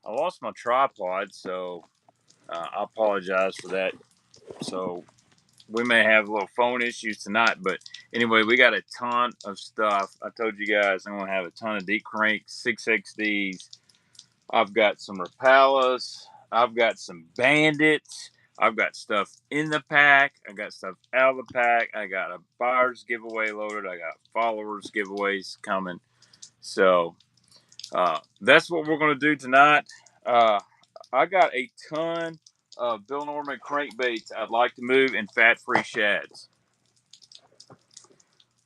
I lost my tripod, so I apologize for that. So we may have a little phone issues tonight, but anyway, we got a ton of stuff. I told you guys I'm gonna have a ton of deep cranks, 6XDs. I've got some Rapalas. I've got some Bandits. I've got stuff in the pack. I got stuff out of the pack. I got a buyer's giveaway loaded. I got followers giveaways coming. So that's what we're going to do tonight. Uh, I got a ton of Bill Norman crankbaits I'd like to move in fat-free shads.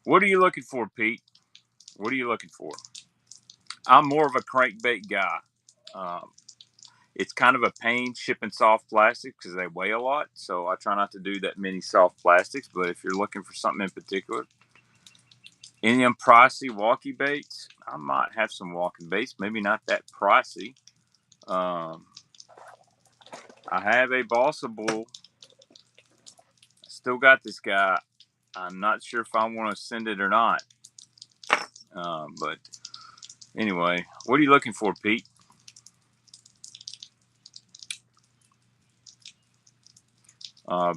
What are you looking for, Pete? What are you looking for? I'm more of a crankbait guy. Um, it's kind of a pain shipping soft plastics because they weigh a lot. So I try not to do that many soft plastics. But if you're looking for something in particular, any of them pricey walkie baits, I might have some walking baits. Maybe not that pricey. I have a balsa bull. I still got this guy. I'm not sure if I want to send it or not. But anyway, what are you looking for, Pete?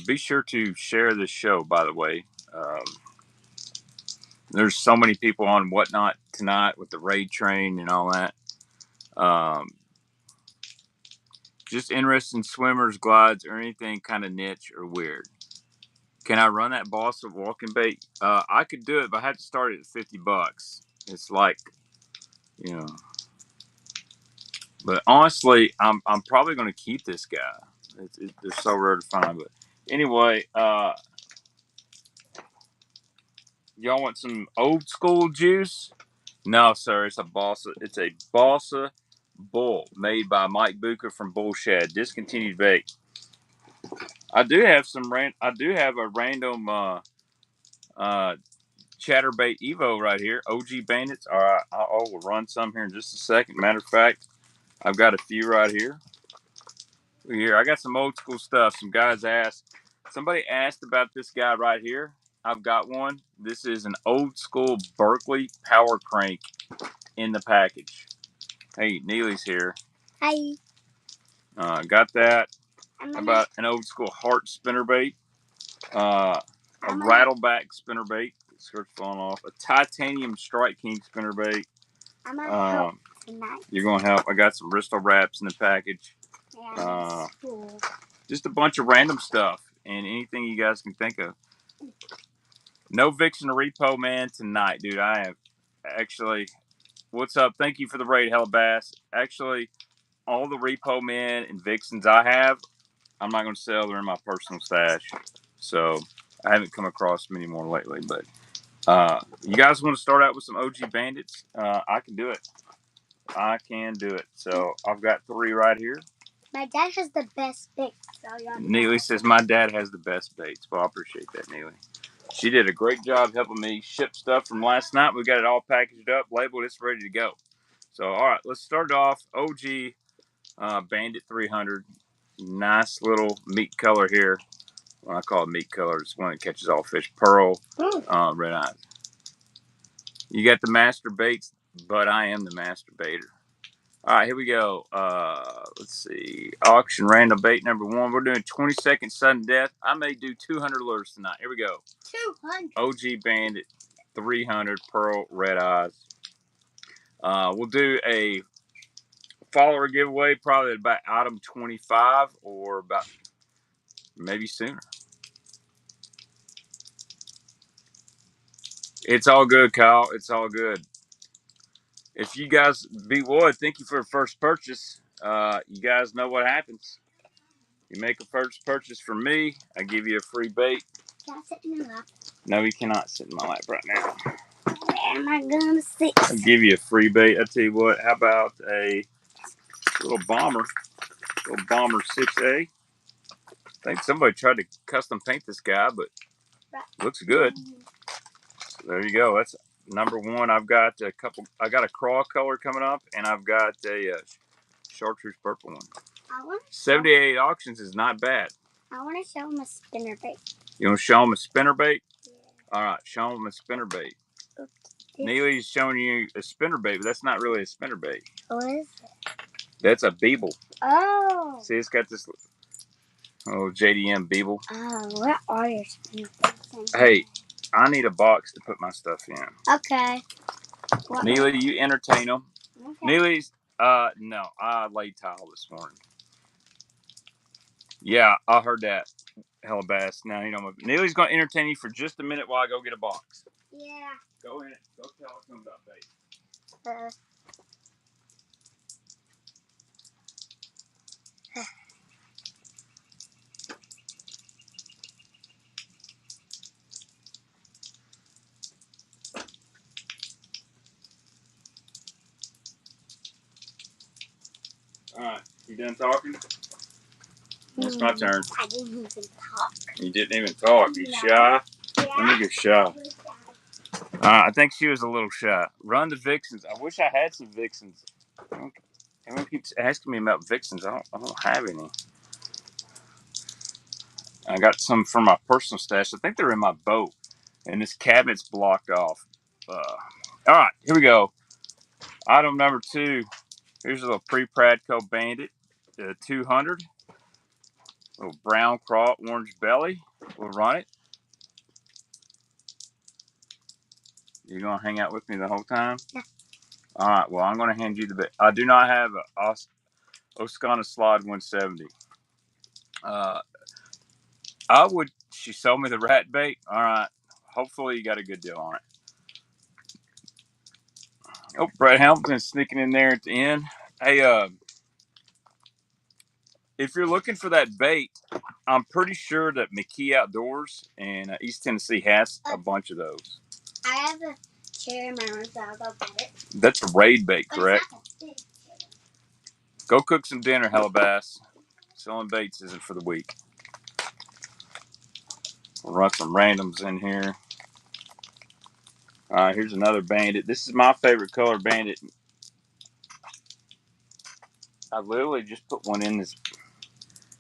Be sure to share this show, by the way. There's so many people on Whatnot tonight with the raid train and all that. Um, just interested in swimmers, glides, or anything kind of niche or weird. Can I run that boss of walking bait? I could do it, but I had to start it at $50. It's like, you know. But honestly, I'm probably going to keep this guy. They're so rare to find. But anyway, y'all want some old school juice? No, sir. It's a balsa. It's a balsa bull made by Mike Bucher from Bull Shad. Discontinued bait. I do have some. I do have a random chatterbait Evo right here. OG Bandits. All right, I'll run some here in just a second. Matter of fact, I've got a few right here. Here, I got some old school stuff. Some guys asked. Somebody asked about this guy right here. I've got one. This is an old school Berkeley power crank in the package. Hey, Neely's here. Hi. Got that. About an old school Heart spinnerbait. A rattleback spinnerbait. Skirt's falling off. A titanium Strike King spinnerbait. I'm gonna help tonight. You're gonna help. I got some Bristol wraps in the package. Yeah, Just a bunch of random stuff and anything you guys can think of. No Vixen or Repo Man tonight, dude. I have actually. What's up? Thank you for the raid, Hellabass. Actually, all the Repo Men and Vixens I have, I'm not going to sell. They're in my personal stash. So I haven't come across many more lately. But you guys want to start out with some OG Bandits? I can do it. I can do it. So I've got 3 right here. My dad has the best baits. Neely says my dad has the best baits. Well, I appreciate that, Neely. She did a great job helping me ship stuff from last night. We got it all packaged up, labeled. It's ready to go. So, all right, let's start off. OG Bandit 300. Nice little meat color here. Well, I call it meat color. It's one that catches all fish. Pearl, red eyes. You got the master baits, but I am the master baiter. All right, here we go. Let's see. Auction random bait number 1. We're doing 20-second sudden death. I may do 200 lures tonight. Here we go. 200. OG Bandit 300 Pearl red eyes. We'll do a follower giveaway probably about item 25 or about maybe sooner. It's all good, Kyle. It's all good. If you guys beat Wood, thank you for a first purchase. You guys know what happens. You make a first purchase from me, I give you a free bait. Can I sit in your lap? No, you cannot sit in my lap right now. Where am I gonna sit? I'll give you a free bait. I tell you what, how about a little bomber 6A? I think somebody tried to custom paint this guy, but looks good. So there you go. That's number 1. I've got a couple. I got a craw color coming up, and I've got a chartreuse purple one. 78 auctions is not bad. I want to show him a spinnerbait. You want to show him a spinnerbait? Yeah. All right, show him a spinnerbait. Neely's showing you a spinnerbait, but that's not really a spinnerbait. What is it? That's a beeble. Oh. See, it's got this little JDM beeble. Oh, where are your spinner baits? Hey, I need a box to put my stuff in. Okay. Neely, you entertain them. Okay. Neely's, no, I laid tile this morning. Yeah, I heard that. Hella bass. Now you know. Neely's gonna entertain you for just a minute while I go get a box. Yeah. Go in it. Go tell her something about bait. All right, you done talking? It's my turn. I didn't even talk. You didn't even talk. You shy? Yeah. Let me get shy. I think she was a little shy. Run the Vixens. I wish I had some Vixens. Everyone keeps asking me about Vixens. I don't have any. I got some from my personal stash. I think they're in my boat, and this cabinet's blocked off. All right, here we go. Item number 2. Here's a little pre-Pradco Bandit, 200. Little brown craw, orange belly. We'll run it. You gonna hang out with me the whole time? Yeah. All right. Well, I'm gonna hand you the bait. I do not have a Oscana Slide 170. I would. She sold me the rat bait. All right. Hopefully you got a good deal on it. Oh, Brett Hamilton's sneaking in there at the end. Hey, if you're looking for that bait, I'm pretty sure that McKee Outdoors and East Tennessee has a bunch of those. I have a chair in my room, so I'll go get it. That's a raid bait, correct? Go cook some dinner, Hellabass. Selling baits isn't for the weak. We'll run some randoms in here. All right, here's another Bandit. This is my favorite color Bandit. I literally just put one in this.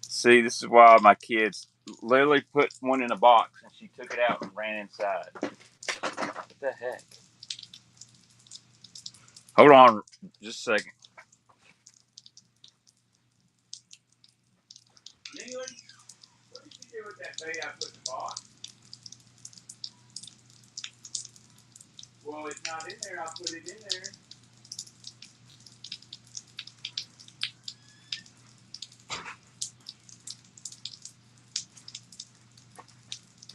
See, this is why my kids literally put one in a box and she took it out and ran inside. What the heck? Hold on just a second. Neely, what did you do with that bait I put in the box? Well, it's not in there. I put it in there.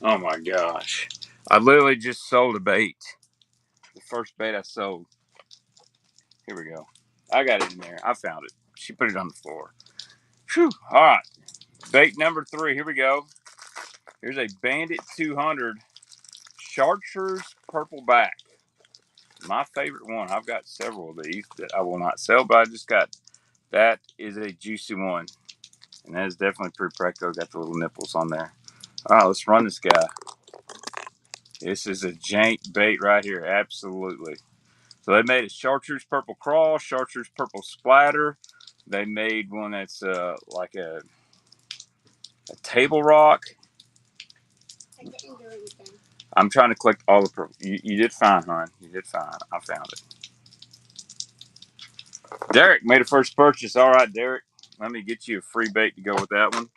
Oh my gosh. I literally just sold a bait. The first bait I sold. Here we go. I got it in there. I found it. She put it on the floor. Whew. All right. Bait number 3. Here we go. Here's a Bandit 200 Chartreuse Purple Back. My favorite one. I've got several of these that I will not sell, but I just got. That is a juicy one. And that is definitely pre-Precto. Got the little nipples on there. All right, let's run this guy. This is a jank bait right here. Absolutely. So they made a Chartreuse Purple Crawl, Chartreuse Purple Splatter. They made one that's like a table rock. I didn't do anything. I'm trying to collect all the purple. You did fine, hon. You did fine. I found it. Derek made a first purchase. All right, Derek. Let me get you a free bait to go with that one.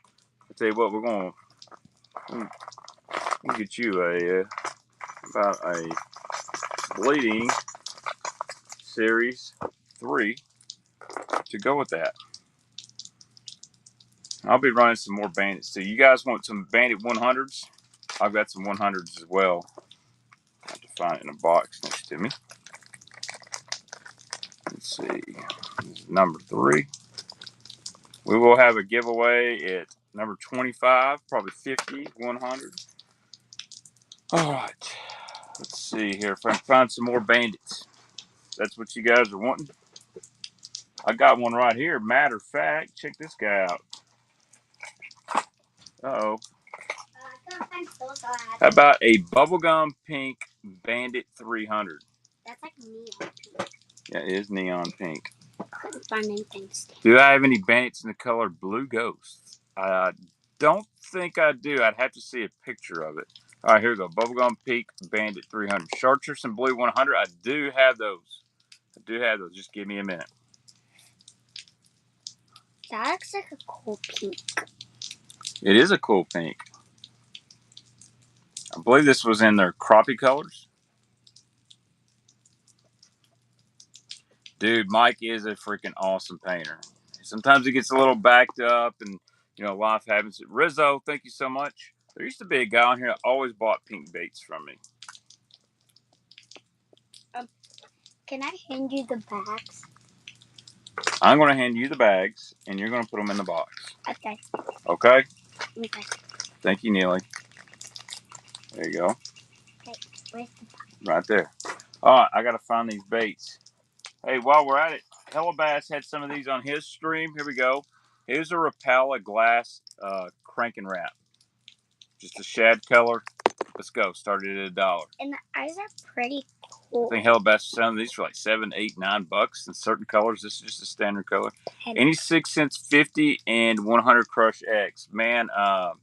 I'll tell you what, we're going to get you about a bleeding series 3 to go with that. I'll be running some more Bandits too. You guys want some Bandit 100s? I've got some 100s as well. I have to find it in a box next to me. Let's see. This is number 3. We will have a giveaway at number 25, probably 50, 100. All right. Let's see here if I can find some more Bandits. That's what you guys are wanting. I got one right here. Matter of fact, check this guy out. Uh-oh. How about a bubblegum pink Bandit 300? That's like neon pink. Yeah, it is neon pink. I couldn't find anything. Do I have any Bandits in the color Blue Ghost? I don't think I do. I'd have to see a picture of it. All right, here we go. Bubblegum Pink Bandit 300. Chartreuse and Blue 100. I do have those. Just give me a minute. That looks like a cool pink. It is a cool pink. I believe this was in their crappie colors. Dude, Mike is a freaking awesome painter. Sometimes he gets a little backed up and, you know, life happens. Rizzo, thank you so much. There used to be a guy on here that always bought pink baits from me. Can I hand you the bags? I'm going to hand you the bags, and you're going to put them in the box. Okay. Okay? Okay. Thank you, Neely. There you go. Okay. Where's the box? Right there. All right, I got to find these baits. Hey, while we're at it, Hellabass had some of these on his stream. Here we go. Here's a Rapala glass crank and wrap. Just a shad color. Let's go. Started at $1. And the eyes are pretty cool. I think Hellabass is selling these for like $7, $8, $9 in certain colors. This is just a standard color. Any 6 cents, 50, and 100 Crush X. Man, I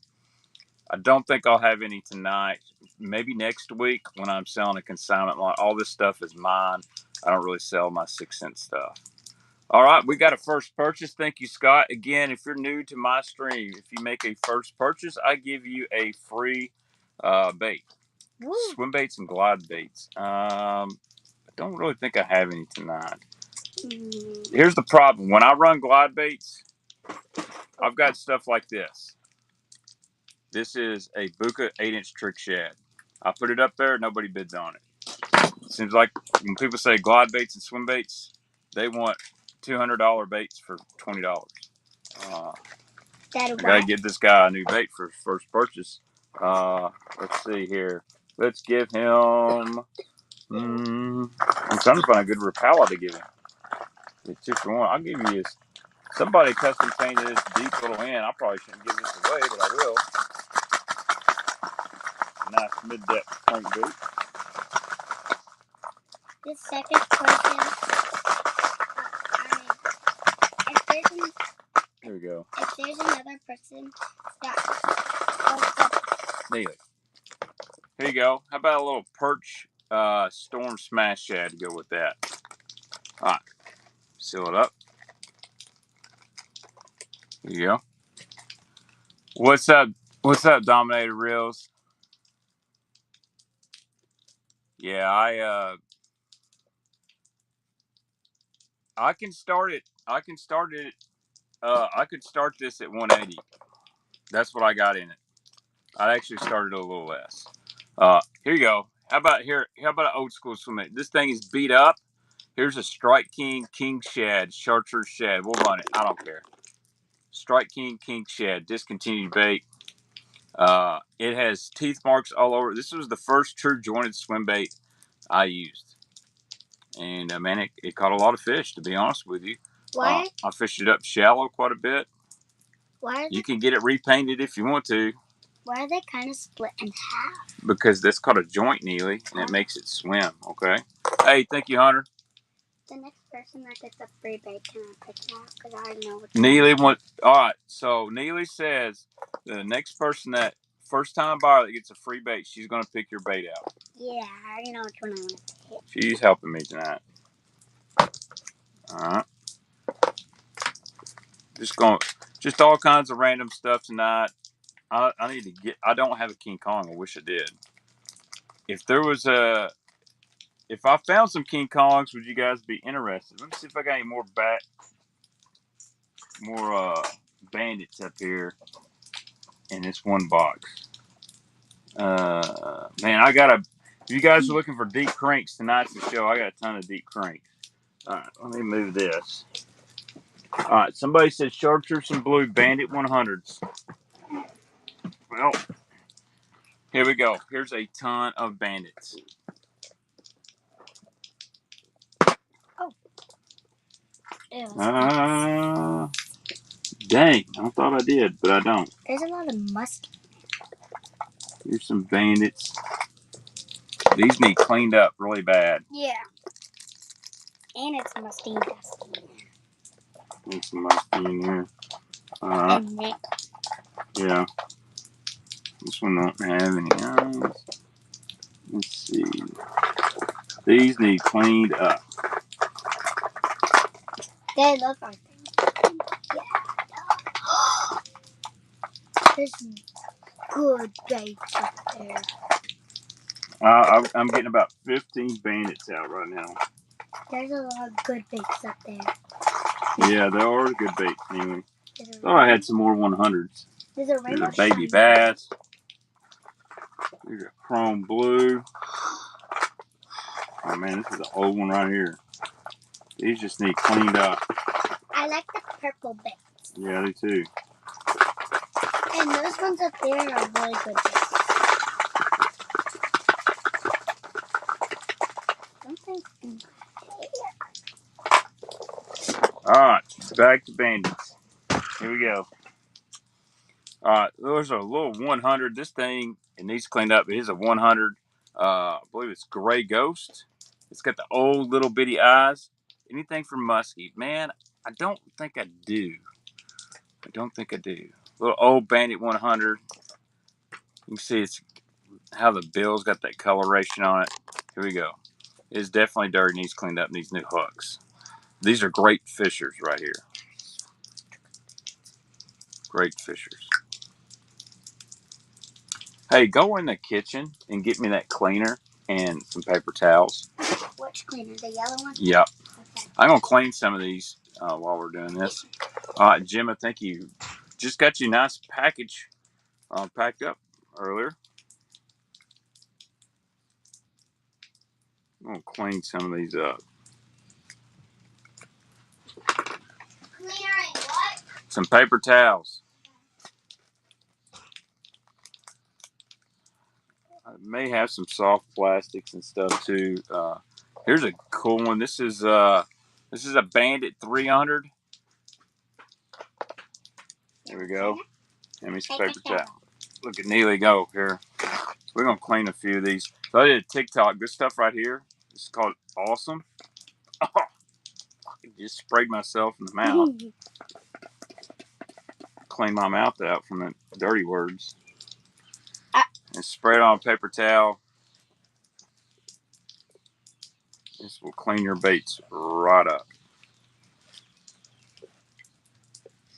don't think I'll have any tonight. Maybe next week when I'm selling a consignment lot. All this stuff is mine. I don't really sell my 6 cent stuff. All right, we got a first purchase. Thank you, Scott. Again, if you're new to my stream, if you make a first purchase, I give you a free bait. Woo. Swimbaits and glide baits. I don't really think I have any tonight. Here's the problem. When I run glide baits, I've got stuff like this. This is a Buka 8-inch trick shad. I put it up there. Nobody bids on it. Seems like when people say glide baits and swim baits, they want $200 baits for $20. I gotta get this guy a new bait for his first purchase. Let's see here. Let's give him. I'm trying to find a good Rapala to give him. It's 2 for 1. I'll give you this. Somebody custom painted this deep little end. I probably shouldn't give this away, but I will. Nice mid-depth crankbait. The second person. Here we go. If there's another person that. Neely. Here you go. How about a little perch storm smash shad to go with that? All right. Seal it up. Here you go. What's up? What's up, Dominator Reels? Yeah, I can start it. I can start it. I could start this at 180. That's what I got in it. I actually started a little less. Here you go. How about here? How about an old school swimming? This thing is beat up. Here's a Strike King shad, chartreuse shad. We'll run it. I don't care. Strike King shad, discontinued bait. It has teeth marks all over. This was the first true jointed swim bait I used. And man, it caught a lot of fish, to be honest with you. Why? I fished it up shallow quite a bit. Why? You can get it repainted if you want to. Why are they kind of split in half? Because that's called a joint, Neely, and it makes it swim, okay? Hey, thank you, Hunter. The next person that gets a free bait, can I pick it out? Because I already know what. Neely all right, so Neely says the next person that first time buyer that gets a free bait, she's going to pick your bait out. Yeah, I already know which one I want to pick. She's helping me tonight. All right. Just all kinds of random stuff tonight. I need to get. I don't have a King Kong. I wish I did. If I found some King Kongs, would you guys be interested? Let me see if I got any more bandits up here in this one box. Man, if you guys are looking for deep cranks, tonight's the show. I got a ton of deep cranks. All right, let me move this. All right, somebody said chartreuse and blue Bandit 100s. Well, here we go. Here's a ton of bandits. Oh. Dang, I thought I did, but I don't. There's a lot of musky. Here's some bandits. These need cleaned up really bad. Yeah. And it's musty and dusty. There's some musty in here. Yeah. This one don't have any eyes. Let's see. These need cleaned up. They look like them. Yeah. There's good baits up there. I'm getting about 15 bandits out right now. There's a lot of good baits up there. Yeah, there are good baits anyway. Thought I had some more 100s. There's a Here's rainbow a baby shine. bass. Here's a chrome blue. Oh man, this is an old one right here. These just need cleaned up. I like the purple baits. Yeah, they too. And those ones up there are really good baits. Alright, back to bandits. Here we go. Alright, there's a little 100. This thing, it needs cleaned up. It is a 100. I believe it's gray ghost. It's got the old little bitty eyes. Anything for muskie? Man, I don't think I do. I don't think I do. Little old Bandit 100. You can see it's how the bill's got that coloration on it. Here we go. It's definitely dirty. Needs cleaned up. Needs new hooks. These are great fishers right here. Great fishers. Hey, go in the kitchen and get me that cleaner and some paper towels. Which cleaner? The yellow one? Yep. Okay. I'm going to clean some of these while we're doing this. All right, Jim, I think you just got you a nice package packed up earlier. I'm going to clean some of these up. Cleaner and what? Some paper towels. I may have some soft plastics and stuff too. Here's a cool one. This is a Bandit 300. There we go. Give me some paper towel. Look at Neely go here. We're gonna clean a few of these. So I did a TikTok. This stuff right here. This is called Awesome. Oh, I just sprayed myself in the mouth. Clean my mouth out from the dirty words. And spray it on a paper towel. This will clean your baits right up.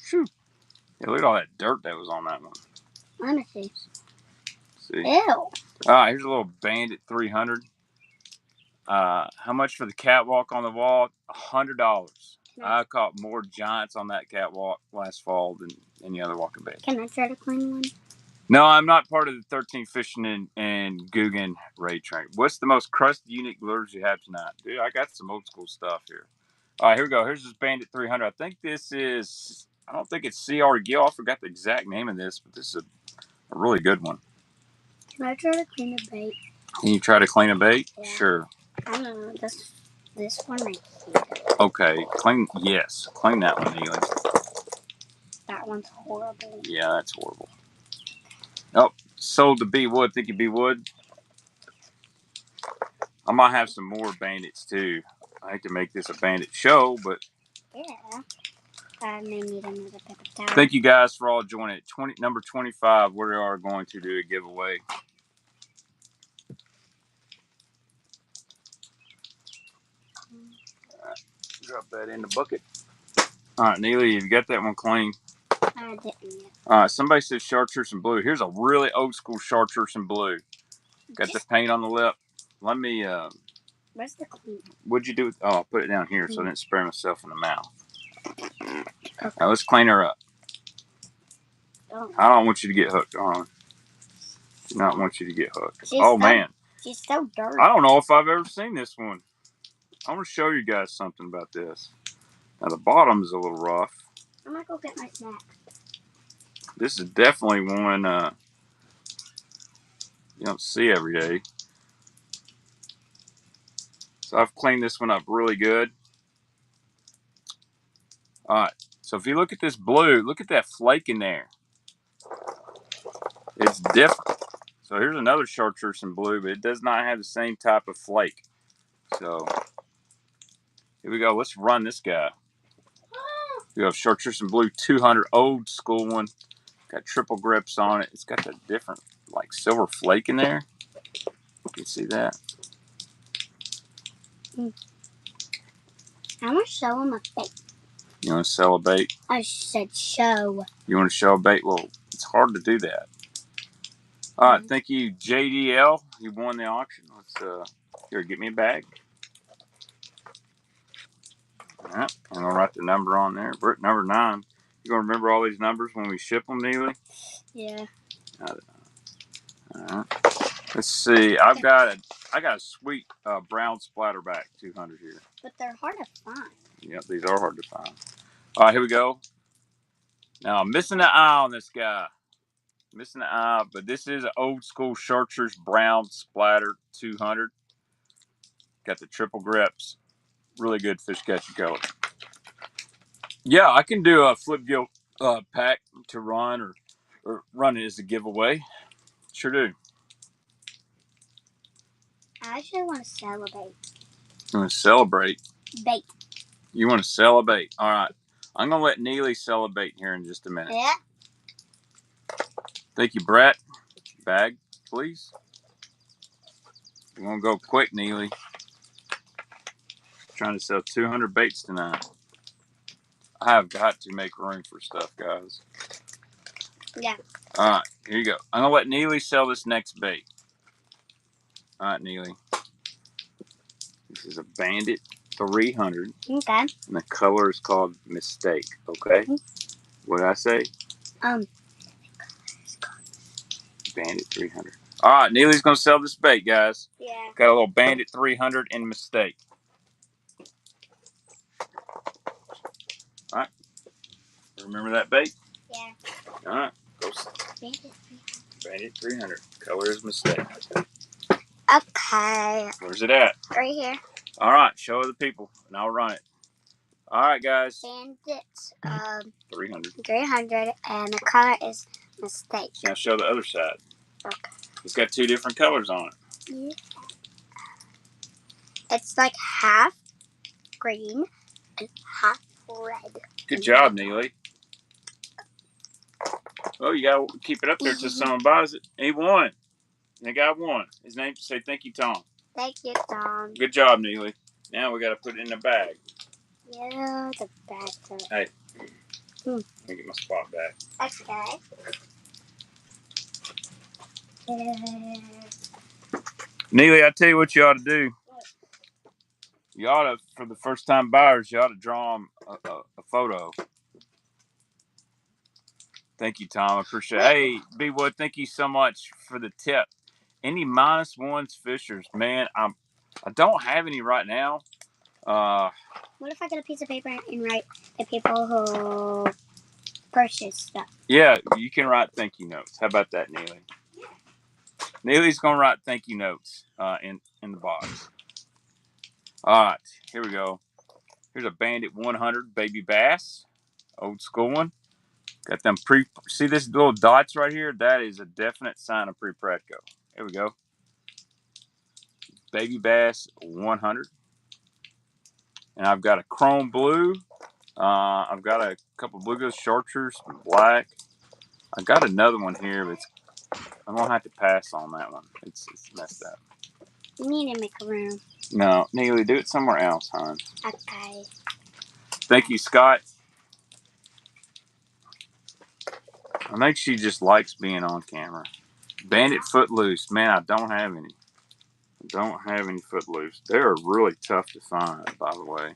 Shoo. Yeah, look at all that dirt that was on that one. Let me see. See? Ew. All right, here's a little Bandit 300. How much for the catwalk on the wall? $100. I caught more giants on that catwalk last fall than any other walking bait. Can I try to clean one? No, I'm not part of the 13 Fishing and Guggen raid train. What's the most crusty, unique lures you have tonight? Dude, I got some old school stuff here. All right, here we go. Here's this Bandit 300. I think this is, I don't think it's CR Gill. I forgot the exact name of this, but this is a really good one. Can I try to clean a bait? Can you try to clean a bait? Yeah. Sure. I don't know. This one right here. Okay, clean that one, Neely. That one's horrible. Yeah, that's horrible. Oh, sold to B Wood. Think you B Wood? I might have some more bandits too. I hate to make this a bandit show, but Yeah. I may need another paper towel. thank you guys for all joining. Number 25, we are going to do a giveaway. Drop that in the bucket. All right, Neely, you got that one clean? I didn't yet. All right, somebody says chartreuse and blue. Here's a really old school chartreuse and blue. Got the paint on the lip. Let me, where's the clean? What'd you do with, oh, I'll put it down here so I didn't spray myself in the mouth. Okay. Now let's clean her up. I don't want you to get hooked on. Do not want you to get hooked. Man. She's so dirty. I don't know if I've ever seen this one. I'm going to show you guys something about this. Now the bottom is a little rough. I'm going to go get my snack. This is definitely one you don't see every day. So I've cleaned this one up really good. Alright, so if you look at this blue, look at that flake in there. It's different. So here's another chartreuse and blue, but it does not have the same type of flake. So here we go. Let's run this guy. We have chartreuse and blue 200, old school one. Got triple grips on it. It's got the different like silver flake in there. You can see that. I want to show him a bait. You want to sell a bait? I said show. You want to show a bait? Well, It's hard to do that. All right, thank you, JDL. You won the auction. Let's here, get me a bag. All right, I'm gonna write the number on there. We're at number 9. You gonna remember all these numbers when we ship them, Neely? Yeah. All right. Let's see. I got a sweet brown splatterback 200 here. But they're hard to find. Yep, these are hard to find. All right, here we go. Now I'm missing the eye on this guy. Missing the eye, but this is an old school Chartreuse brown splatter 200. Got the triple grips. Really good fish catching color. Yeah, I can do a flip gill pack to run or run it as a giveaway. Sure do. I actually want to celebrate. You want to celebrate? Bait. You want to celebrate? All right. I'm going to let Neely celebrate here in just a minute. Yeah. Thank you, Brett. Bag, please. We're going to go quick, Neely. Trying to sell 200 baits tonight. I have got to make room for stuff, guys. Yeah. All right, here you go. I'm going to let Neely sell this next bait. All right, Neely. This is a Bandit 300. Okay. And the color is called Mistake, okay? What did I say? Bandit 300. All right, Neely's going to sell this bait, guys. Yeah. Got a little Bandit 300 in Mistake. All right. Remember that bait? Yeah. All right. Go. Bandit 300. Color is Mistake. Okay. Where's it at? Right here. All right. Show the people, and I'll run it. All right, guys. Bandit 300. 300, and the color is Mistake. Now show the other side. Okay. It's got 2 different colors on it. Yeah. It's like half green and half red. Good job, Neely. Well, you got to keep it up there until someone buys it. He won. The guy won. His name, say thank you, Tom. Thank you, Tom. Good job, Neely. Now we got to put it in the bag. Yeah, the bag. Hey, let me get my spot back. Okay. Neely, I tell you what you ought to do. You ought to, for the first time buyers, you ought to draw them a photo. Thank you, Tom. I appreciate it. Hey, B Wood, thank you so much for the tip. Any -1s fishers, man, I don't have any right now. What if I get a piece of paper and write the people who purchase stuff? Yeah, you can write thank you notes. How about that, Neely? Yeah. Neely's gonna write thank you notes in the box. All right, here we go. Here's a Bandit 100 baby bass, old school one. Got them see this little dots right here? That is a definite sign of pre-Pratco. Here we go. Baby bass 100. And I've got a chrome blue. I've got a couple bluegill chartreuse black. I got another one here, but I'm gonna have to pass on that one. It's messed up. You need to make a room. No, Neely, do it somewhere else, hon. Okay. Thank you, Scott. I think she just likes being on camera. Bandit Footloose. Man, I don't have any. I don't have any Footloose. They're really tough to find, by the way.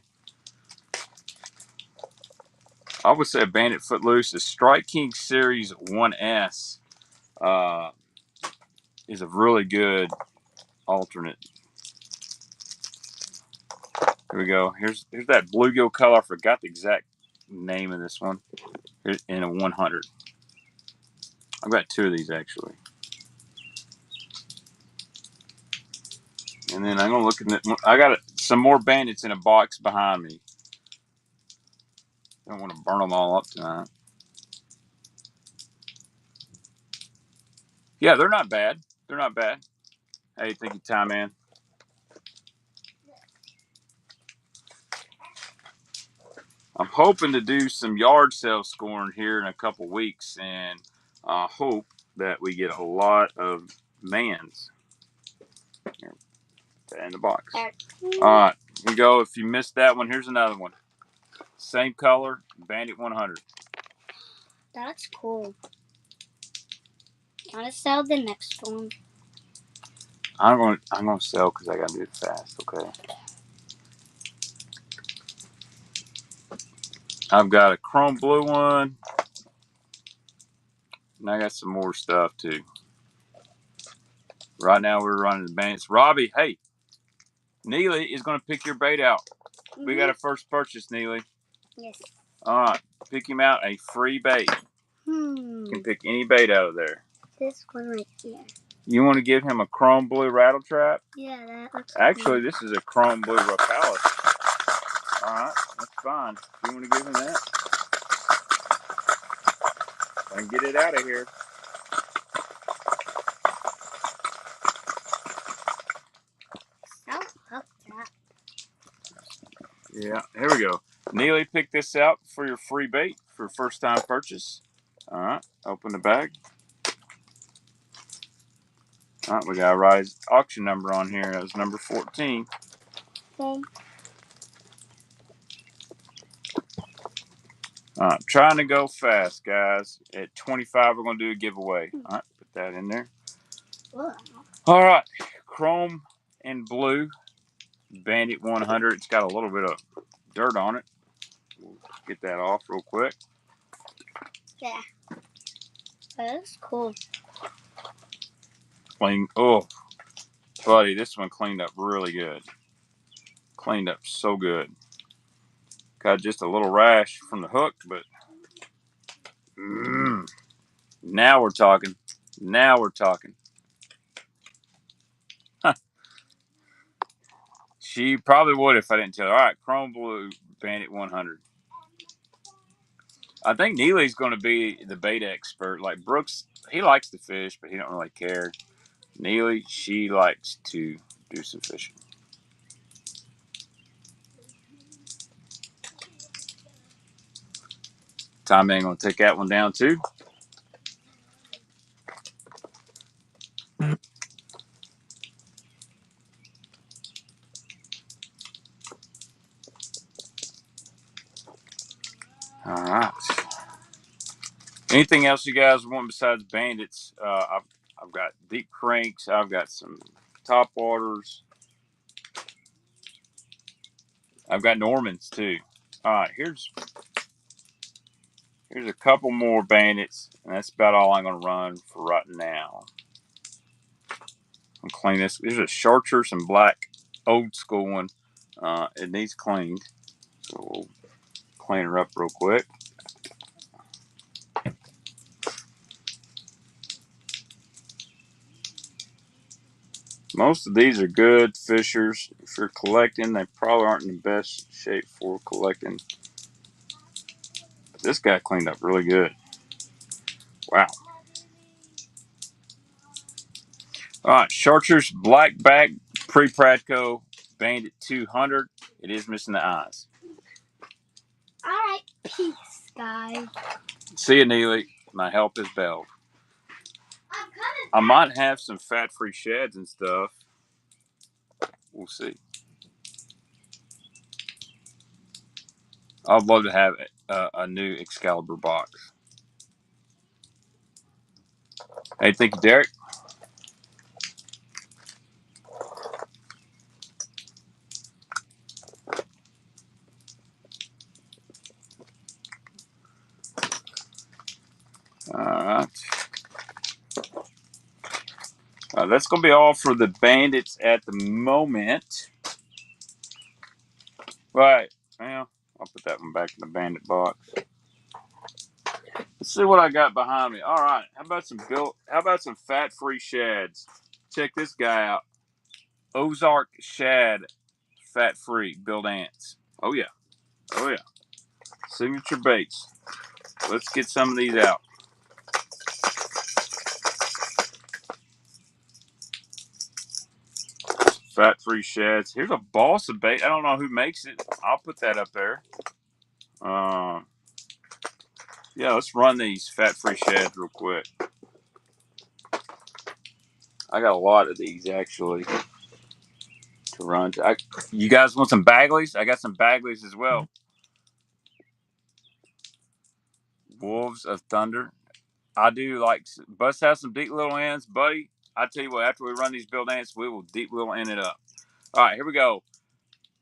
I would say Bandit Footloose. The Strike King Series 1S is a really good alternate. Here we go. Here's that bluegill color. I forgot the exact name of this one. In a 100. I've got 2 of these actually. And then I'm gonna look at it. I got some more Bandits in a box behind me. I don't want to burn them all up tonight. Yeah, they're not bad. They're not bad. Hey, thank you, Ty Man. I'm hoping to do some yard sale scoring here in a couple weeks, and I hope that we get a lot of mans. Here, put that in the box. All right, here we go. If you missed that one, here's another one. Same color, Bandit 100. That's cool. I'm gonna sell the next one. I'm gonna sell because I gotta do it fast. Okay. I've got a chrome blue one, and I got some more stuff too. Right now we're running the Bandits. Robbie, hey, Neely is gonna pick your bait out. We got a first purchase, Neely. Yes. All right, pick him out a free bait. You can pick any bait out of there. This one right here. You want to give him a chrome blue rattle trap? Yeah, that looks Actually, this is a chrome blue Rapala. All right, that's fine. You want to give him that? And get it out of here. that. Yeah, here we go. Neely picked this out for your free bait for first time purchase. All right, open the bag. All right, we got to write his auction number on here. That was number 14. Okay. All right, trying to go fast, guys. At 25, we're going to do a giveaway. All right, put that in there. All right, chrome and blue Bandit 100. It's got a little bit of dirt on it. We'll get that off real quick. Yeah. That's cool. Clean. Oh, buddy, this one cleaned up really good. Cleaned up so good. Got just a little rash from the hook, but now we're talking. Now we're talking. Huh. She probably would if I didn't tell her. All right, chrome blue Bandit 100. I think Neely's going to be the bait expert. Like Brooks, he likes to fish, but he don't really care. Neely, she likes to do some fishing. Tom ain't going to take that one down too. All right. Anything else you guys want besides Bandits? I've got deep cranks. I've got some top waters. I've got Normans too. All right, here's a couple more Bandits, and that's about all I'm going to run for right now. I'm clean this. There's a chartreuse and black old school one. It needs cleaned, so we'll clean her up real quick. Most of these are good fishers. If you're collecting, they probably aren't in the best shape for collecting. But this guy cleaned up really good. Wow. All right, chartreuse blackback pre-Pradco Bandit 200. It is missing the eyes. All right, peace, guys. See you, Neely. My help is bailed. I might have some fat-free shads and stuff. We'll see. I'd love to have a new Excalibur box. Hey, thank you, Derek. All right. That's going to be all for the Bandits at the moment. Right. Well, I'll put that one back in the Bandit box. Let's see what I got behind me. All right. How about some fat-free shads? Check this guy out. Ozark shad, fat-free, build ants. Oh yeah. Oh yeah. Signature baits. Let's get some of these out. Fat-free shads. Here's a boss of bait. I don't know who makes it. I'll put that up there. Yeah, let's run these fat-free shads real quick. I got a lot of these actually to run. You guys want some Bagleys? I got some Bagleys as well. Wolves of Thunder. I do like Bus has some deep little ends, buddy. I tell you what, after we run these build ants, we will deep little end it up. All right, here we go.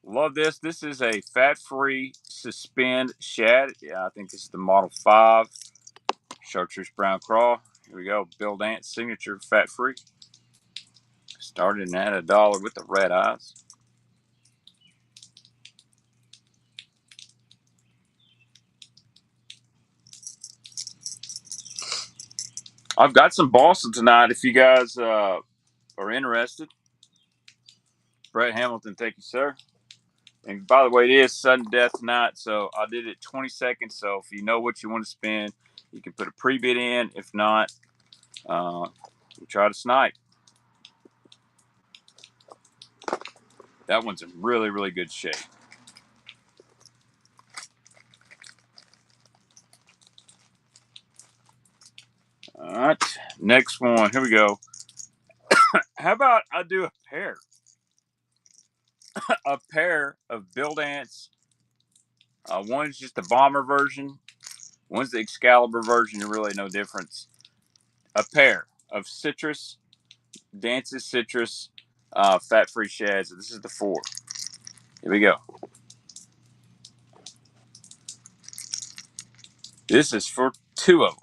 Love this. This is a fat-free suspend shad. Yeah, I think this is the Model 5 Chartreuse Brown Craw. Here we go. Build Ant signature fat-free. Started at $1 with the red eyes. I've got some Boston tonight if you guys are interested. Brett Hamilton, thank you, sir. And by the way, it is sudden death tonight, so I did it 20 seconds. So if you know what you want to spend, you can put a pre-bid in. If not, we'll try to snipe. That one's in really, really good shape. All right, next one. Here we go. How about I do a pair? A pair of Build Ants. One's just the bomber version. One's the Excalibur version. There's really no difference. A pair of citrus, Dance's citrus, fat-free shads. This is the 4. Here we go. This is for 2 of them.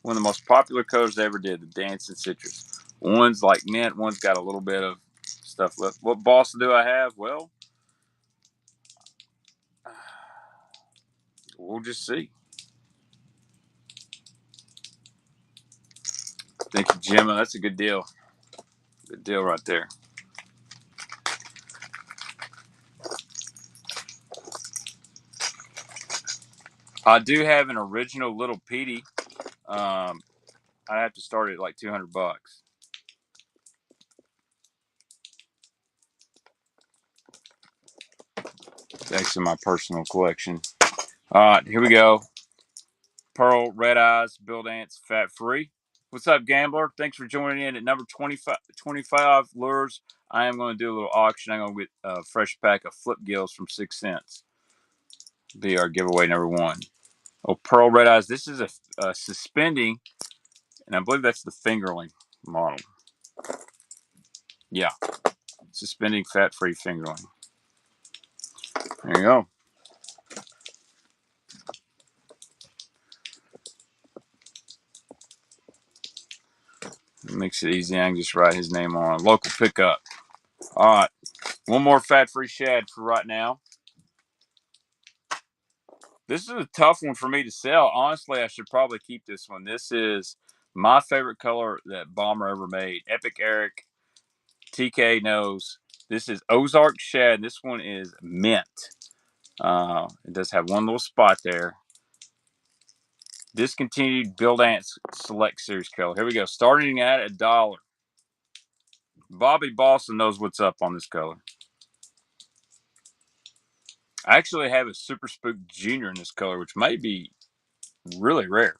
One of the most popular colors they ever did, the Dancing Citrus. One's like mint, one's got a little bit of stuff left. What Boston do I have? Well, we'll just see. Thank you, Gemma. That's a good deal. Good deal right there. I do have an original Little Petey. I have to start it at like $200. Thanks to my personal collection. All right, here we go. Pearl, Red Eyes, Build Ants, Fat Free. What's up, Gambler? Thanks for joining in at number 25 lures. I am going to do a little auction. I'm going to get a fresh pack of flip gills from 6 cents. Be our giveaway number 1. Oh, Pearl Red Eyes. This is a suspending, and I believe that's the fingerling model. Yeah, suspending fat-free fingerling. There you go. It makes it easy. I can just write his name on local pickup. All right, one more fat-free shad for right now. This is a tough one for me to sell. Honestly, I should probably keep this one. This is my favorite color that Bomber ever made. Epic Eric, TK knows. This is Ozark Shad. This one is mint. It does have one little spot there. Discontinued Build Ants Select Series color. Here we go. Starting at $1. Bobby Boston knows what's up on this color. I actually have a Super Spook Junior in this color, which may be really rare.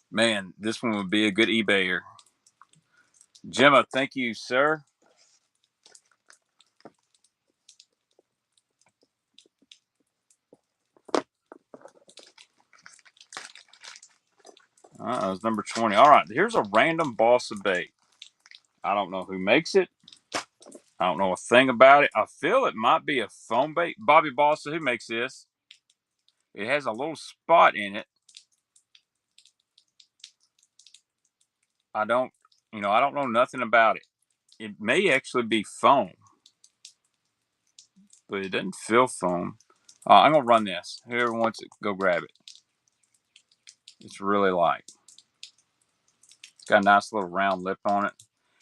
Man, this one would be a good eBayer. Gemma, thank you, sir. That was number 20. All right, here's a random boss of bait. I don't know who makes it. I don't know a thing about it. I feel it might be a foam bait. Bobby Bossa, who makes this? It has a little spot in it. I don't know nothing about it. It may actually be foam, but it doesn't feel foam. I'm going to run this. Whoever wants it, go grab it. It's really light. It's got a nice little round lip on it.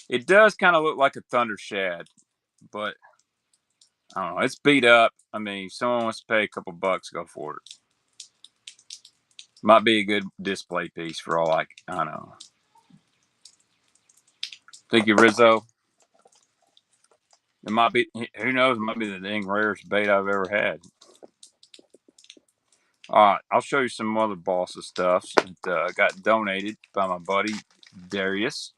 It does kind of look like a Thunder Shad, but I don't know. It's beat up. I mean, if someone wants to pay a couple bucks, go for it. Might be a good display piece for all I know. Thank you, Rizzo. It might be, who knows, it might be the dang rarest bait I've ever had. All right, I'll show you some other Bossa stuff that got donated by my buddy Darius.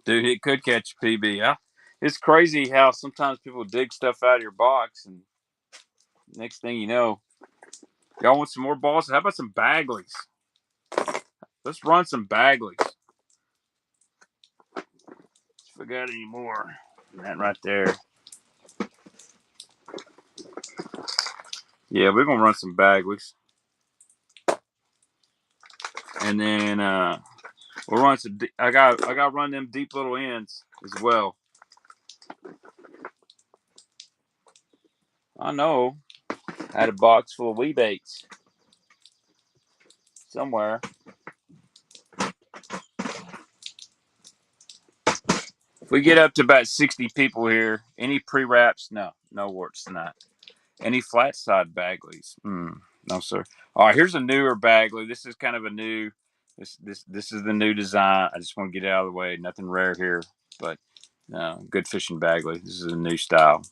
Dude, it could catch a PB. It's crazy how sometimes people dig stuff out of your box, and next thing you know, Y'all want some more balls? How about some Bagleys? Let's run some Bagleys. If I got any more. That right there. Yeah, we're gonna run some Bagleys. And then we'll run some. I got to run them deep little ends as well. I know. I had a box full of wee baits somewhere. If we get up to about 60 people here, any pre-wraps? No warts tonight. Any flat side Bagleys? No, sir. All right, here's a newer Bagley. This is kind of a new. This is the new design. I just want to get it out of the way. Nothing rare here, but good fishing Bagley. This is a new style.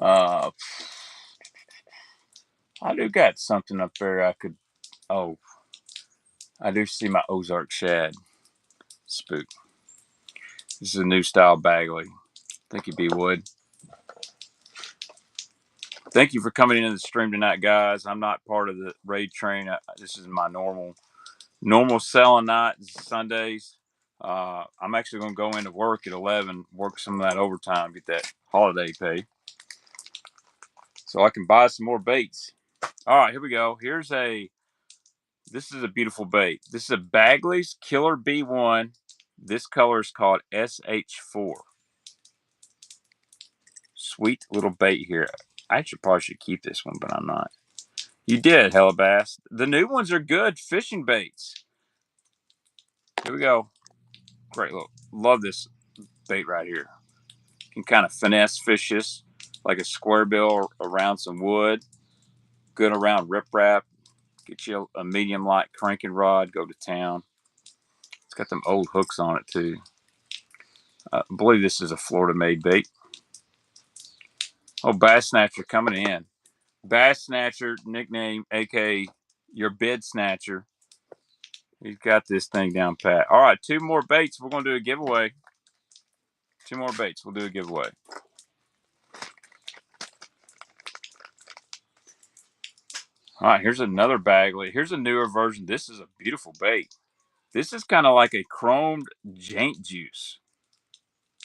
I do got something up there I could. Oh, I do see my Ozark shad spook. This is a new style Bagley. Thank you, B Wood. Thank you for coming into the stream tonight, guys. I'm not part of the raid train. This is my normal selling night, Sundays. I'm actually going to go into work at 11, work some of that overtime, get that holiday pay, so I can buy some more baits. All right, here we go. This is a beautiful bait. This is a Bagley's Killer B1. This color is called SH4. Sweet little bait here. I probably should keep this one, but I'm not. You did, Hellabass. The new ones are good fishing baits. Here we go. Great look. Love this bait right here. You can kind of finesse fish this like a square bill around some wood. Good around riprap. Get you a medium light cranking rod. Go to town. It's got them old hooks on it too. I believe this is a Florida made bait. Oh, Bass Snatcher coming in. Bass Snatcher, nickname, aka your bed snatcher. He's got this thing down pat. All right, 2 more baits. We're going to do a giveaway. 2 more baits. We'll do a giveaway. All right, here's another Bagley. Here's a newer version. This is a beautiful bait. This is kind of like a chromed jank juice.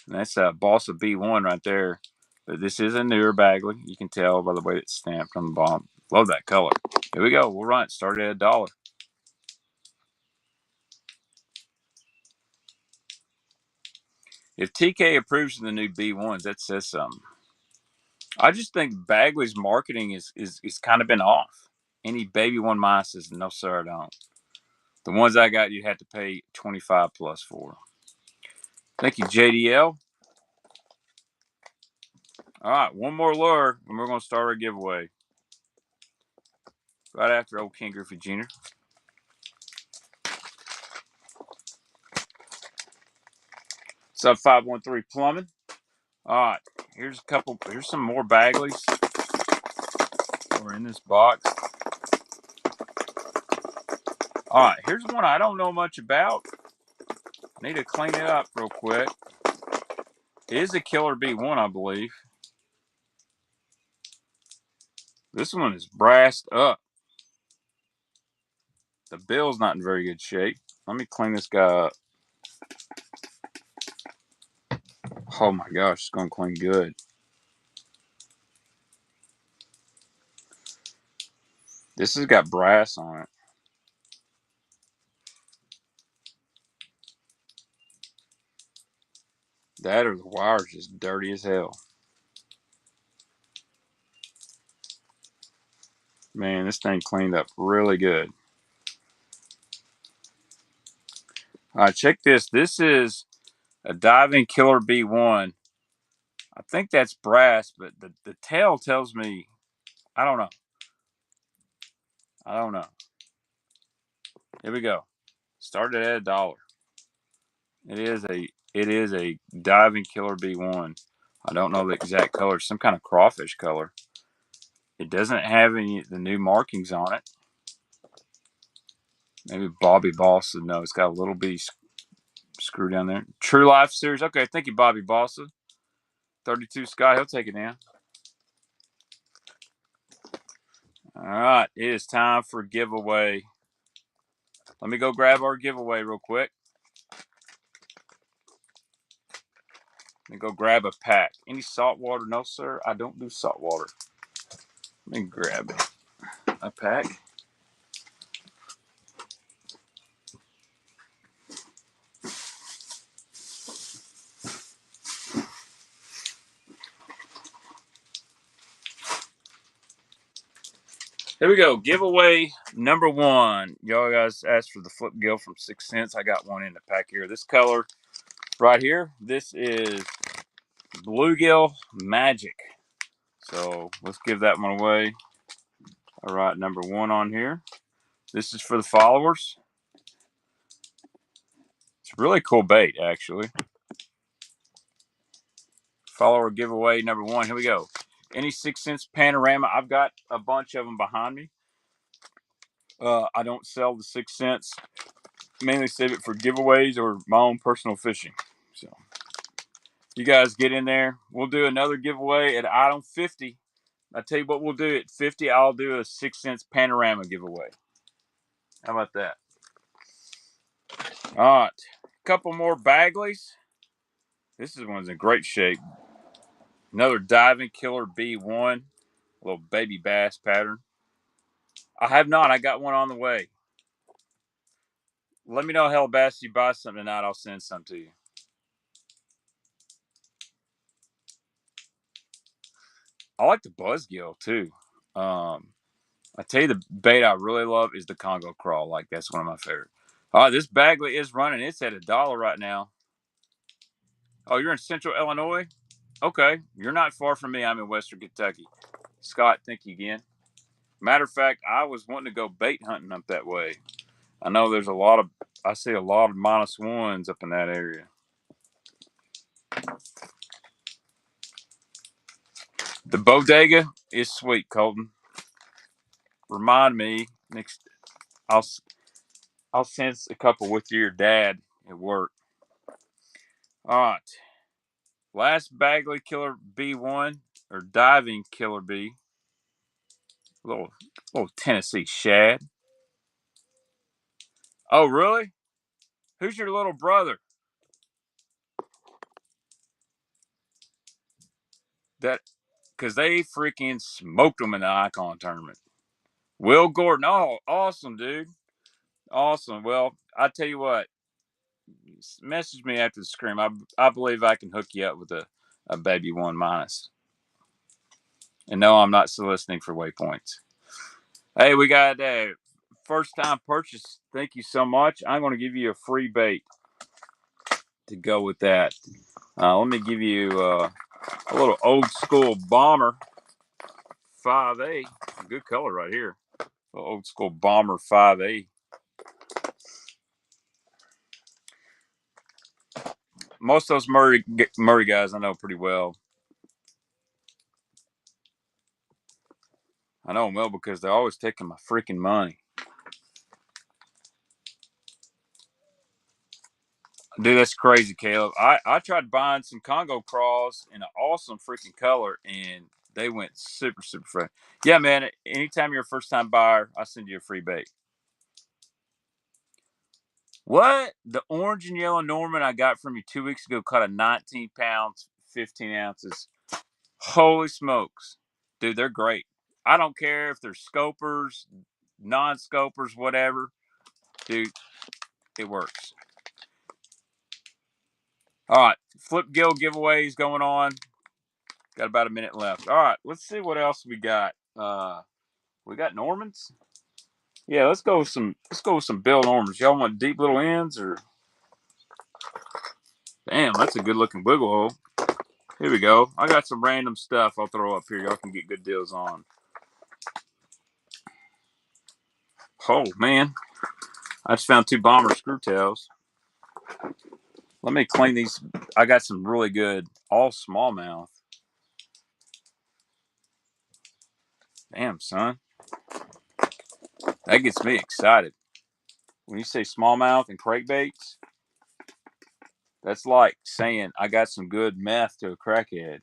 And that's a Boss of B1 right there. But this is a newer Bagley. You can tell by the way it's stamped on the bottom. Love that color. Here we go. We'll run it. Started at $1. If TK approves of the new B1s, that says something. I just think Bagley's marketing is kind of been off. Any baby one mice says, no, sir, I don't. The ones I got, you had to pay 25 plus for. Thank you, JDL. All right, one more lure, and we're going to start our giveaway. Right after old King Griffey Jr. Sub 513 Plumbing. All right, here's some more Bagleys. We're in this box. All right, here's one I don't know much about. Need to clean it up real quick. It is a Killer B1, I believe. This one is brassed up. The bill's not in very good shape. Let me clean this guy up. Oh my gosh, it's going to clean good. This has got brass on it. That or the wire's just dirty as hell. Man, this thing cleaned up really good. All right, check this. This is a Diving Killer B1. I think that's brass, but the tail tells me, I don't know. I don't know. Here we go. Started at $1. It is a Diving Killer B1. I don't know the exact color. Some kind of crawfish color. It doesn't have any the new markings on it. Maybe Bobby Bossa. No, it's got a little bitty screw down there. True Life Series. Okay, thank you, Bobby Bossa. 32 Scott. He'll take it down. All right, it is time for giveaway. Let me go grab our giveaway real quick. Let me go grab a pack. Any salt water? No, sir. I don't do salt water. Let me grab it. A pack. Here we go. Giveaway number 1. Y'all guys asked for the flip gill from 6 cents. I got one in the pack here. This color right here. This is bluegill magic. So let's give that one away. All right, number 1 on here. This is for the followers. It's a really cool bait, actually. Follower giveaway number 1. Here we go. Any 6 cents panorama. I've got a bunch of them behind me. I don't sell the 6 cents. Mainly save it for giveaways or my own personal fishing. So you guys get in there. We'll do another giveaway at item 50. I tell you what we'll do at 50. I'll do a 6 cents panorama giveaway. How about that? All right. A couple more Bagleys. This one's in great shape. Another diving killer B1. A little baby bass pattern. I have not. I got one on the way. Let me know how best you buy something tonight. I'll send some to you. I like the buzzgill too. I tell you, the bait I really love is the Congo crawl. Like, that's one of my favorite. This Bagley is running. It's at $1 right now. Oh, you're in Central Illinois? Okay, you're not far from me. I'm in Western Kentucky. Scott, thank you again. Matter of fact, I was wanting to go bait hunting up that way. I know there's I see a lot of -1s up in that area. The bodega is sweet, Colton. Remind me next. I'll send a couple with your dad at work. All right. Last Bagley Killer B1 or Diving Killer B. Little Tennessee shad. Oh, really? Who's your little brother? That because they freaking smoked them in the Icon tournament. Will Gordon. Oh, awesome, dude. Awesome. Well, I tell you what. Message me after the scream. I believe I can hook you up with a baby 1-. And no, I'm not soliciting for waypoints. Hey, we got a first time purchase. Thank you so much. I'm going to give you a free bait to go with that. Let me give you a little old school bomber 5A. Good color right here. Old school bomber 5A. Most of those Murray guys I know pretty well. I know them well because they're always taking my freaking money. Dude, that's crazy, Caleb. I tried buying some Congo crawls in an awesome freaking color, and they went super, super fresh. Yeah, man, anytime you're a first-time buyer, I'll send you a free bait. What? The orange and yellow Norman I got from you 2 weeks ago caught a 19 pounds, 15 ounces. Holy smokes. Dude, they're great. I don't care if they're scopers, non-scopers, whatever. Dude, it works. All right, flip gill giveaways going on. Got about a minute left. All right, let's see what else we got. We got Normans. Yeah, let's go with some Bill Normans. Y'all want deep little ends or? Damn, that's a good looking wiggle hole. Here we go. I got some random stuff I'll throw up here. Y'all can get good deals on. Oh man, I just found 2 bomber screw tails. Let me clean these. I got some really good all smallmouth. Damn, son. That gets me excited. When you say smallmouth and crankbaits, that's like saying I got some good meth to a crackhead.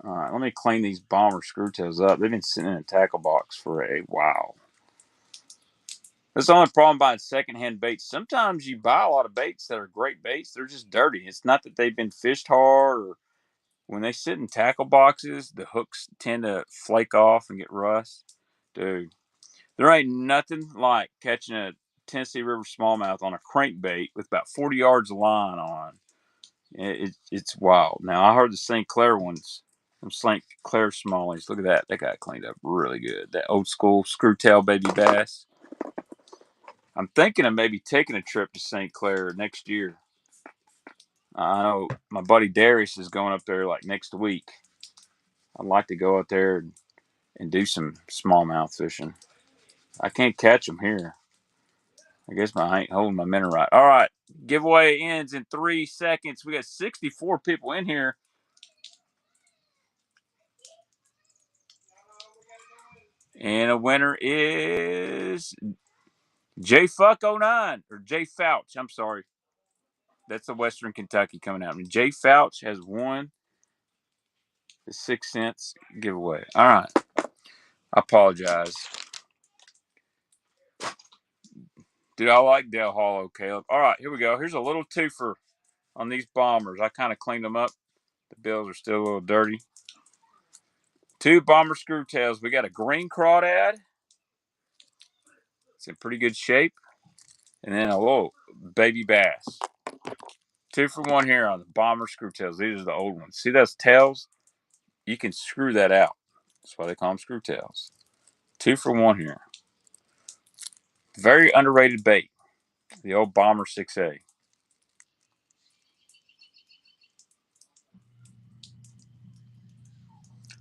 All right, let me clean these bomber screw tails up. They've been sitting in a tackle box for a while. That's the only problem buying secondhand baits. Sometimes you buy a lot of baits that are great baits. They're just dirty. It's not that they've been fished hard, or when they sit in tackle boxes, the hooks tend to flake off and get rust. Dude, there ain't nothing like catching a Tennessee River smallmouth on a crankbait with about 40 yards of line on. It's wild. Now, I heard the St. Clair ones, some St. Clair smallies. Look at that. That got cleaned up really good. That old school screw tail baby bass. I'm thinking of maybe taking a trip to St. Clair next year. I know my buddy Darius is going up there like next week. I'd like to go out there and do some smallmouth fishing. I can't catch them here. I guess I ain't holding my minnow right. All right, giveaway ends in 3 seconds. We got 64 people in here. And a winner is J Fuck 09 or J Fouch. I'm sorry. That's the Western Kentucky coming out. And J Fouch has won the 6 cents giveaway. All right. I apologize. Dude, I like Dale Hollow, Caleb. All right, here we go. Here's a little twofer on these bombers. I kind of cleaned them up. The bills are still a little dirty. 2 bomber screw tails. We got a green crawdad. It's in pretty good shape. And then a little baby bass. 2 for 1 here on the bomber screw tails. These are the old ones. See those tails? You can screw that out. That's why they call them screw tails. 2 for 1 here. Very underrated bait. The old Bomber 6A.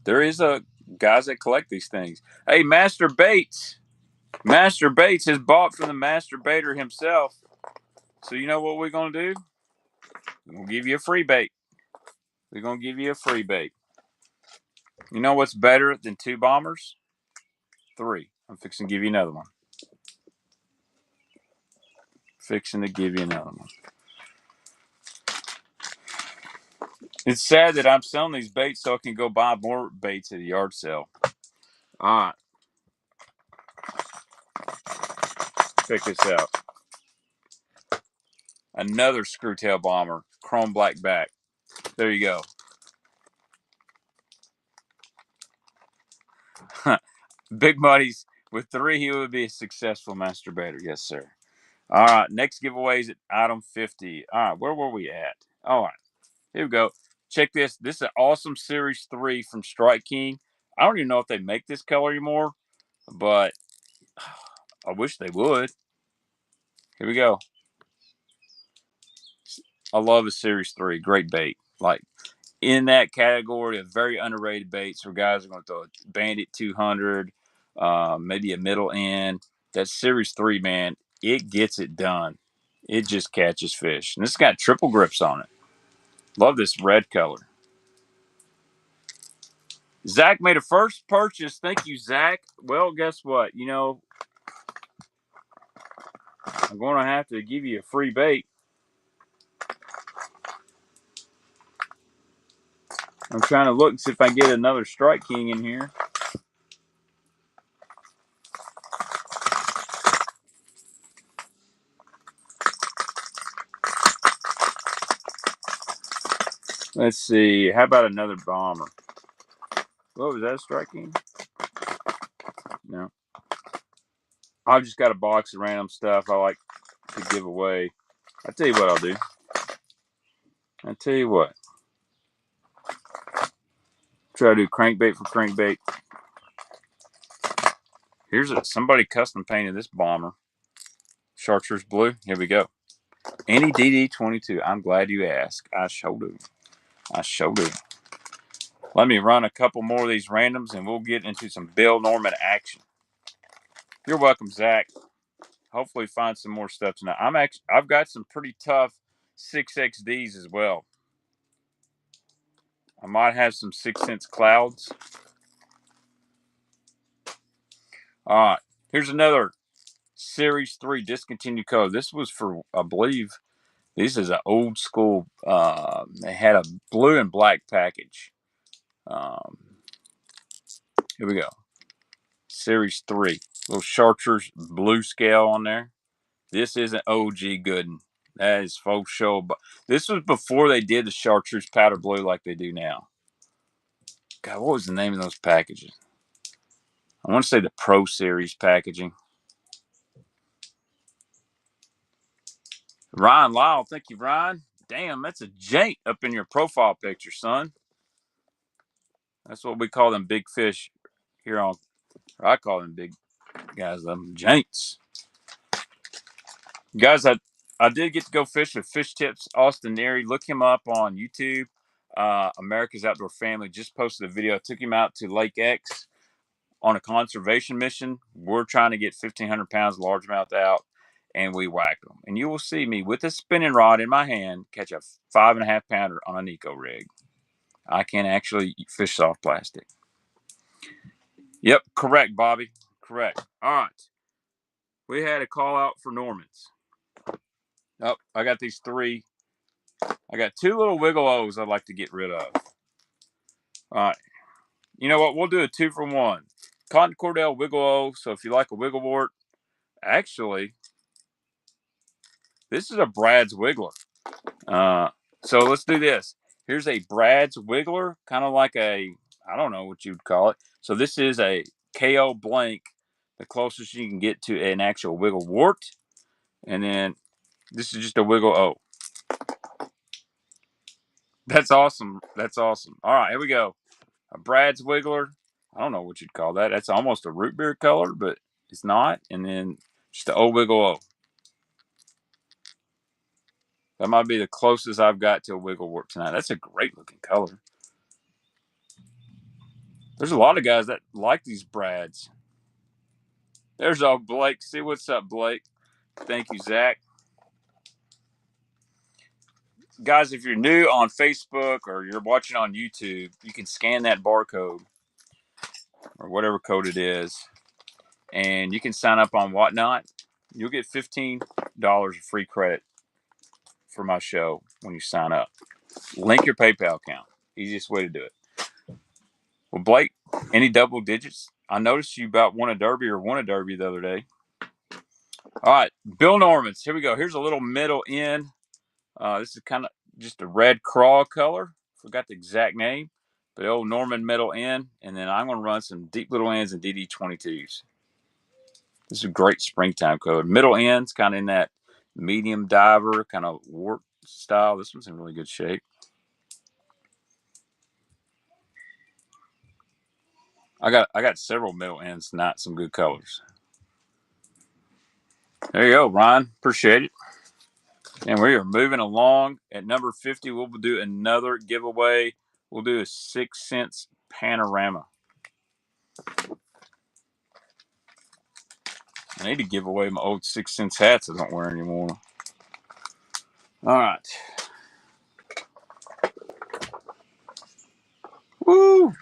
There is a guys that collect these things. Hey, Master Baits. Master Baits is bought from the Master Baiter himself. So you know what we're going to do? We're going to give you a free bait. We're going to give you a free bait. You know what's better than 2 bombers? 3. I'm fixing to give you another one. Fixing to give you another one. It's sad that I'm selling these baits so I can go buy more baits at a yard sale. All right. Check this out. Another screwtail bomber, chrome black back. There you go. Big Muddies, with 3, he would be a successful masturbator. Yes, sir. All right, next giveaway is at item 50. All right, where were we at? All right, here we go. Check this. This is an awesome Series 3 from Strike King. I don't even know if they make this color anymore, but I wish they would. Here we go. I love a Series 3. Great bait. Like, in that category of very underrated baits where guys are going to throw a Bandit 200, maybe a middle end. That Series 3, man, it gets it done. It just catches fish. And it's got triple grips on it. Love this red color. Zach made a first purchase. Thank you, Zach. Well, guess what? You know, I'm going to have to give you a free bait. I'm trying to look and see if I can get another Strike King in here. Let's see. How about another bomber? What was that, a Strike King? No. I've just got a box of random stuff I like to give away. I'll tell you what I'll do. I'll tell you what. Try to do crankbait for crankbait. Here's somebody custom painted this bomber. Chartreuse blue. Here we go. Any DD22. I'm glad you asked. I sure do. I sure do. Let me run a couple more of these randoms and we'll get into some Bill Norman action. You're welcome, Zach. Hopefully find some more stuff tonight. I've got some pretty tough 6XDs as well. I might have some 6 cents clouds. All right. Here's another Series 3 discontinued color. This was for, I believe, this is an old school. They had a blue and black package. Here we go. Series 3. Little chartreuse blue scale on there. This is an OG good one. That is faux show. But this was before they did the chartreuse powder blue like they do now. God, what was the name of those packages? I want to say the Pro Series packaging. Ryan Lyle, thank you, Ryan. Damn, that's a jank up in your profile picture, son. That's what we call them big fish here on. I call them big guys, them janks. Guys, I did get to go fish with Fish Tips Austin Neary. Look him up on YouTube. America's Outdoor Family just posted a video. I took him out to Lake X on a conservation mission. We're trying to get 1,500 pounds largemouth out, and we whacked them. And you will see me with a spinning rod in my hand catch a 5.5 pounder on an eco rig. I can actually fish soft plastic. Yep, correct, Bobby. Correct. All right. We had a call out for Normans. Oh, I got these 3. I got 2 little wiggle O's I'd like to get rid of. All right. You know what? We'll do a 2 for 1. Cotton Cordell wiggle O. So if you like a wiggle wart, actually, this is a Brad's Wiggler. So let's do this. Here's a Brad's Wiggler, kind of like a, I don't know what you'd call it. So this is a KO blank, the closest you can get to an actual wiggle wart. And then this is just a wiggle O. That's awesome. That's awesome. All right, here we go. A Brad's Wiggler. I don't know what you'd call that. That's almost a root beer color, but it's not. And then just an O wiggle O. That might be the closest I've got to a wiggle wart tonight. That's a great looking color. There's a lot of guys that like these Brads. There's old Blake. See what's up, Blake. Thank you, Zach. Guys, if you're new on Facebook or you're watching on YouTube, you can scan that barcode or whatever code it is, and you can sign up on Whatnot. You'll get $15 of free credit for my show when you sign up. Link your PayPal account. Easiest way to do it. Well, Blake, any double digits? I noticed you about won a derby the other day. All right, Bill Normans. Here we go. Here's a little middle end. This is kind of just a red craw color. Forgot the exact name, but old Norman middle end. And then I'm going to run some deep little ends and DD22s. This is a great springtime color. Middle end's kind of in that medium diver kind of warp style. This one's in really good shape. I got several middle ends tonight, some good colors. There you go, Ryan. Appreciate it. And we are moving along. At number 50, we'll do another giveaway. We'll do a 6 cents panorama. I need to give away my old 6 cents hats I don't wear anymore. All right. Woo!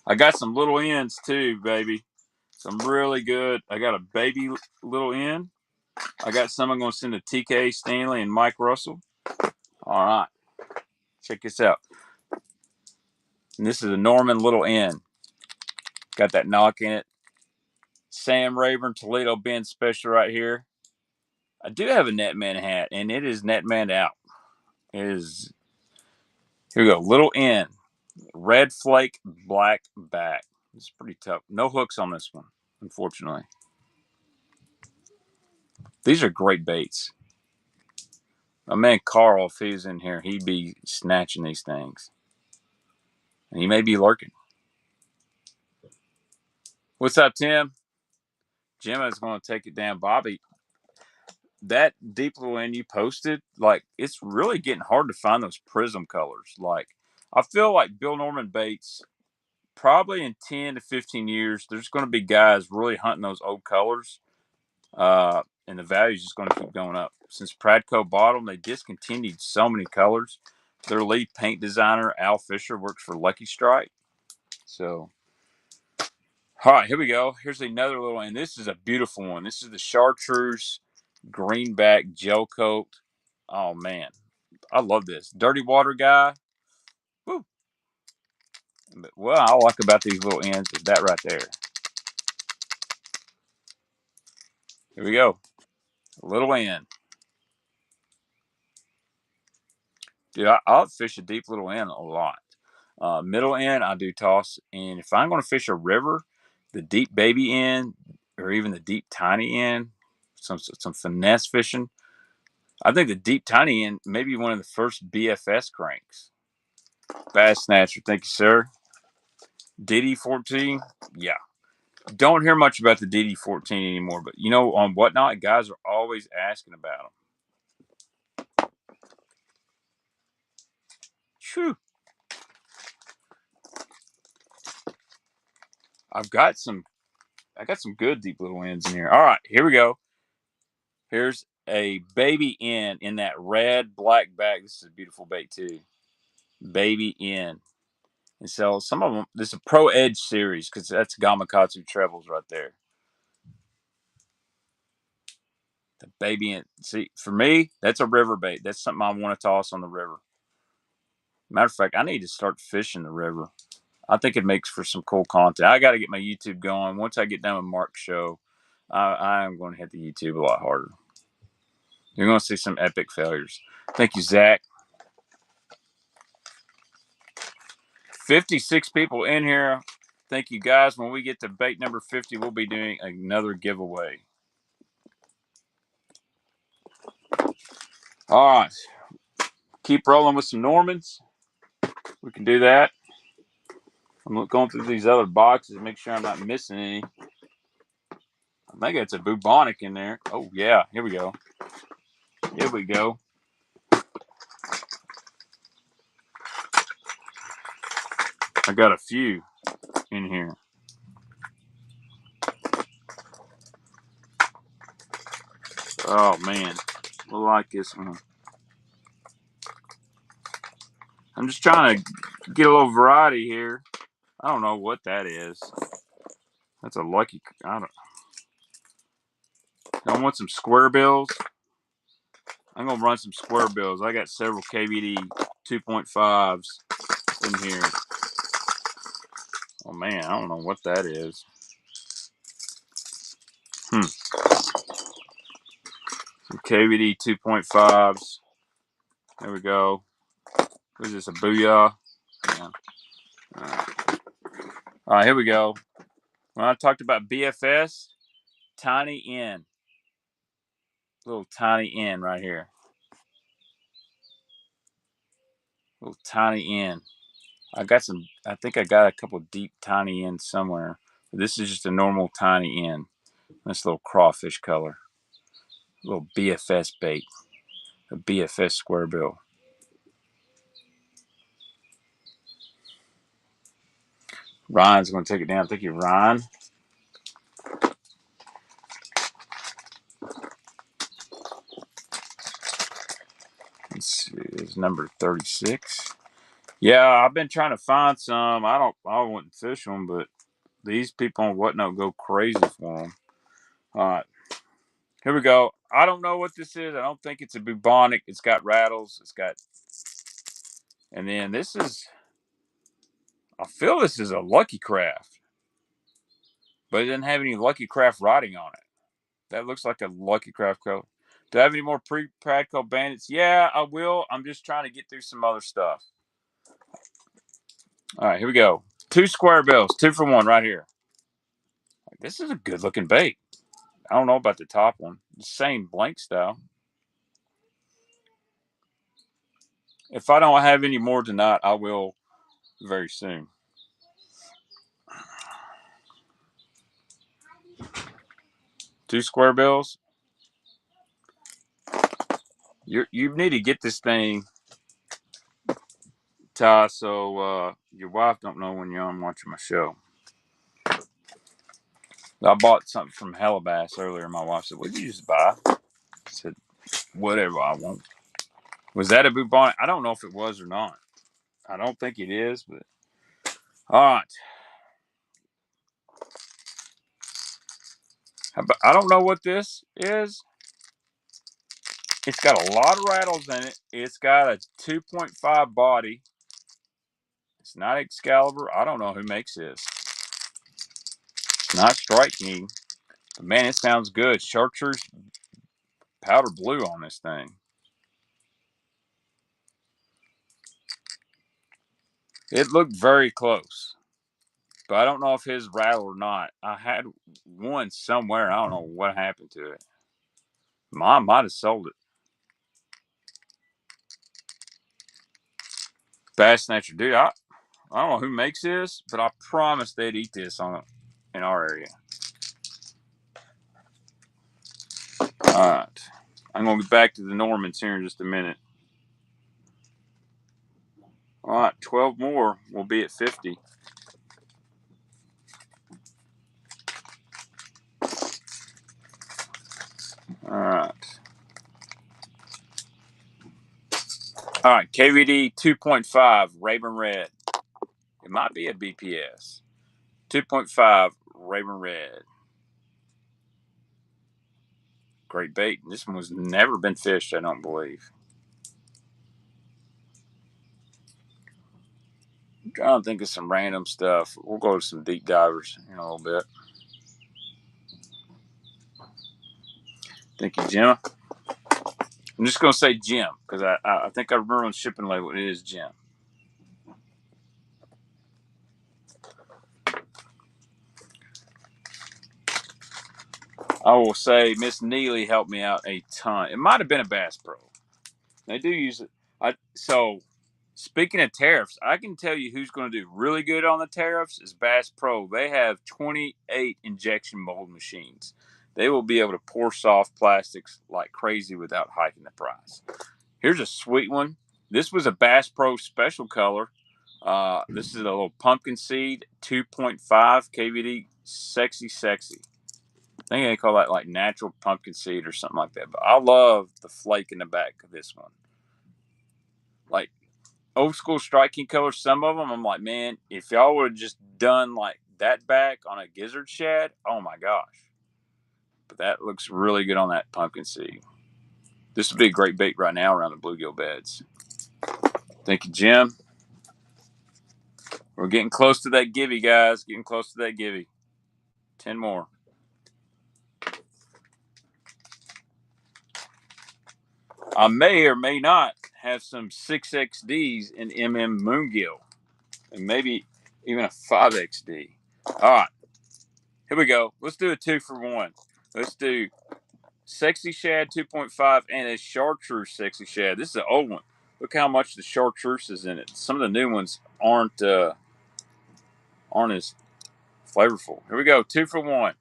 I got some little ends too, baby. Some really good. I got a baby little end. I got some I'm going to send to TK Stanley and Mike Russell. All right. Check this out. And this is a Norman little end. Got that knock in it. Sam Rayburn Toledo Bend special right here. I do have a Netman hat, and it is Netman out. It is. Here we go. Little end. Red flake, black back. It's pretty tough. No hooks on this one, unfortunately. These are great baits. My man Carl, if he's in here, he'd be snatching these things. And he may be lurking. What's up, Tim? Gemma's going to take it down. Bobby, that deep little end you posted, like, it's really getting hard to find those prism colors. Like, I feel like Bill Norman baits, probably in 10 to 15 years, there's going to be guys really hunting those old colors. And the value is just going to keep going up. Since Pradco bought them, they discontinued so many colors. Their lead paint designer, Al Fisher, works for Lucky Strike. So, all right, here we go. Here's another little, and this is a beautiful one. This is the Chartreuse Greenback Gel Coat. Oh, man. I love this. Dirty Water guy. Woo. But what I like about these little ends is that right there. Here we go. A little end. Dude, I'll fish a deep little end a lot. Middle end, I do toss. And if I'm going to fish a river, the deep baby end or even the deep tiny end, some finesse fishing, I think the deep tiny end may be one of the first BFS cranks. Bass Snatcher, thank you, sir. DD14, yeah. Don't hear much about the DD14 anymore, but you know, on Whatnot, guys are always asking about them. Phew. I got some good deep little ends in here. All right, here we go. Here's a baby end in that red black bag. This is a beautiful bait too. Baby end. And so some of them, this is a Pro Edge series because that's Gamakatsu trebles right there. The baby end. See, for me, that's a river bait. That's something I want to toss on the river. Matter of fact, I need to start fishing the river. I think it makes for some cool content. I got to get my YouTube going. Once I get done with Mark's show, I am going to hit the YouTube a lot harder. You're going to see some epic failures. Thank you, Zach. 56 people in here. Thank you, guys. When we get to bait number 50, we'll be doing another giveaway. All right. Keep rolling with some Normans. We can do that. I'm going through these other boxes to make sure I'm not missing any. I think it's a bubonic in there. Oh, yeah. Here we go. Here we go. I got a few in here. Oh, man. I like this one. I'm just trying to get a little variety here. I don't know what that is. That's a lucky. I want some square bills. I'm going to run some square bills. I got several KVD 2.5s in here. Oh, man. I don't know what that is. Some KVD 2.5s. There we go. What is this, a Booyah? Yeah. All right, here we go. When I talked about BFS, tiny end. Little tiny end right here. Little tiny end. I think I got a couple deep tiny ends somewhere. But this is just a normal tiny end. This little crawfish color. A little BFS bait. A BFS square bill. Ryan's going to take it down. Thank you, Ryan. Let's see. It's number 36. Yeah, I've been trying to find some. I wouldn't fish them, but these people on Whatnot go crazy for them. All right. Here we go. I don't know what this is. I don't think it's a bubonic. It's got rattles. And then this is, I feel this is a Lucky Craft, but it doesn't have any Lucky Craft writing on it. That looks like a Lucky Craft color. Do I have any more pre-practical bandits? Yeah, I will. I'm just trying to get through some other stuff. All right, here we go. 2 square bills, 2 for 1 right here. This is a good looking bait. I don't know about the top one. The same blank style. If I don't have any more tonight, I will very soon. Two square bills. You need to get this thing, Ty, so your wife don't know when you're on watching my show. I bought something from Hellabass earlier. My wife said, "What did you just buy?" I said, "Whatever I want." Was that a bubonic? I don't know if it was or not. I don't think it is, but all right. I don't know what this is. It's got a lot of rattles in it. It's got a 2.5 body. It's not Excalibur. I don't know who makes this. It's not Strike King. But man, it sounds good. Chartreuse powder blue on this thing. It looked very close. But I don't know if his rattled or not. I had one somewhere. I don't know what happened to it. Mom might have sold it. Bass Snatcher. Dude, I don't know who makes this, but I promise they'd eat this in our area. All right. I'm going to be back to the Normans here in just a minute. All right, 12 more. We'll be at 50. All right. All right, KVD 2.5, Raven Red. It might be a BPS. 2.5, Raven Red. Great bait. This one was never been fished, I don't believe. I'm trying to think of some random stuff. We'll go to some deep divers in a little bit. Thank you, Jim. I'm just going to say Jim because I think I remember on the shipping label it is Jim. I will say Miss Neely helped me out a ton. It might have been a Bass Pro. They do use it. So, speaking of tariffs, I can tell you who's going to do really good on the tariffs is Bass Pro. They have 28 injection mold machines. They will be able to pour soft plastics like crazy without hiking the price. Here's a sweet one. This was a Bass Pro special color. This is a little pumpkin seed, 2.5 KVD, sexy. I think they call that like natural pumpkin seed or something like that. But I love the flake in the back of this one. Like old school striking colors, some of them, I'm like, man, if y'all would have just done like that back on a gizzard shad, oh my gosh. But that looks really good on that pumpkin seed. This would be a great bait right now around the bluegill beds. Thank you, Jim. We're getting close to that givey, guys. Getting close to that givey. 10 more. I may or may not have some 6XDs in moongill. And maybe even a 5XD. All right. Here we go. Let's do a 2-for-1. Let's do Sexy Shad 2.5 and a Chartreuse Sexy Shad. This is an old one. Look how much the Chartreuse is in it. Some of the new ones aren't as flavorful. Here we go. 2-for-1.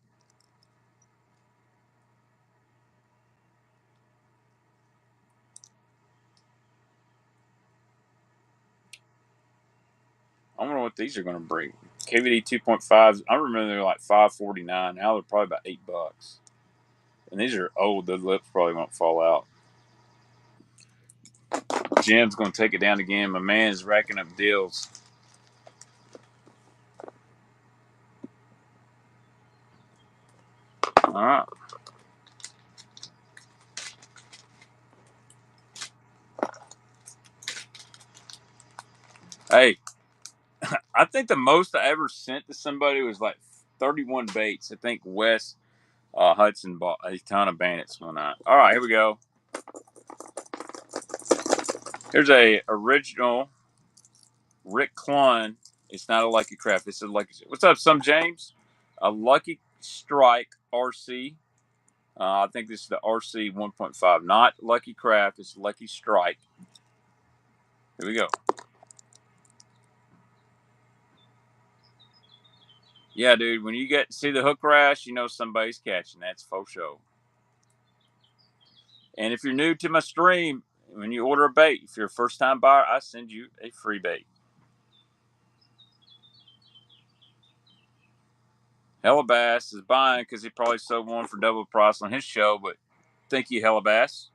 I wonder what these are going to bring. KVD 2.5s. I remember they're like $5.49. Now they're probably about $8. And these are old. The lips probably won't fall out. Jim's going to take it down again. My man is racking up deals. All right. Hey, I think the most I ever sent to somebody was like 31 baits. I think Wes Hudson bought a ton of Bandits one night. All right, here we go. Here's a original Rick Clunn. It's not a Lucky Craft. It's a Lucky. What's up, some James? A Lucky Strike RC. I think this is the RC 1.5. Not Lucky Craft. It's Lucky Strike. Here we go. Yeah, dude. When you get to see the hook rash, you know somebody's catching. That's faux show. And if you're new to my stream, when you order a bait, if you're a first-time buyer, I send you a free bait. Hellabass is buying because he probably sold one for double price on his show, but thank you, Hellabass.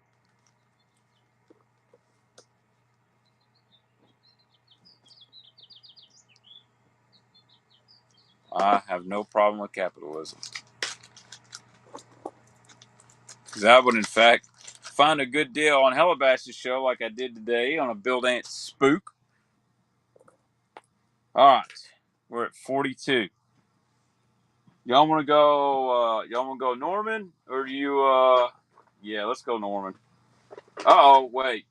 I have no problem with capitalism. Because I would, in fact, find a good deal on Hellabass's show like I did today on a Build Ant Spook. All right, we're at 42. Y'all want to go? Y'all want to go Norman, or do you? Yeah, let's go Norman. Oh, wait.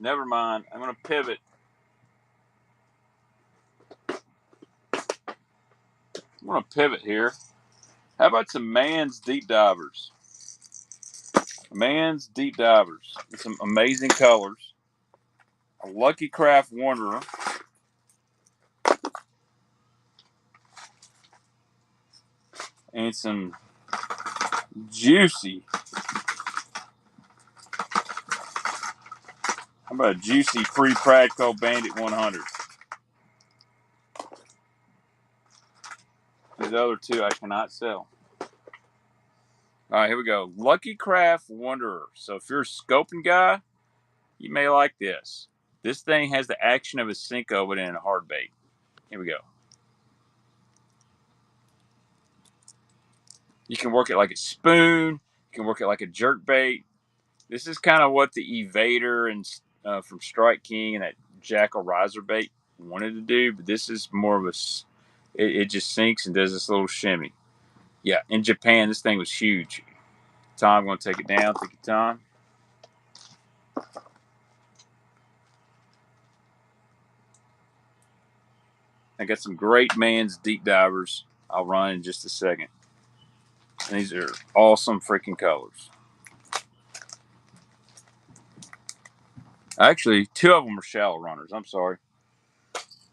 Never mind. I'm gonna pivot. I'm gonna pivot here. How about some Man's Deep Divers? Man's Deep Divers with some amazing colors. A Lucky Craft Wanderer. And some juicy. How about a juicy free Pradco Bandit 100? These other two I cannot sell. All right, here we go. Lucky Craft Wanderer. So if you're a scoping guy, you may like this. This thing has the action of a Cinco, but in a hard bait. Here we go. You can work it like a spoon. You can work it like a jerk bait. This is kind of what the Evader and from Strike King and that Jackal Riser bait wanted to do, but this is more of a. It just sinks and does this little shimmy. Yeah, in Japan, this thing was huge. Tom, I'm going to take it down. Take your time. I got some great Man's Deep Divers I'll run in just a second. And these are awesome freaking colors. Actually, two of them are shallow runners. I'm sorry.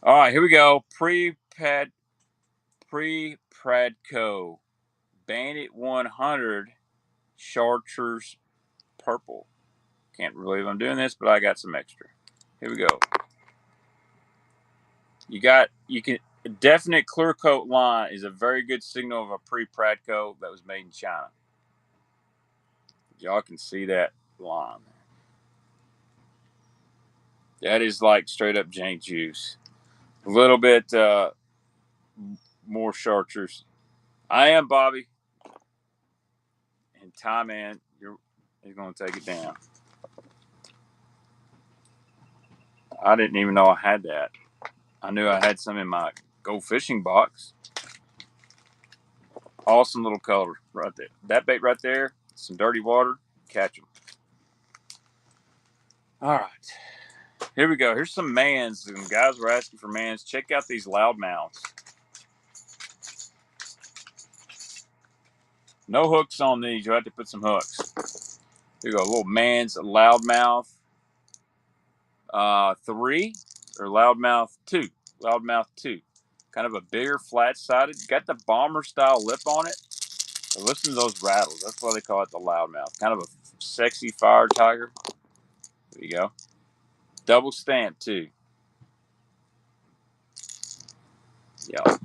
All right, here we go. Pre-Pradco Bandit 100 Chartreuse Purple. Can't believe I'm doing this, but I got some extra. Here we go. You can a definite clear coat line is a very good signal of a pre-Pradco that was made in China. Y'all can see that line. That is like straight up jank juice. A little bit more chartreuse. I am Bobby, and Ty Man, you're going to take it down. I didn't even know I had that. I knew I had some in my go fishing box. Awesome little color right there. That bait right there, some dirty water, catch them. All right, here we go. Here's some Mans. Some guys were asking for Mans. Check out these loudmouths. No hooks on these. You'll have to put some hooks. Here you go. A little Mans loudmouth 3 or loudmouth 2. Loudmouth 2. Kind of a bigger, flat-sided. Got the bomber style lip on it. So listen to those rattles. That's why they call it the loudmouth. Kind of a sexy fire tiger. There you go. Double stamp too. Yeah.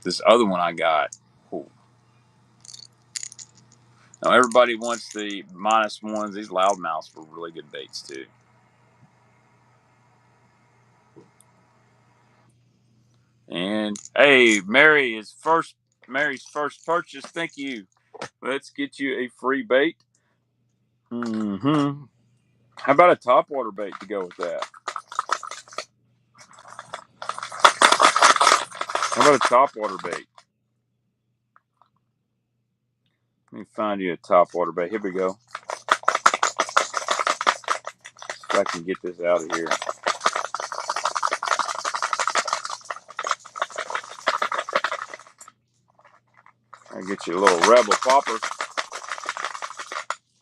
This other one I got. Ooh. Now everybody wants the -1s. These loudmouths were really good baits too. And hey, Mary's first purchase. Thank you. Let's get you a free bait. Mm-hmm. How about a topwater bait to go with that? How about a topwater bait? Let me find you a topwater bait. Here we go. If I can get this out of here. I'll get you a little Rebel popper.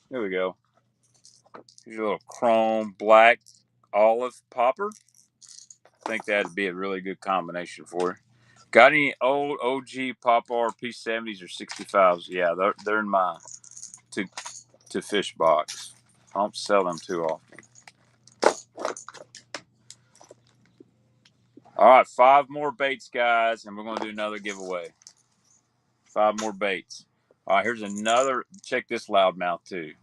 Here we go. Here's your little chrome black olive popper. I think that'd be a really good combination for you. Got any old OG Pop R P70s or 65s? Yeah, they're in my to fish box. I don't sell them too often. All right, 5 more baits, guys, and we're going to do another giveaway. 5 more baits. All right, here's another. Check this loudmouth too.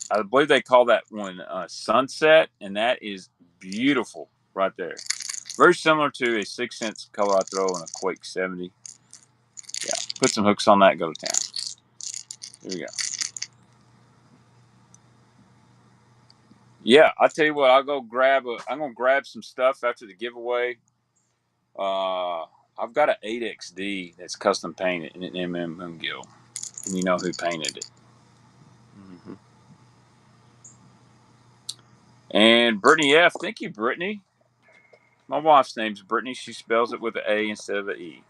I believe they call that one Sunset, and that is beautiful right there. Very similar to a 6-cent color I throw in a Quake 70. Yeah, put some hooks on that and go to town. Here we go. Yeah, I tell you what, I'm gonna grab some stuff after the giveaway. I've got an 8XD that's custom painted in an MM Gill. And you know who painted it. Mm-hmm. And Brittany F. Thank you, Brittany. My wife's name's Brittany. She spells it with an A instead of an E.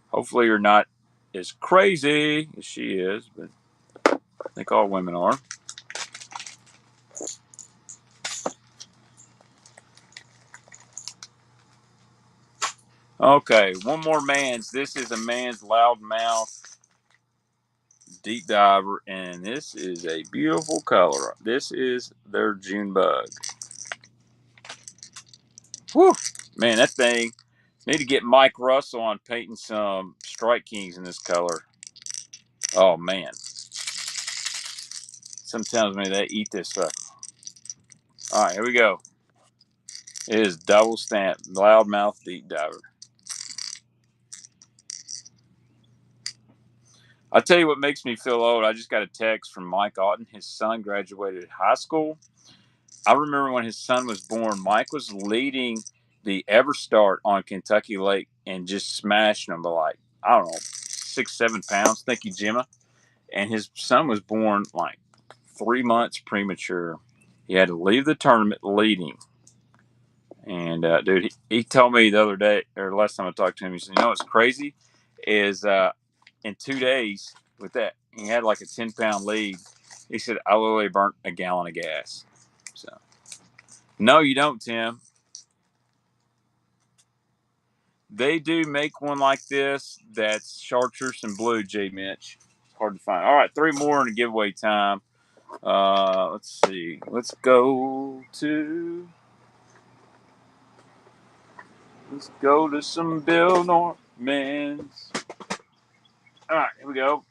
Hopefully you're not as crazy as she is, but I think all women are. Okay, one more man's. This is a man's loudmouth deep diver, and this is a beautiful color. This is their June bug. Whew, man, that thing. Need to get Mike Russell on painting some Strike Kings in this color. Oh man, sometimes me they eat this stuff. All right, here we go. It is double stamp loudmouth deep diver. I'll tell you what makes me feel old. I just got a text from Mike Otten. His son graduated high school. I remember when his son was born, Mike was leading the Everstart on Kentucky Lake and just smashing them by like, I don't know, 6, 7 pounds. Thank you, Gemma. And his son was born like 3 months premature. He had to leave the tournament leading. And dude, he told me the other day, or last time I talked to him, he said, you know what's crazy is in 2 days with that, he had like a 10-pound lead. He said, I literally burnt a gallon of gas. So, no, you don't, Tim. They do make one like this that's chartreuse and blue, J. Mitch. Hard to find. All right, 3 more in the giveaway time. Let's see. Let's go to some Bill Normans. All right, here we go.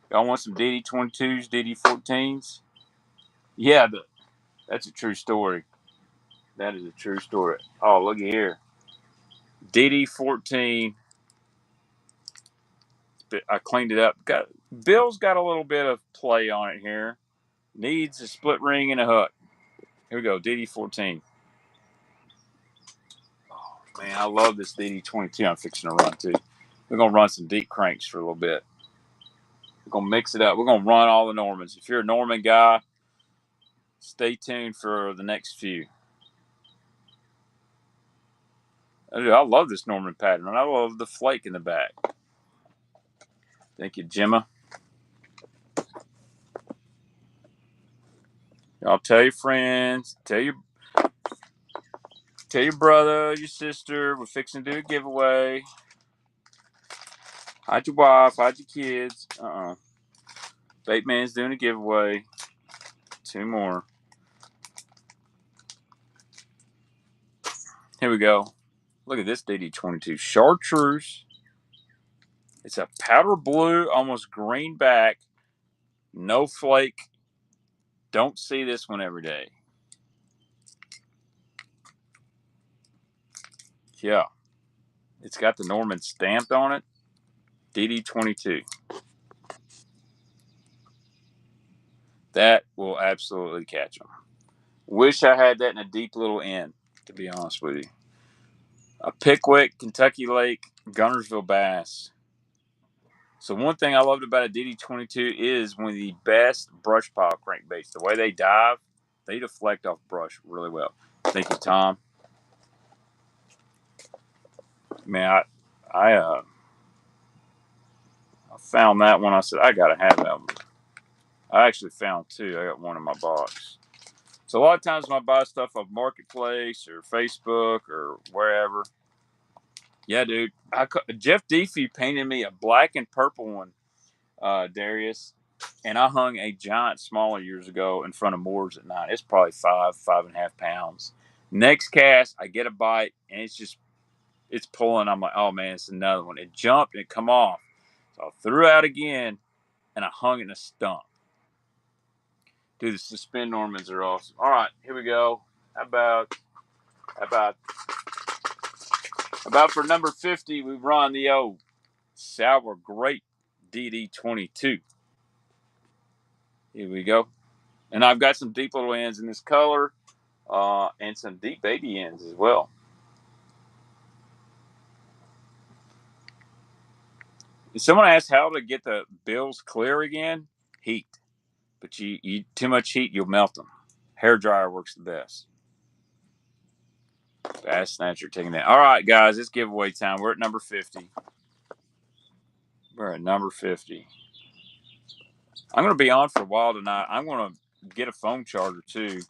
Y'all want some DD22s, DD14s? Yeah, that's a true story. That is a true story. Oh, look at here. DD14. I cleaned it up. Bill's got a little bit of play on it here. Needs a split ring and a hook. Here we go, DD14. Oh, man, I love this DD22 I'm fixing to run, too. We're going to run some deep cranks for a little bit. We're going to mix it up. We're going to run all the Normans. If you're a Norman guy, stay tuned for the next few. I love this Norman pattern, and I love the flake in the back. Thank you, Gemma. Y'all tell your friends, tell your brother, your sister. We're fixing to do a giveaway. Hide your wife, hide your kids. Bait Man's doing a giveaway. 2 more. Here we go. Look at this DD22 chartreuse. It's a powder blue, almost green back. No flake. Don't see this one every day. Yeah. It's got the Norman stamped on it. DD22. That will absolutely catch them. Wish I had that in a deep little end, to be honest with you. A Pickwick, Kentucky Lake, Gunnersville bass. So one thing I loved about a DD22 is one of the best brush pile crankbaits. The way they dive, they deflect off brush really well. Thank you, Tom. Man, I found that one. I said, I got to have that one. I actually found 2. I got one in my box. So a lot of times when I buy stuff off Marketplace or Facebook or wherever, yeah, dude. Jeff Deefy painted me a black and purple one, Darius, and I hung a giant smaller years ago in front of Moore's at night. It's probably 5.5 pounds. Next cast, I get a bite, and it's pulling. I'm like, oh man, it's another one. It jumped and it come off. So I threw out again, and I hung it in a stump. Dude, the suspend Normans are awesome. All right, here we go. How about for number 50, we run the old Sour Grape DD22. Here we go. And I've got some deep little ends in this color and some deep baby ends as well. Someone asked how to get the bills clear again. Heat. But you too much heat, you'll melt them. Hair dryer works the best. Bass Snatcher taking that. All right, guys, it's giveaway time. We're at number 50. We're at number 50. I'm going to be on for a while tonight. I'm going to get a phone charger, too.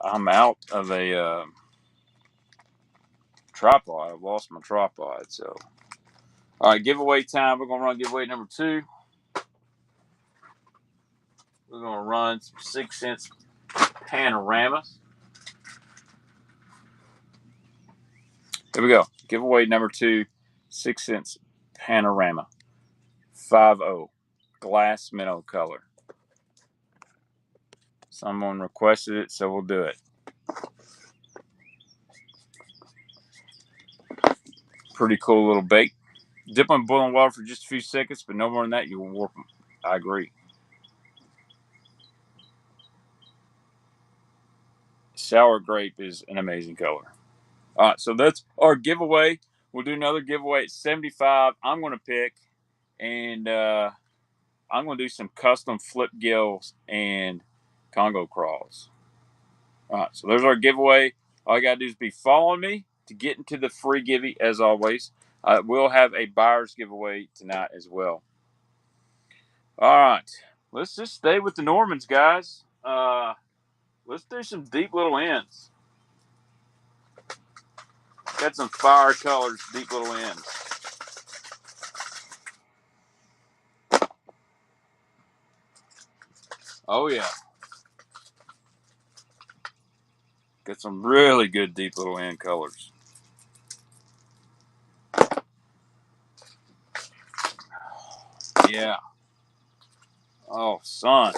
I'm out of a tripod. I've lost my tripod, so. All right, giveaway time. We're going to run giveaway number 2. We're going to run some 6 cents panoramas. Here we go. Giveaway number 2, 6 cents panorama. 5-0. Glass minnow color. Someone requested it, so we'll do it. Pretty cool little bait. Dip them in boiling water for just a few seconds, but no more than that, you will warp them. I agree. Sour grape is an amazing color. All right, so that's our giveaway. We'll do another giveaway at 75. I'm going to pick, and I'm going to do some custom flip gills and Congo crawls. All right, so there's our giveaway. All you got to do is be following me to get into the free giveaway, as always. We'll have a buyer's giveaway tonight as well. All right, let's just stay with the Normans, guys. Let's do some deep little ends. Got some fire colors, deep little ends. Oh, yeah. Got some really good deep little end colors. Yeah. Oh, son.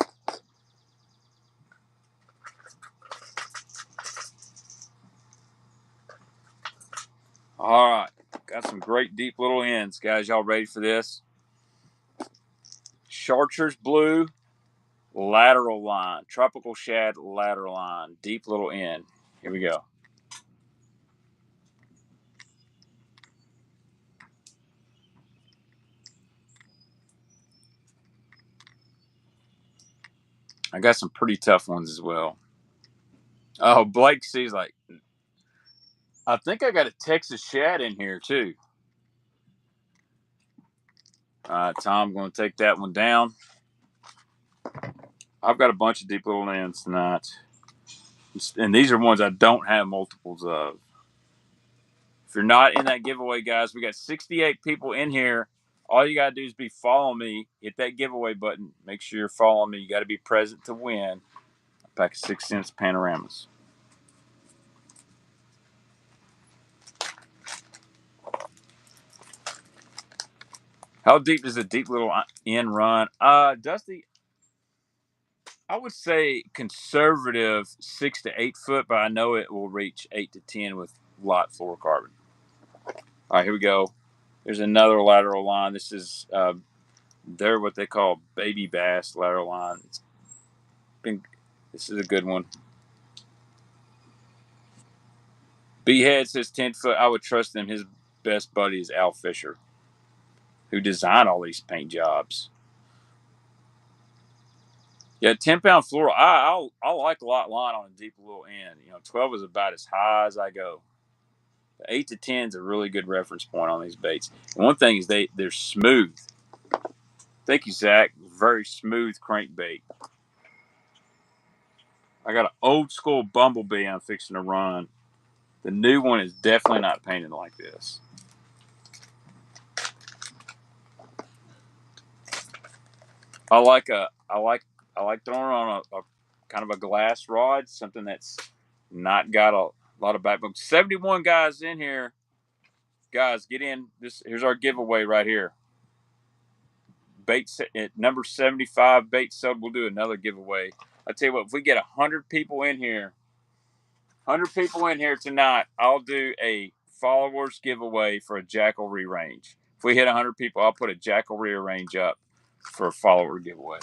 All right. Got some great deep little ends, guys. Y'all ready for this? Chartreuse blue, lateral line. Tropical shad, lateral line. Deep little end. Here we go. I got some pretty tough ones as well. Oh, Blake sees like, I think I got a Texas shad in here too. All right, Tom, going to take that one down. I've got a bunch of deep little ends tonight. And these are ones I don't have multiples of. If you're not in that giveaway, guys, we got 68 people in here. All you got to do is be following me. Hit that giveaway button. Make sure you're following me. You got to be present to win a pack of 6 cents panoramas. How deep does a deep little end run? Dusty, I would say conservative 6 to 8 foot, but I know it will reach 8 to 10 with light fluorocarbon. All right, here we go. There's another lateral line. This is they're what they call baby bass lateral line. This is a good one. B-Head says 10 foot. I would trust him. His best buddy is Al Fisher, who designed all these paint jobs. Yeah, 10-pound fluoro. I like a lot line on a deep little end. 12 is about as high as I go. 8 to 10 is a really good reference point on these baits. And one thing is they're smooth. Thank you, Zach. Very smooth crankbait. I got an old school bumblebee I'm fixing to run. The new one is definitely not painted like this. I like throwing on a kind of a glass rod, something that's not got a lot of backbone. 71 guys in here. Guys, get in. Here's our giveaway right here. Bait at number 75 bait sold. We'll do another giveaway. I tell you what, if we get 100 people in here, 100 people in here tonight, I'll do a followers giveaway for a Jackal range. If we hit 100 people, I'll put a Jackal range up for a follower giveaway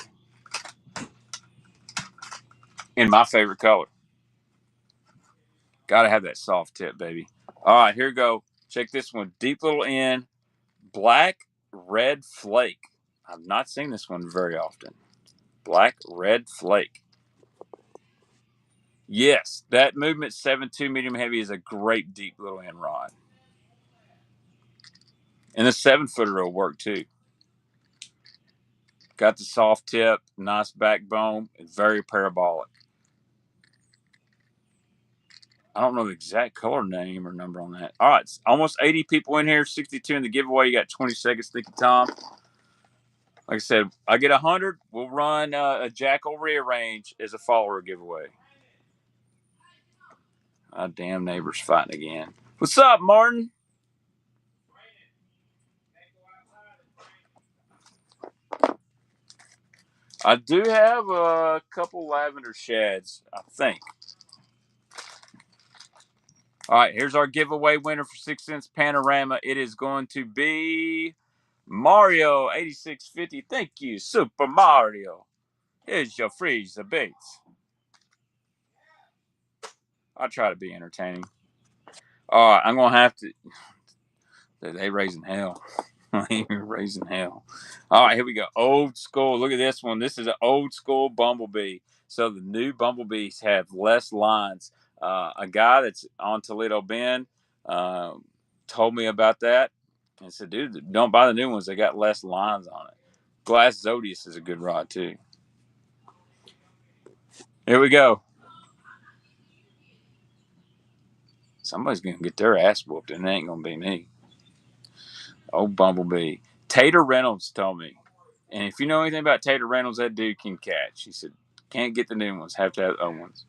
in my favorite color. Got to have that soft tip, baby. All right, here we go. Check this one. Deep little end, black red flake. I've not seen this one very often. Black red flake. Yes, that movement 7.2 medium heavy is a great deep little end rod. And the 7-footer will work too. Got the soft tip, nice backbone, very parabolic. I don't know the exact color name or number on that. All right, it's almost 80 people in here, 62 in the giveaway. You got 20 seconds, Sticky Tom. Like I said, I get 100. We'll run a Jackal rearrange as a follower giveaway. Our damn neighbor's fighting again. What's up, Martin? I do have a couple lavender shads, I think. All right, here's our giveaway winner for 6 cents panorama. It is going to be Mario 8650. Thank you, Super Mario. Here's your freezer baits. I try to be entertaining. All right, I'm gonna have to. They raising hell. Raising hell. All right, here we go. Old school. Look at this one. This is an old school bumblebee. So the new bumblebees have less lines. A guy that's on Toledo Bend told me about that and said, dude, don't buy the new ones. They got less lines on it. Glass Zodius is a good rod too. Here we go. Somebody's going to get their ass whooped, and it ain't going to be me. Old bumblebee. Tater Reynolds told me. And if you know anything about Tater Reynolds, that dude can catch. He said, can't get the new ones, have to have the old ones.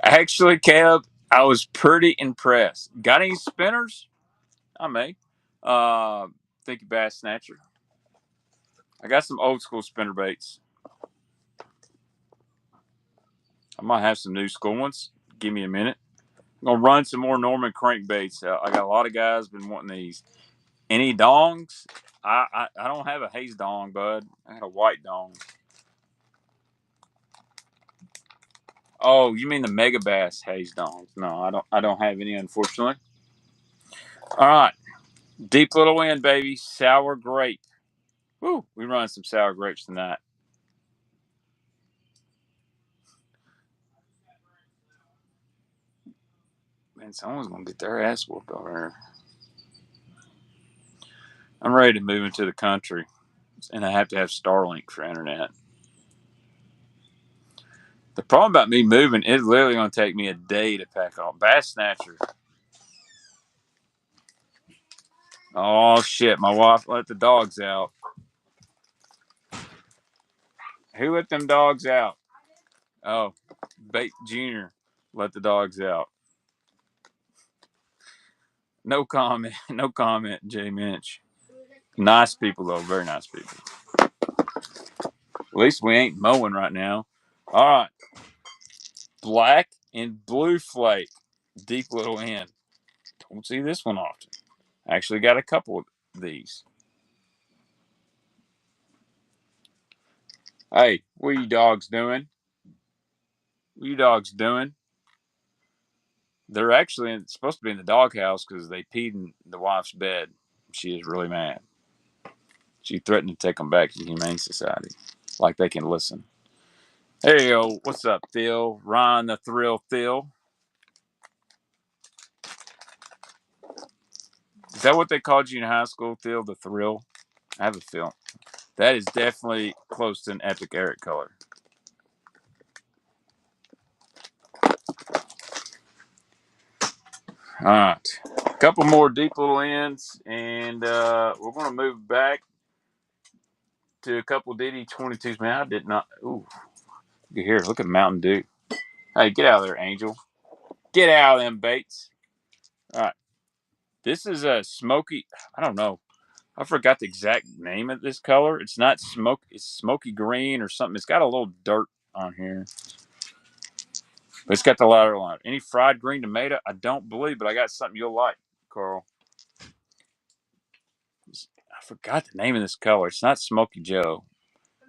Actually, Caleb, I was pretty impressed. Got any spinners? I may. Think you Bass Snatcher. I got some old school spinner baits. I might have some new school ones. Give me a minute. I'm going to run some more Norman crankbaits. I got a lot of guys been wanting these. Any dongs? I don't have a haze dong, bud. I had a white dong. Oh, you mean the Mega Bass haze dongs? No, I don't have any, unfortunately. All right. Deep little wind, baby. Sour grape. Woo, we run some sour grapes tonight. Man, someone's gonna get their ass whooped over here. I'm ready to move into the country, and I have to have Starlink for internet. The problem about me moving is literally gonna take me a day to pack off. Bass Snatcher. Oh shit! My wife let the dogs out. Who let them dogs out? Oh, Bait Junior let the dogs out. No comment. No comment, Jay Minch. Nice people though, very nice people. At least we ain't mowing right now. All right. Black and blue flake. Deep little end. Don't see this one often. Actually got a couple of these. Hey, what are you dogs doing? What are you dogs doing? They're actually supposed to be in the doghouse because they peed in the wife's bed. She is really mad. She threatened to take them back to the Humane Society. Like they can listen. Hey, yo, what's up, Phil? Ron the Thrill Phil. Is that what they called you in high school, Phil? The Thrill? I have a feel. That is definitely close to an Epic Eric color. All right. A couple more deep little ends, and we're going to move back to a couple DD22s. Man, I did not. Ooh. Look here. Look at Mountain Dew. Hey, get out of there, Angel. Get out of them baits. All right. This is a smoky. I don't know. I forgot the exact name of this color. It's not smoke. It's smoky green or something. It's got a little dirt on here. But it's got the ladder line. Any fried green tomato? I don't believe, but I got something you'll like, Carl. I forgot the name of this color. It's not Smoky Joe.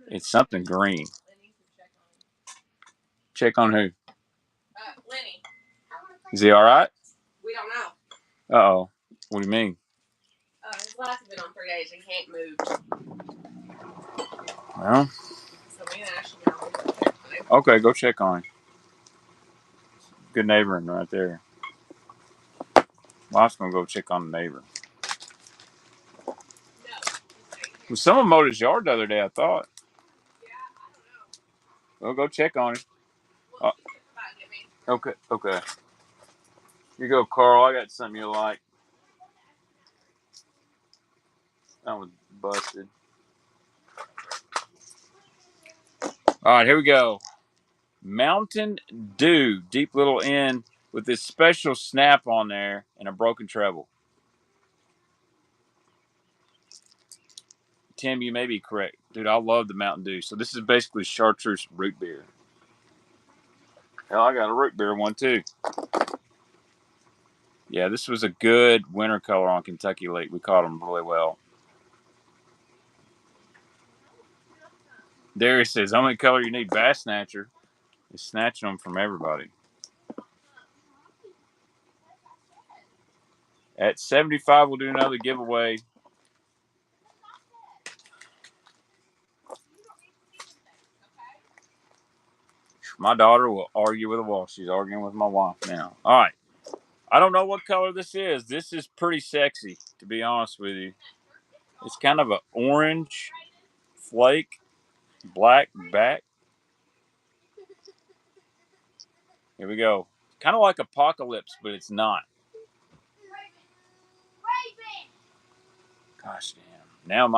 It's something green. Check on who? Lenny. Is he all right? We don't know. Uh-oh. What do you mean? his glasses been on 3 days and can't move. Well. So me and Ashley go. Okay, go check on him. Good neighboring right there. Wife's gonna go check on the neighbor. No. Well, someone mowed his yard the other day, I thought. Yeah, I don't know. Well, go check on him. Well, she can come out and get me. Okay. You go, Carl. I got something you like. That was busted. All right, here we go. Mountain Dew, deep little end with this special snap on there and a broken treble. Tim, you may be correct. Dude, I love the Mountain Dew. So this is basically chartreuse root beer. Hell, I got a root beer one too. Yeah, this was a good winter color on Kentucky Lake. We caught them really well. Darius says, only color you need, Bass Snatcher. Is snatching them from everybody. At 75, we'll do another giveaway. My daughter will argue with a wall. She's arguing with my wife now. All right. I don't know what color this is. This is pretty sexy, to be honest with you. It's kind of an orange flake, black back. Here we go. Kind of like Apocalypse, but it's not. Gosh damn.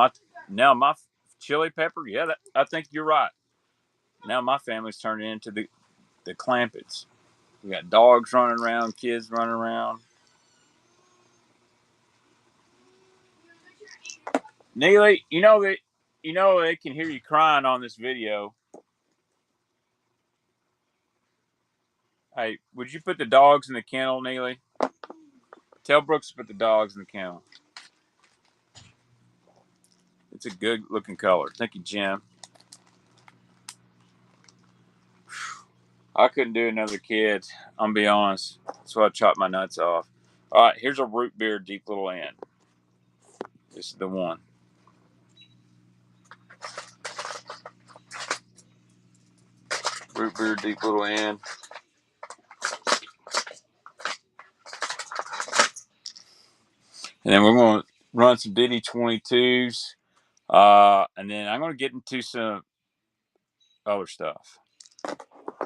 Now my chili pepper, yeah, I think you're right. Now my family's turning into the Clampets. We got dogs running around, kids running around. Neely, you know they can hear you crying on this video. Hey, would you put the dogs in the kennel, Neely? Tell Brooks to put the dogs in the kennel. It's a good looking color. Thank you, Jim. I couldn't do another kid. I'm gonna be honest. That's why I chopped my nuts off. All right, here's a root beer deep little end. This is the one. Root beer deep little end. And then we're going to run some Diddy 22s. And then I'm going to get into some other stuff.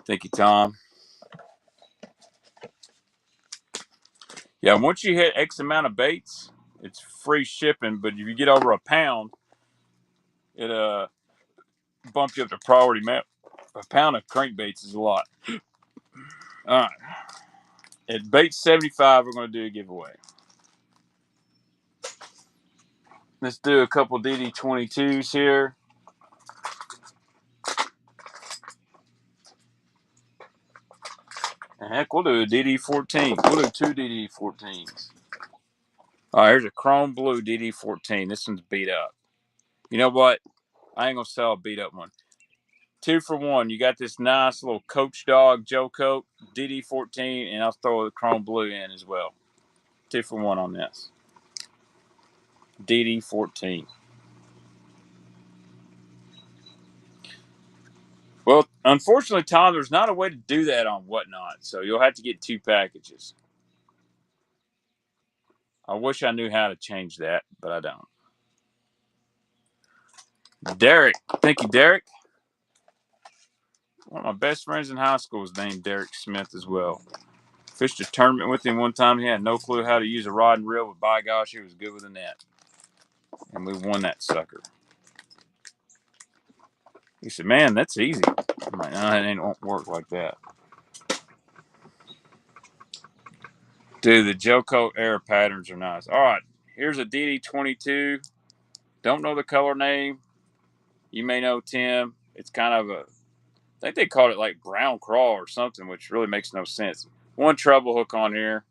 Thank you, Tom. Yeah, once you hit X amount of baits, it's free shipping. But if you get over a pound, it bump you up to priority map. A pound of crankbaits is a lot. All right. At bait 75, we're going to do a giveaway. Let's do a couple DD22s here. And heck, we'll do a DD14. We'll do two DD14s. All right, here's a chrome blue DD14. This one's beat up. You know what? I ain't going to sell a beat up one. 2 for 1. You got this nice little Coach Dog Joe Coat DD14, and I'll throw the chrome blue in as well. 2 for 1 on this. DD14. Well, unfortunately, Tom, there's not a way to do that on Whatnot, so you'll have to get 2 packages. I wish I knew how to change that, but I don't. Derek. Thank you, Derek. One of my best friends in high school was named Derek Smith as well. Fished a tournament with him one time. He had no clue how to use a rod and reel, but by gosh, he was good with a net. And we won that sucker. He said, man, that's easy. I'm like, no, it won't work like that. Dude, the Joco Air patterns are nice. All right, here's a DD22. Don't know the color name. You may know Tim. It's kind of I think they called it like brown crawl or something, which really makes no sense. One treble hook on here.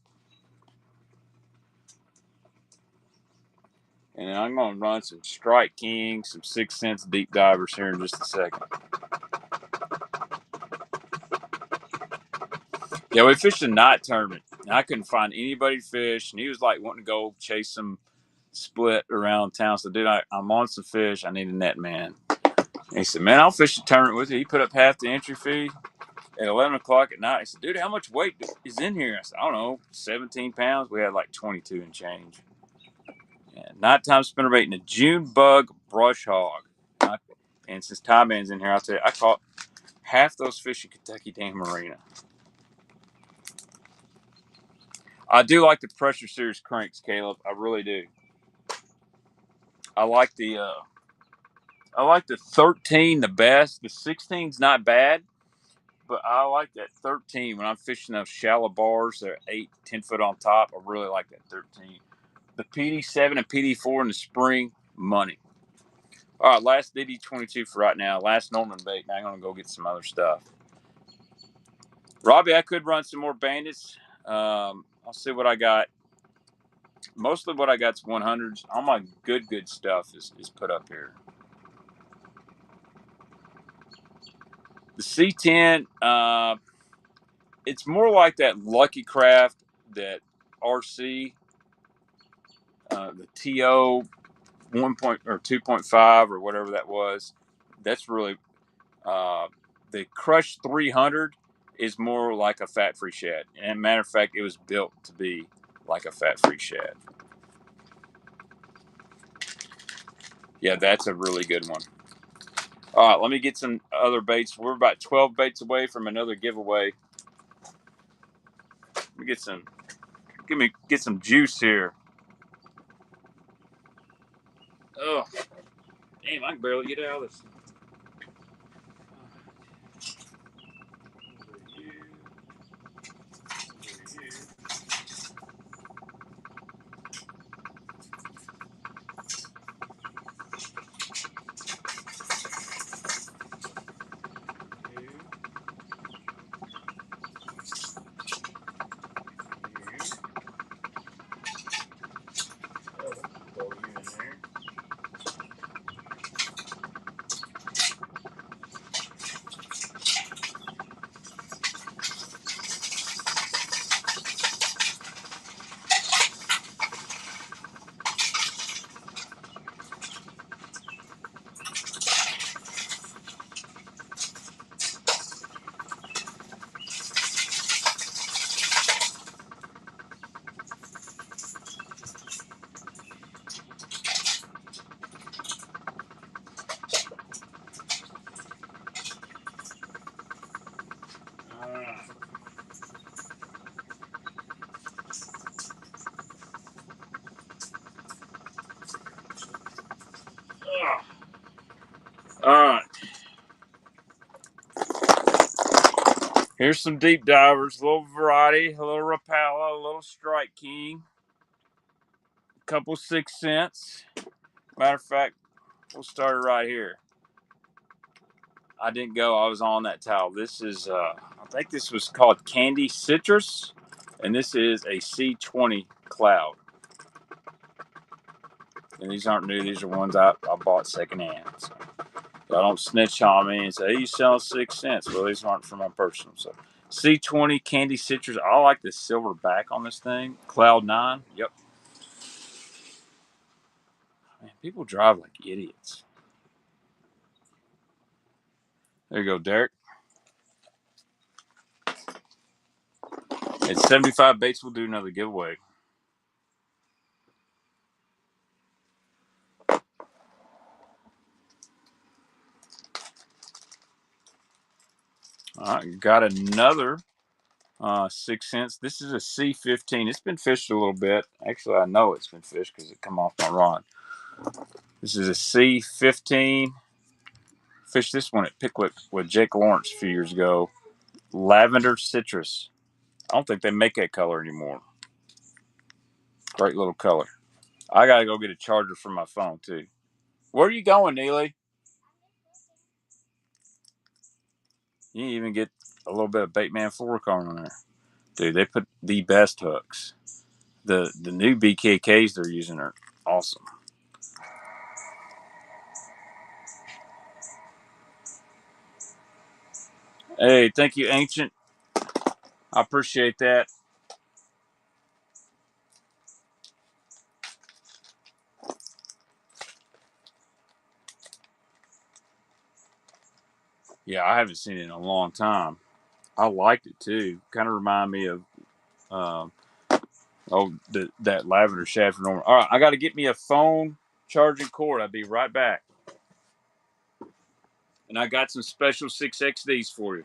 And I'm going to run some Strike King, some 6 cents deep divers here in just a second. Yeah, we fished a night tournament. And I couldn't find anybody to fish. And he was like wanting to go chase some split around town. So, dude, I'm on some fish. I need a net, man. And he said, man, I'll fish a tournament with you. He put up half the entry fee at 11 o'clock at night. He said, dude, how much weight is in here? I said, I don't know, 17 pounds. We had like 22 and change. Yeah, nighttime spinnerbait and a June bug brush hog. And since Ty Man's in here, I'll tell you, I caught half those fish in Kentucky Dam Marina. I do like the Pressure Series cranks, Caleb. I really do. I like the 13 the best. The 16's not bad, but I like that 13 when I'm fishing those shallow bars that are 8-10 foot on top. I really like that 13. The PD7 and PD4 in the spring, money. All right, last DD22 for right now. Last Norman bait. Now I'm gonna go get some other stuff. Robbie, I could run some more bandits. I'll see what I got. Mostly what I got's 100s. All my good stuff is put up here. The C10, it's more like that Lucky Craft, that RC, the TO 1 or 2.5 or whatever that was. That's really the Crush 300 is more like a fat-free shad. And matter of fact, it was built to be like a fat-free shad. Yeah, that's a really good one. All right, let me get some other baits. We're about 12 baits away from another giveaway. Let me get some juice here. Oh, damn, I can barely get out of this. All right. Here's some deep divers, a little variety, a little Rapala, a little Strike King, a couple 6 cents. Matter of fact, we'll start it right here. I didn't go, I was on that towel. This is, I think this was called Candy Citrus, and this is a C20 Cloud. And these aren't new, these are ones I bought secondhand. So y'all don't snitch on me and say, hey, you sell 6 cents. Well, these aren't for my personal. So C20 Candy Citrus. I like the silver back on this thing. Cloud 9. Yep. Man, people drive like idiots. There you go, Derek. At 75 baits, we'll do another giveaway. All right, got another 6 cents. This is a C15. It's been fished a little bit. Actually, I know it's been fished because it come off my rod. This is a C15. Fished this one at Pickwick with Jake Lawrence a few years ago. Lavender Citrus. I don't think they make that color anymore. Great little color. I got to go get a charger for my phone, too. Where are you going, Neely? You didn't even get a little bit of Baitman 4 on there. Dude, they put the best hooks. The new BKKs they're using are awesome. Hey, thank you, Ancient. I appreciate that. Yeah, I haven't seen it in a long time. I liked it too. Kind of remind me of that lavender shad from Norman. All right, I got to get me a phone charging cord. I'll be right back. And I got some special 6XDs for you.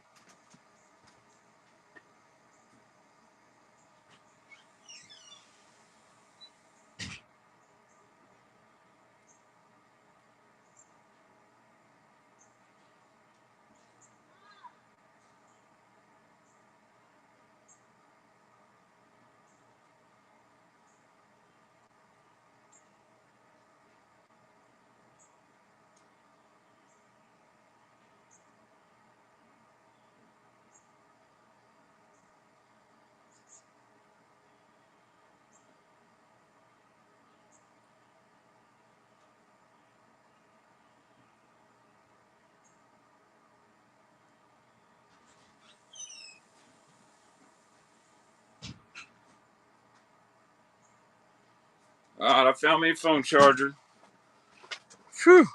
All right, I found me a phone charger. Phew.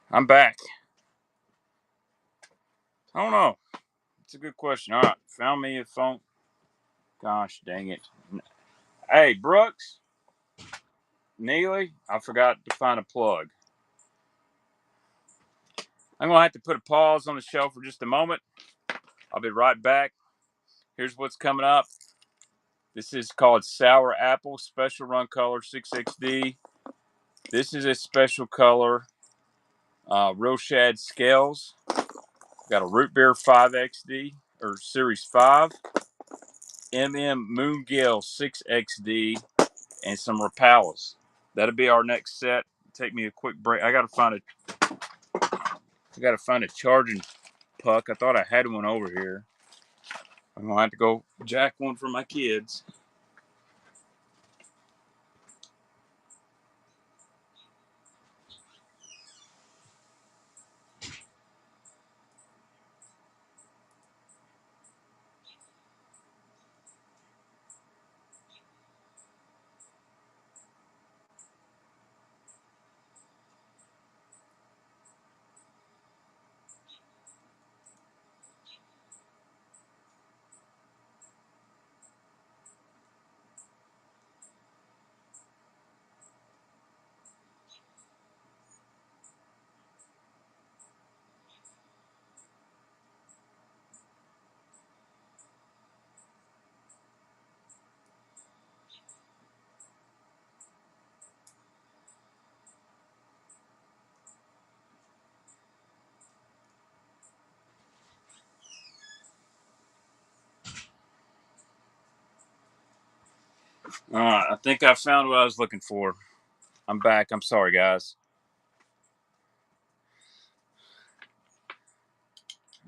I'm back. I don't know. It's a good question. All right, found me a phone. Gosh dang it. Hey, Brooks, Neely, I forgot to find a plug. I'm going to have to put a pause on the show for just a moment. I'll be right back. Here's what's coming up. This is called Sour Apple Special Run Color 6XD. This is a special color. Real Shad Scales. Got a Root Beer 5XD or Series 5. Moon Gale 6XD. And some Rapalas. That'll be our next set. Take me a quick break. I gotta find a charging puck. I thought I had one over here. I'm gonna have to go jack one for my kids. All right, I think I found what I was looking for. I'm back. I'm sorry, guys.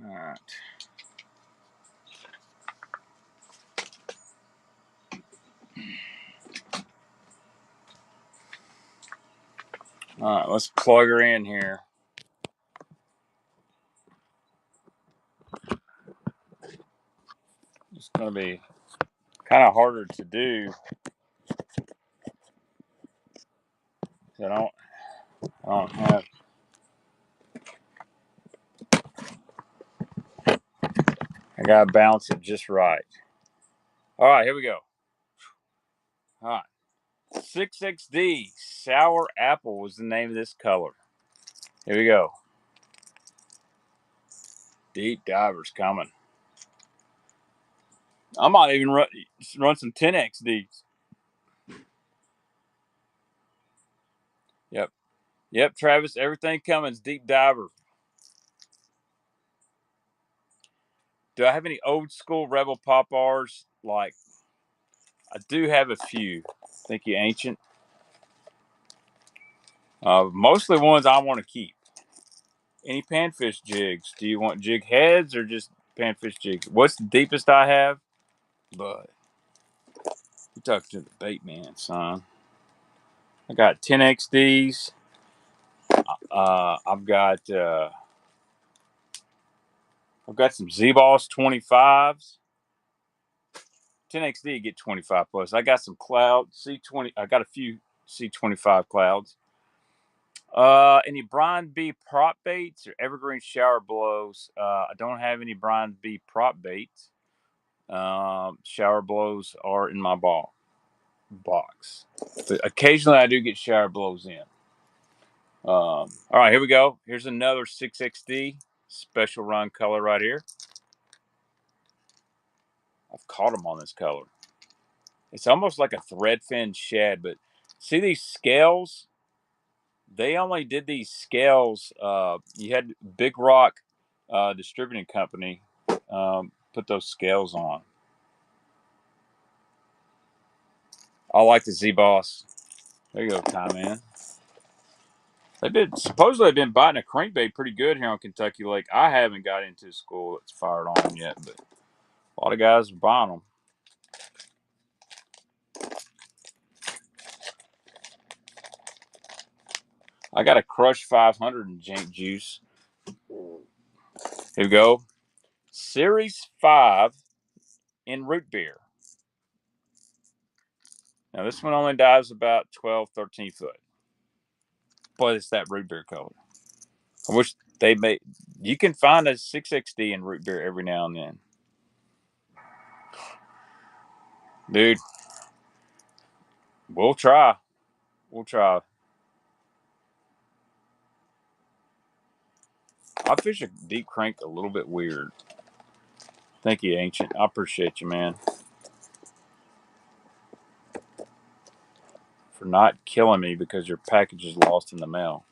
All right. All right, let's plug her in here. It's gonna be kind of harder to do. I don't have. I gotta bounce it just right. All right, here we go. All right, 6XD Sour Apple was the name of this color. Here we go. Deep divers coming. I might even run some 10XDs. Yep, Travis. Everything coming's deep diver. Do I have any old school Rebel Pop R's? Like, I do have a few. Thank you, Ancient. Mostly ones I want to keep. Any panfish jigs? Do you want jig heads or just panfish jigs? What's the deepest I have? But you talk to the bait man, son. I got 10XDs. I've got some Z-Boss 25s. 10XD get 25 plus. I got some cloud C20. I got a few C25 clouds. Any Brian B prop baits or evergreen shower blows? I don't have any Brian B prop baits. Shower blows are in my box, but occasionally I do get shower blows in. All right, here we go. Here's another 6XD special run color right here. I've caught them on this color. It's almost like a threadfin shad, but see these scales? They only did these scales. You had Big Rock Distributing Company put those scales on. I like the Z-Boss. There you go, Ty Man. Supposedly they've been biting a crankbait pretty good here on Kentucky Lake. I haven't got into school that's fired on yet, but a lot of guys are buying them. I got a Crush 500 in Jank Juice. Here we go. Series 5 in root beer. Now, this one only dives about 12, 13 foot. But it's that root beer color. I wish they made... You can find a 6XD in root beer every now and then. Dude, we'll try. We'll try. I fish a deep crank a little bit weird. Thank you, Ancient. I appreciate you, man. For not killing me because your package is lost in the mail.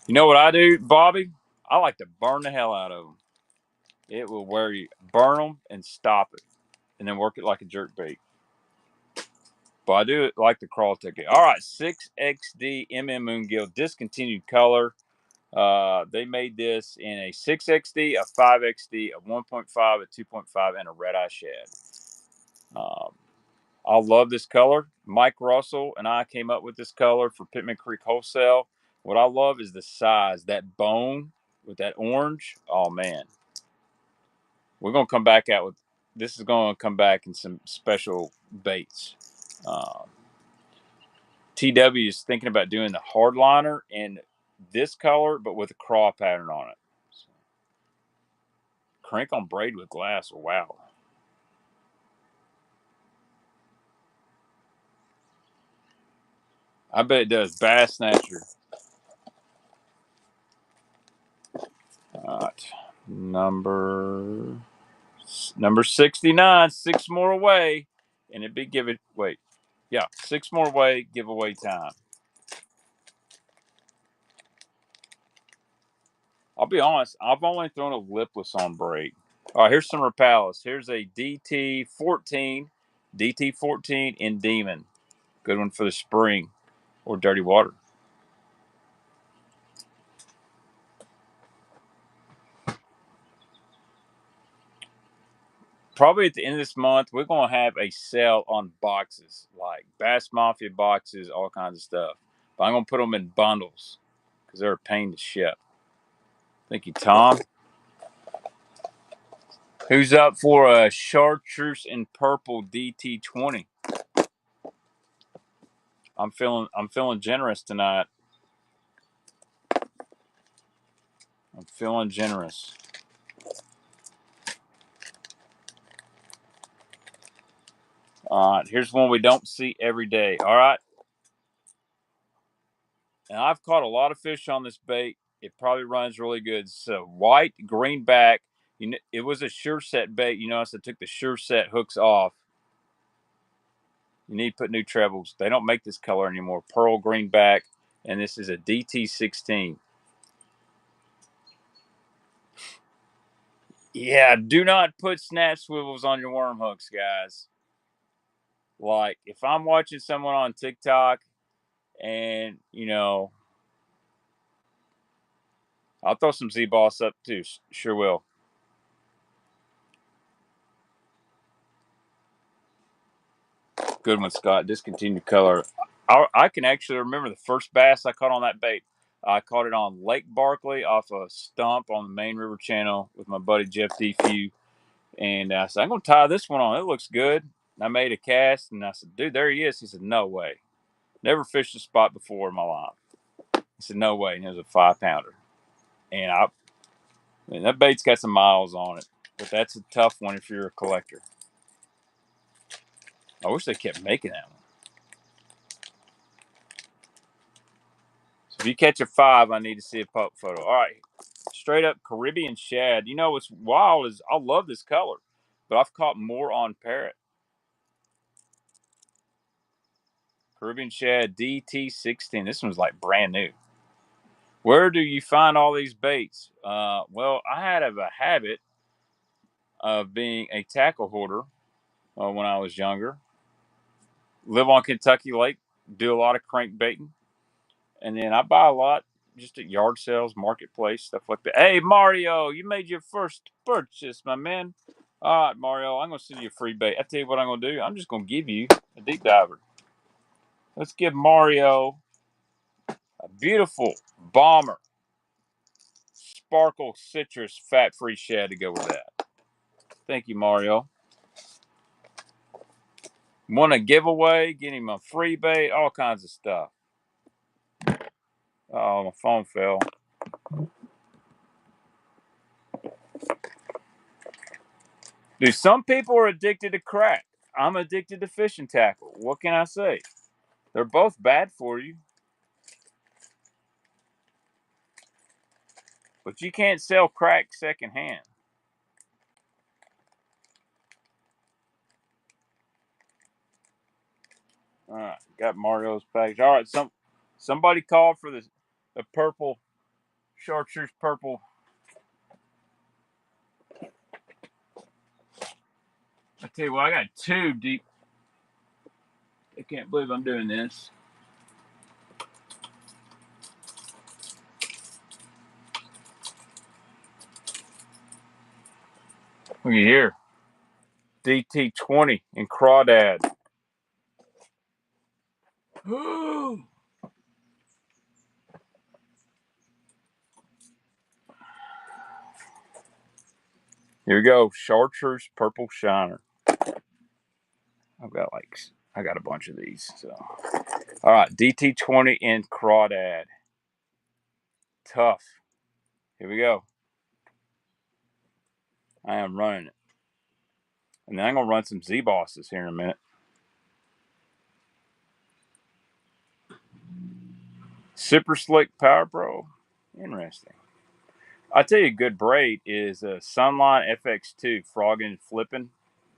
You know what I do, Bobby? I like to burn the hell out of them. It will wear you. Burn them and stop it. And then work it like a jerk bait. But I do it like the crawl ticket. All right, 6XD Moongill, discontinued color. They made this in a 6XD, a 5XD, a 1.5, a 2.5, and a red eye shad. I love this color. Mike Russell and I came up with this color for Pittman Creek Wholesale. What I love is the size. That bone with that orange. Oh, man. We're going to come back out with... This is going to come back in some special baits. TW is thinking about doing the hardliner in this color, but with a craw pattern on it. So, crank on braid with glass. Wow. I bet it does. Bass Snatcher. All right. Number 69. 6 more away. And it'd be wait. Yeah, 6 more away. Giveaway time. I'll be honest. I've only thrown a lipless on braid. All right, here's some Rapalas. Here's a DT14. DT14 in Demon. Good one for the spring or dirty water. Probably at the end of this month, we're going to have a sale on boxes, like Bass Mafia boxes, all kinds of stuff. But I'm going to put them in bundles because they're a pain to ship. Thank you, Tom. Who's up for a chartreuse in purple DT20? I'm feeling generous tonight. I'm feeling generous. All right, here's one we don't see every day. All right. And I've caught a lot of fish on this bait. It probably runs really good. So white greenback. You know, it was a sure set bait. You notice I took the sure set hooks off. You need to put new trebles. They don't make this color anymore. Pearl greenback, and this is a DT16. Yeah, do not put snap swivels on your worm hooks, guys. Like, if I'm watching someone on TikTok and, you know, I'll throw some Z-Boss up too. Sure will. Good one, Scott. Discontinued color. I can actually remember the first bass I caught on that bait. I caught it on Lake Barkley off a stump on the main river channel with my buddy Jeff Defew. And I said, I'm going to tie this one on. It looks good. And I made a cast, and I said, dude, there he is. He said, no way. Never fished a spot before in my life. He said, no way. And it was a 5-pounder. And that bait's got some miles on it. But that's a tough one if you're a collector. I wish they kept making that one. So if you catch a 5, I need to see a pup photo. All right. Straight up Caribbean shad. You know what's wild is I love this color, but I've caught more on parrot. Caribbean shad DT16. This one's like brand new. Where do you find all these baits? Well, I had a habit of being a tackle hoarder when I was younger. Live on Kentucky Lake, do a lot of crankbaiting, and then I buy a lot just at yard sales, marketplace, stuff like that. Hey, Mario, you made your first purchase, my man. All right, Mario, I'm going to send you a free bait. I tell you what I'm going to do. I'm just going to give you a deep diver. Let's give Mario a beautiful bomber sparkle citrus fat-free shad to go with that. Thank you, Mario. Want a giveaway? Get him a free bait, all kinds of stuff. Oh, my phone fell. Dude, some people are addicted to crack. I'm addicted to fishing tackle. What can I say? They're both bad for you. But you can't sell crack secondhand. All right, got Mario's package. All right, somebody called for the purple chartreuse purple. I tell you what, I got 2 deep. I can't believe I'm doing this. Look at here. DT20 in crawdad. Here we go. Chartreuse purple shiner. I got a bunch of these. So, all right, DT20 in crawdad. Tough. Here we go. I am running it. And then I'm going to run some Z-bosses here in a minute. Super Slick Power Pro. Interesting. I tell you, a good braid is a Sunline FX2 frogging and flipping.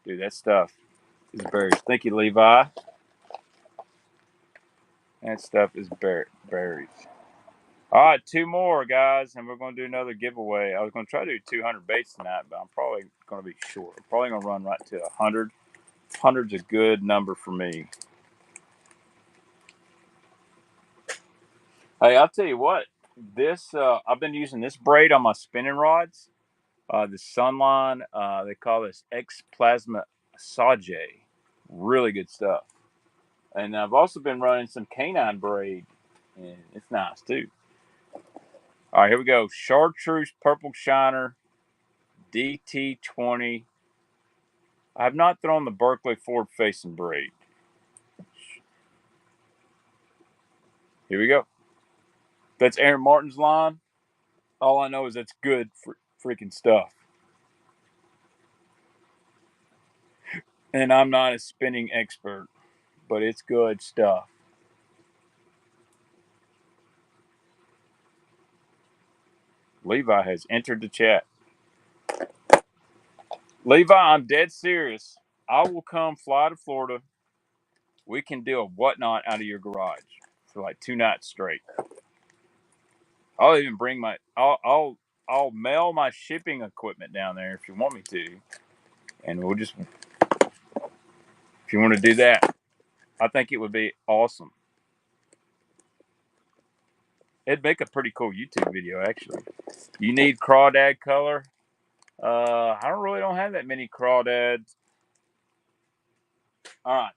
Dude, that stuff is berries. Thank you, Levi. That stuff is berries. All right, 2 more, guys, and we're going to do another giveaway. I was going to try to do 200 baits tonight, but I'm probably going to be short. I'm probably going to run right to 100. 100's a good number for me. Hey, I'll tell you what. This I've been using this braid on my spinning rods. The Sunline, they call this X Plasma Sage. Really good stuff. And I've also been running some canine braid, and it's nice too. All right, here we go. Chartreuse Purple Shiner DT20. I have not thrown the Berkeley forward facing braid. Here we go. That's Aaron Martin's line. All I know is that's good freaking stuff. And I'm not a spinning expert, but it's good stuff. Levi has entered the chat. Levi, I'm dead serious. I will come fly to Florida. We can do a whatnot out of your garage for like 2 nights straight. I'll even bring I'll mail my shipping equipment down there if you want me to. And we'll just, if you want to do that, I think it would be awesome. It'd make a pretty cool YouTube video, actually. You need crawdad color. I don't have that many crawdads. All right,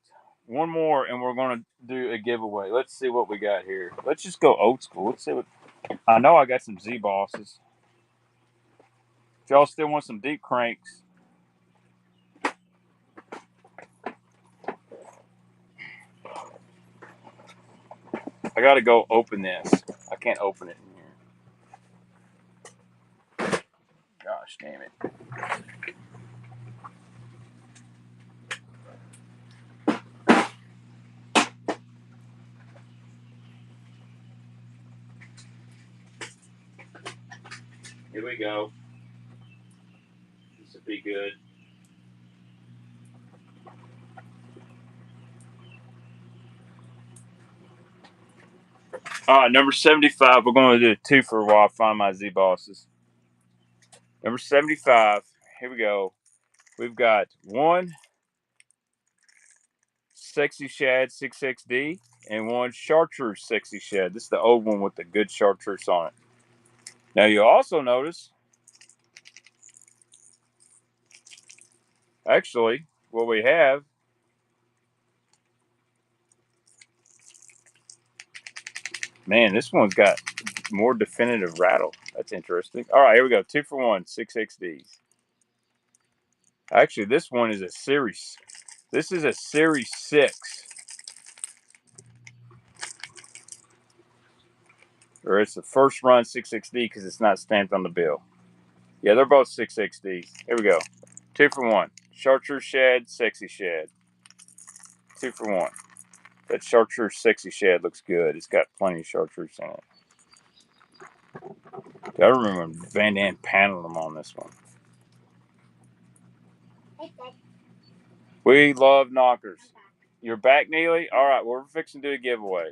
1 more, and we're gonna do a giveaway. Let's see what we got here. Let's just go old school. Let's see what. I know I got some Z bosses. If y'all still want some deep cranks, I got to go open this. I can't open it in here. Gosh, damn it. Here we go. This will be good. All right, number 75. We're going to do a two for a while. Find my Z bosses. Number 75. Here we go. We've got one Sexy Shad 6XD and one Chartreuse Sexy Shad. This is the old one with the good chartreuse on it. Now you also notice, actually, what we have. Man, this one's got more definitive rattle. That's interesting. All right, here we go. 2 for 1, 6XDs. Actually, this one is a series. This is a series 6. Or it's the first run 6XD because it's not stamped on the bill. Yeah, they're both 6XDs. Here we go. 2 for 1. Chartreuse Shad, Sexy Shad. 2 for 1. That Chartreuse Sexy Shad looks good. It's got plenty of chartreuse in it. I remember Van Dam paneling them on this one. We love knockers. You're back, Neely? All right, we're fixing to do a giveaway.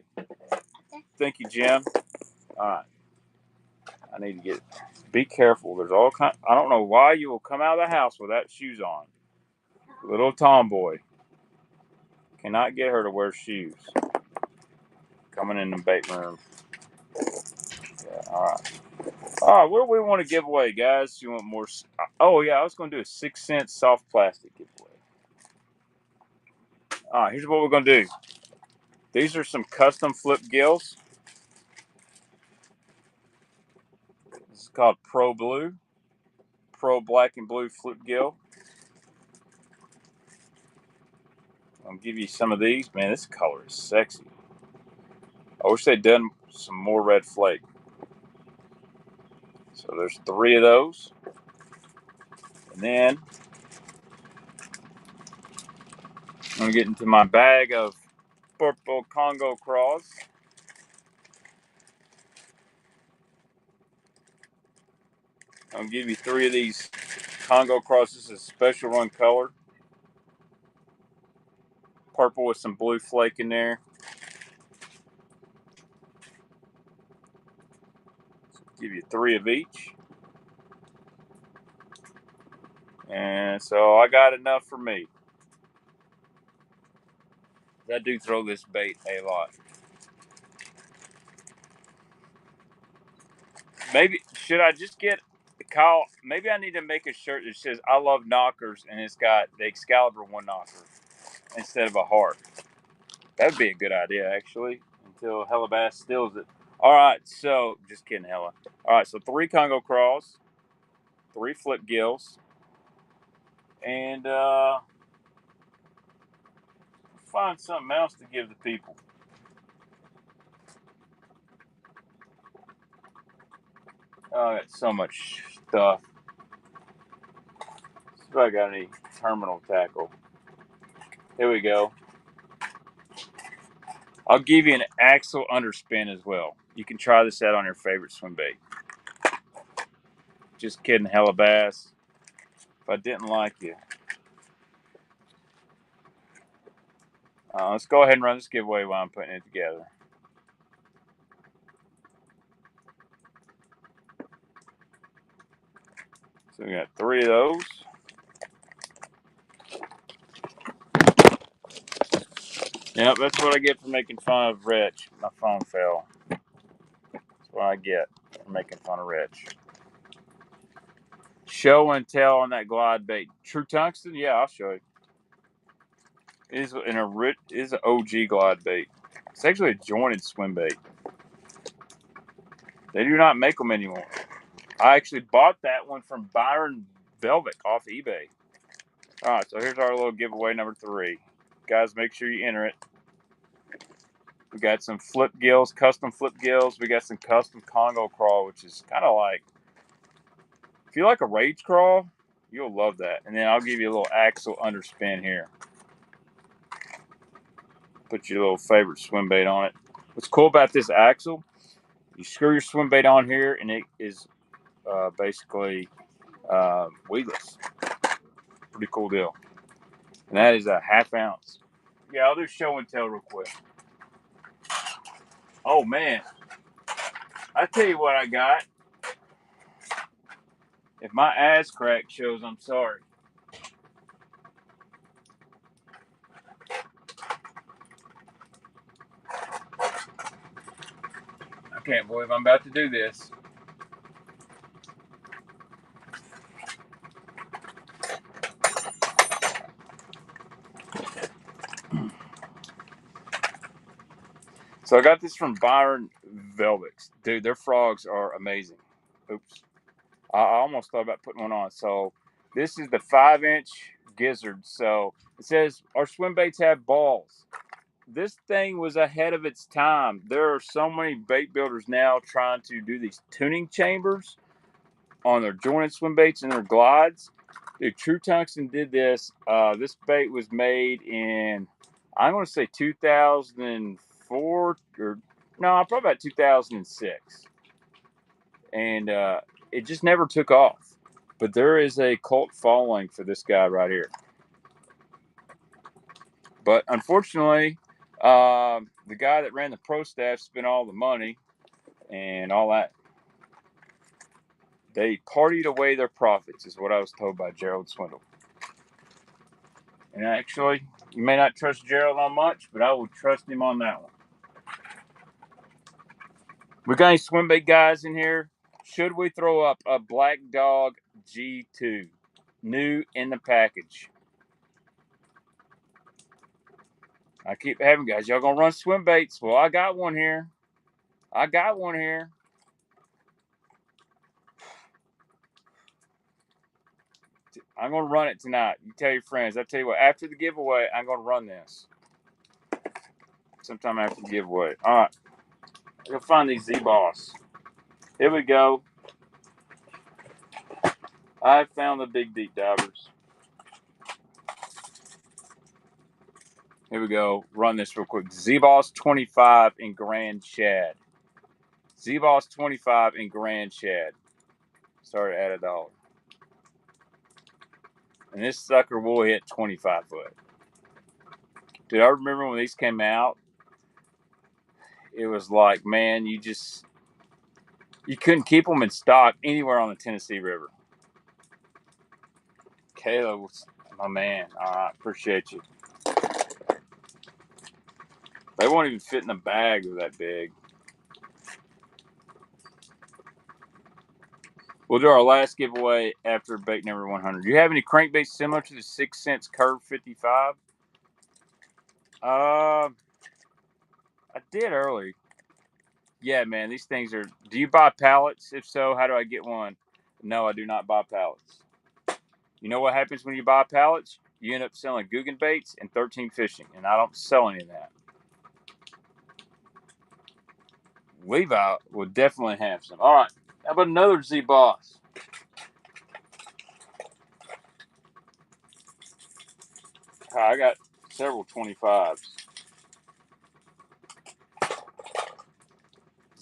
Thank you, Jim. All right. I need to get. Be careful. There's all kind. I don't know why you will come out of the house without shoes on. Little tomboy. Cannot get her to wear shoes. Coming in the bait room. Yeah, all right. All right, what do we want to give away, guys? You want more? Oh, yeah, I was going to do a 6-cent soft plastic giveaway. All right, here's what we're going to do. These are some custom flip gills. This is called Pro Blue. Pro Black and Blue flip gill. I'll give you some of these. Man, this color is sexy. I wish they'd done some more red flake. So there's 3 of those. And then I'm going to get into my bag of purple Congo craws. I'll give you 3 of these Congo craws. This is a special run color. Purple with some blue flake in there. So give you 3 of each. And so I got enough for me. I do throw this bait a lot. Maybe, should I just get, Kyle, maybe I need to make a shirt that says I love knockers and it's got the Excalibur 1 knocker instead of a heart. That would be a good idea, actually, until Hella Bass steals it. All right, so, just kidding, Hella. All right, so 3 Congo craws, 3 flip gills, and find something else to give the people. Oh, I got so much stuff. See if I got any terminal tackle. Here we go. I'll give you an axle underspin as well. You can try this out on your favorite swim bait. Just kidding, Hella Bass. If I didn't like you. Let's go ahead and run this giveaway while I'm putting it together. So we got 3 of those. Yep, that's what I get for making fun of Rich. My phone fell. That's what I get for making fun of Rich. Show and tell on that glide bait. True tungsten? Yeah, I'll show you. It is an OG glide bait. It's actually a jointed swim bait. They do not make them anymore. I actually bought that one from Byron Velvet off eBay. All right, so here's our little giveaway number 3. Guys, make sure you enter it. We got some flip gills, custom flip gills. We got some custom Congo crawl, which is kind of like, if you like a rage crawl, you'll love that. And then I'll give you a little axle underspin here. Put your little favorite swim bait on it. What's cool about this axle, you screw your swim bait on here and it is basically weedless. Pretty cool deal. And that is a 1/2 ounce. Yeah, I'll do show and tell real quick. Oh man, I tell you what I got. If my ass crack shows, I'm sorry. I can't believe I'm about to do this. So I got this from Byron Velvix. Dude, their frogs are amazing. Oops. I almost thought about putting one on. So this is the 5-inch gizzard. So it says our swim baits have balls. This thing was ahead of its time. There are so many bait builders now trying to do these tuning chambers on their jointed swim baits and their glides. Dude, True Tungsten did this. This bait was made in, I'm going to say 2004 or no, probably about 2006. And it just never took off. But there is a cult following for this guy right here. But unfortunately, the guy that ran the pro staff spent all the money and all that. They partied away their profits, is what I was told by Gerald Swindle. And actually, you may not trust Gerald on much, but I will trust him on that one. We got any swim bait guys in here? Should we throw up a Black Dog G2? New in the package. I keep having guys, y'all gonna run swim baits? Well, I got one here. I'm gonna run it tonight. You tell your friends. I tell you what, after the giveaway, I'm gonna run this. Sometime after the giveaway. All right. You'll find these Z-Boss. Here we go. I found the big deep divers. Here we go. Run this real quick. Z-Boss 25 in Grand Shad. Z-Boss 25 in Grand Shad. Started at $1. And this sucker will hit 25 foot. Dude, I remember when these came out, it was like, man, you couldn't keep them in stock anywhere on the Tennessee River. Caleb was my man. All right, appreciate you. They won't even fit in the bag of that big. We'll do our last giveaway after bait number 100. Do you have any crankbaits similar to the 6 Cents Curve 55? I did early. Yeah, man, these things are... Do you buy pallets? If so, how do I get one? No, I do not buy pallets. You know what happens when you buy pallets? You end up selling Guggen baits and 13 fishing, and I don't sell any of that. Levi will definitely have some. All right, how about another Z-Boss? I got several 25s.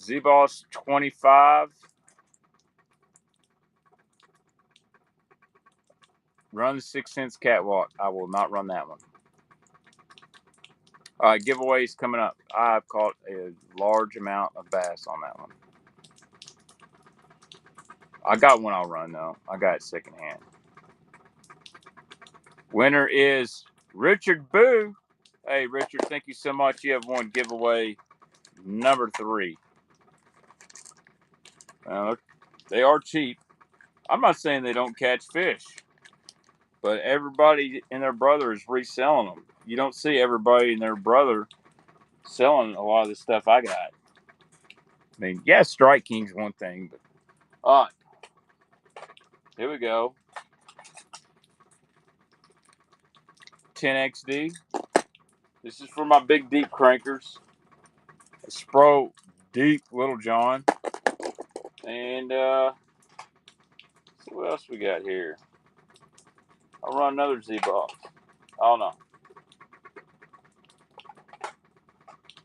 Z-Boss 25. Run the 6 Cents Catwalk. I will not run that one. All right, giveaways coming up. I've caught a large amount of bass on that one. I got one I'll run, though. I got it secondhand. Winner is Richard Boo. Hey, Richard, thank you so much. You have won giveaway number 3. They are cheap. I'm not saying they don't catch fish, but everybody and their brother is reselling them. You don't see everybody and their brother selling a lot of the stuff I got. I mean, yeah, Strike King's one thing, but all right. Here we go. 10XD. This is for my big deep crankers. Spro Deep Little John. And see what else we got here. I'll run another Z-Boss. Oh no.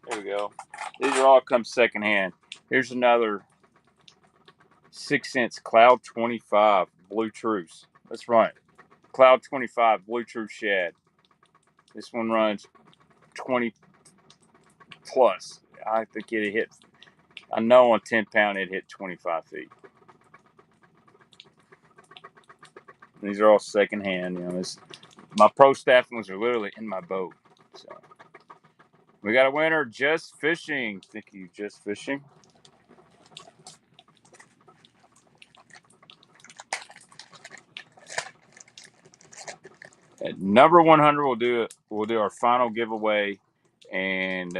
There we go. These are all come secondhand. Here's another 6-inch Cloud 25 Blue Truce. Let's run it. Cloud 25 Blue Truce Shad. This one runs 20 plus. I think it hit. I know on 10 pound it hit 25 feet. These are all secondhand. You know, my pro staffing ones are literally in my boat. So we got a winner, Just Fishing. Thank you, Just Fishing. At number 100, we'll do our final giveaway, and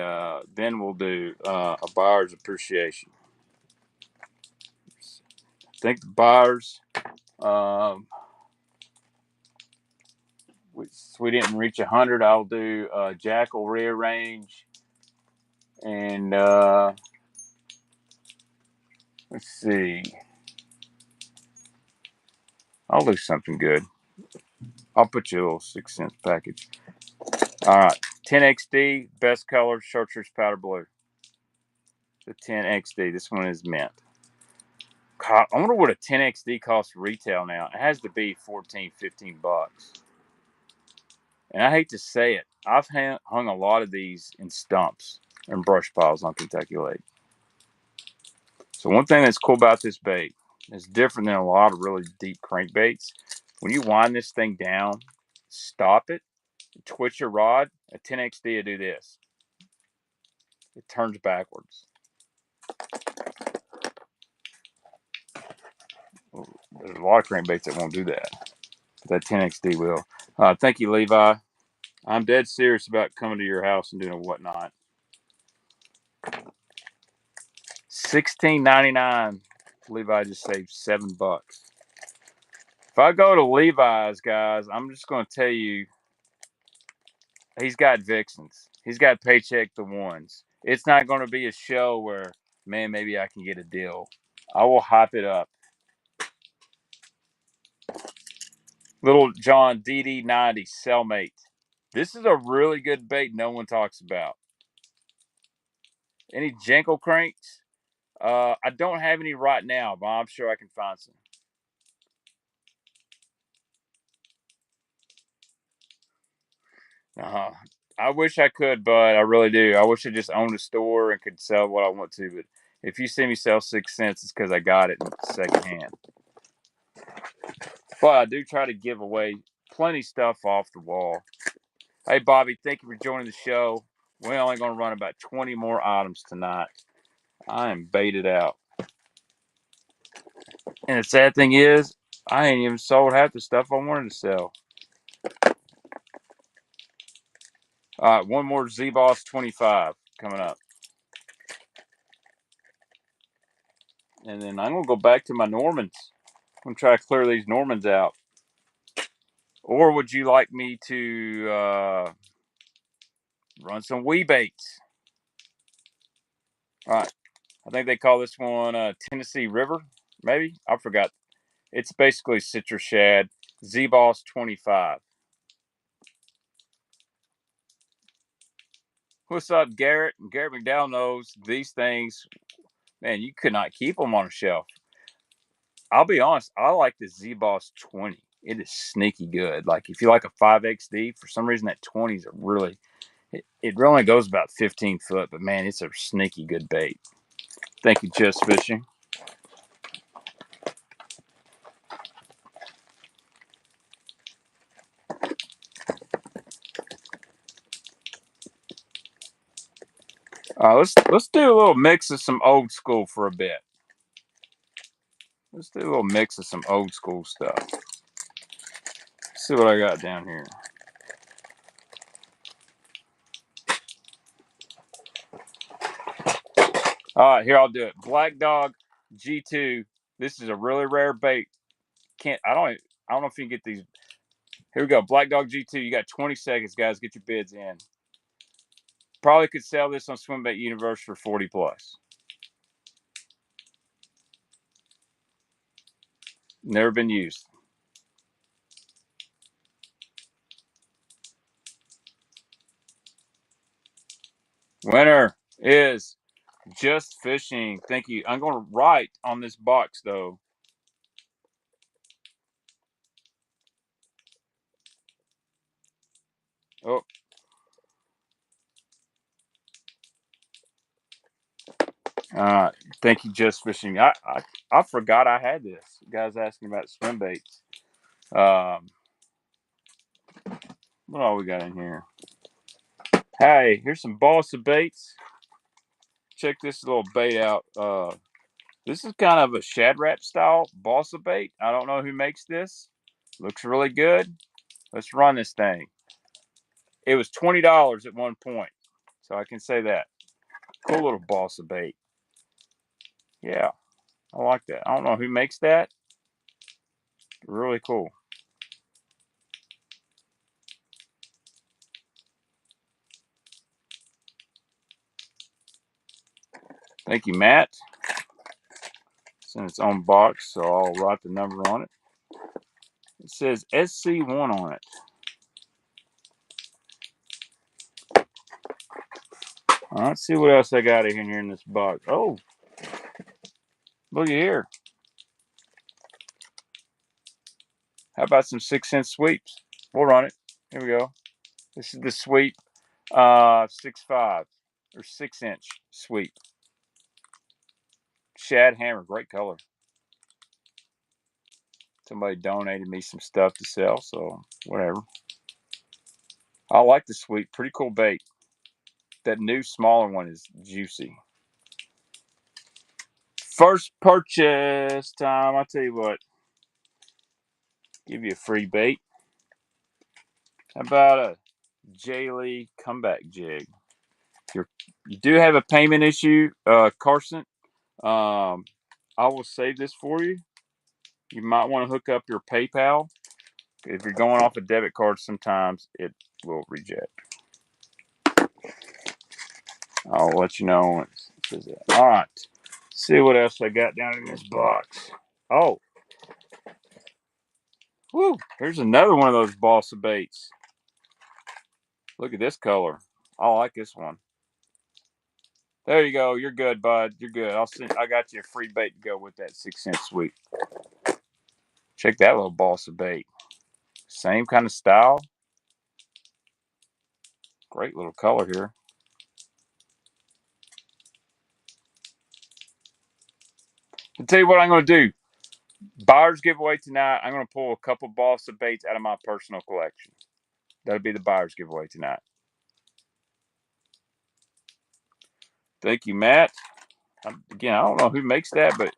then we'll do a buyer's appreciation. I think the buyers, we didn't reach 100. I'll do Jackal Rearrange, and let's see. I'll do something good. I'll put you a little 6-cent package. All right, 10XD, best color, chartreuse powder blue. The 10XD. This one is mint. I wonder what a 10XD costs retail now. It has to be 14, 15 bucks. And I hate to say it, I've hung a lot of these in stumps and brush piles on Kentucky Lake. So one thing that's cool about this bait is different than a lot of really deep crankbaits. When you wind this thing down, stop it, twitch your rod, a 10XD will do this. It turns backwards. There's a lot of crankbaits that won't do that. But that 10XD will. Thank you, Levi. I'm dead serious about coming to your house and doing a whatnot. $16.99. Levi just saved $7. If I go to Levi's, guys, I'm just going to tell you, he's got Vixens. He's got Paycheck the Ones. It's not going to be a show where, man, maybe I can get a deal. I will hype it up. Little John DD90 Cellmate. This is a really good bait no one talks about. Any Jenkel cranks? I don't have any right now, but I'm sure I can find some. I wish I could, but I really do. I wish I just owned a store and could sell what I want to. But if you see me sell 6 cents, it's because I got it secondhand. But I do try to give away plenty stuff off the wall. Hey, Bobby, thank you for joining the show. We're only going to run about 20 more items tonight. I am baited out. And the sad thing is, I ain't even sold half the stuff I wanted to sell. All right, one more Z-Boss 25 coming up. And then I'm going to go back to my Normans. I'm going to try to clear these Normans out. Or would you like me to run some wee baits? All right. I think they call this one Tennessee River, maybe. I forgot. It's basically citrus shad, Z-Boss 25. What's up, Garrett? Garrett McDowell knows these things, man, you could not keep them on a shelf. I'll be honest, I like the Z-Boss 20. It is sneaky good. Like, if you like a 5XD, for some reason that 20 is a really, it only goes about 15 foot, but man, it's a sneaky good bait. Thank you, Just Fishing. Let's do a little mix of some old school for a bit. Let's do a little mix of some old school stuff. Let's see what I got down here. All right, here I'll do it. Black Dog G2. This is a really rare bait. I don't know if you can get these. Here we go. Black Dog G2. You got 20 seconds, guys. Get your bids in. Probably could sell this on Swimbait Universe for 40 plus. Never been used. Winner is Just Fishing. Thank you. I'm going to write on this box, though. Oh. Thank you, Just Fishing. I forgot I had this. You guys asking about swim baits. What all we got in here? Hey, here's some balsa baits. Check this little bait out. This is kind of a shad wrap style balsa bait. I don't know who makes this. Looks really good. Let's run this thing. It was $20 at one point, so I can say that. Cool little balsa bait. Yeah, I like that. I don't know who makes that. Really cool. Thank you, Matt. It's in its own box, so I'll write the number on it. It says SC1 on it. Let's see what else I got in here in this box. Oh, look at here. How about some 6-inch sweeps? We'll run it. Here we go. This is the sweep 6.5 or 6-inch sweep. Shad hammer, great color. Somebody donated me some stuff to sell, so whatever. I like the sweep. Pretty cool bait. That new smaller one is juicy. First purchase time. I'll tell you what. Give you a free bait. How about a J. Lee comeback jig? You do have a payment issue, Carson. I will save this for you. You might want to hook up your PayPal. If you're going off a debit card, sometimes it will reject. I'll let you know when it says that. All right. See what else I got down in this box. Oh. Woo. Here's another one of those balsa baits. Look at this color. I like this one. There you go. You're good, bud. You're good. I got you a free bait to go with that 6-inch sweep. Check that little balsa bait. Same kind of style. Great little color here. I'll tell you what I'm going to do. Buyer's giveaway tonight. I'm going to pull a couple balsa baits out of my personal collection. That'll be the buyer's giveaway tonight. Thank you, Matt. Again, I don't know who makes that, but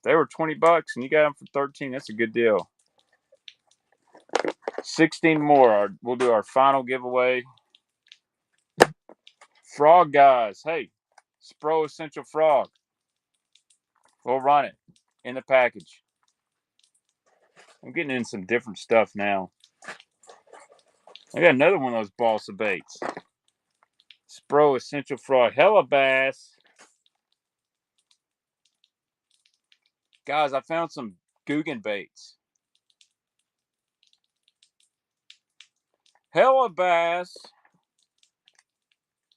they were $20 and you got them for 13. That's a good deal. 16 more. We'll do our final giveaway. Frog guys. Hey, Spro Essential Frog. We'll run it in the package. I'm getting in some different stuff now. I got another one of those balsa baits. Spro Essential Frog. Hella bass. Guys, I found some Guggen baits. Hella bass.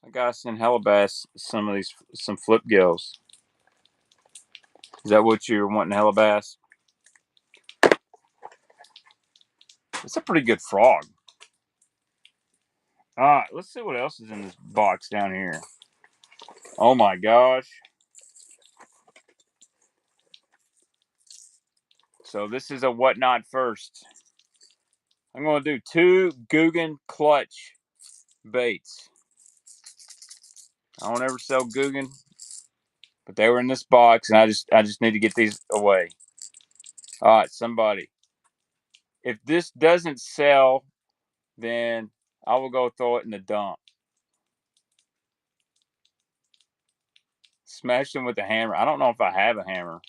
I gotta send Hella bass some flip gills. Is that what you're wanting, Hella bass? It's a pretty good frog. All right, let's see what else is in this box down here. Oh my gosh. So this is a whatnot first. I'm going to do 2 Guggen clutch baits. I don't ever sell Guggen, but they were in this box, and I just need to get these away. All right, somebody. If this doesn't sell, then I will go throw it in the dump. Smash them with a hammer. I don't know if I have a hammer,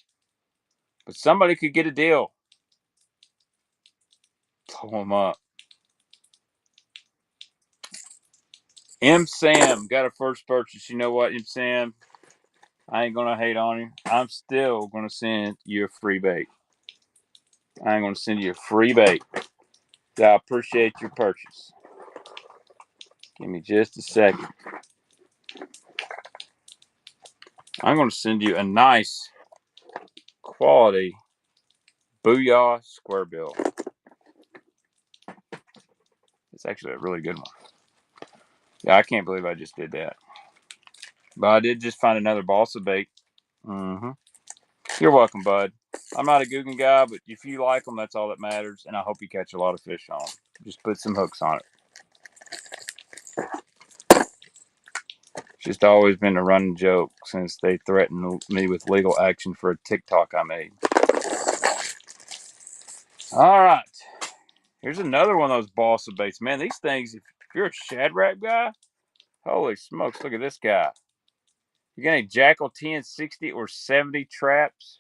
but somebody could get a deal. Blow them up. M. Sam got a first purchase. You know what, M. Sam? I ain't gonna hate on you. I'm still gonna send you a free bait. I ain't gonna send you a free bait. I appreciate your purchase. Give me just a second. I'm gonna send you a nice quality Booyah square bill. It's actually a really good one. Yeah, I can't believe I just did that. But I did just find another balsa bait. Mm-hmm. You're welcome, bud. I'm not a Guggen guy, but if you like them, that's all that matters. And I hope you catch a lot of fish on them. Just put some hooks on it. It's just always been a running joke since they threatened me with legal action for a TikTok I made. All right. Here's another one of those balsa baits. Man, these things, if you're a shad wrap guy, holy smokes, look at this guy. You got any Jackal TN60 or 70 traps?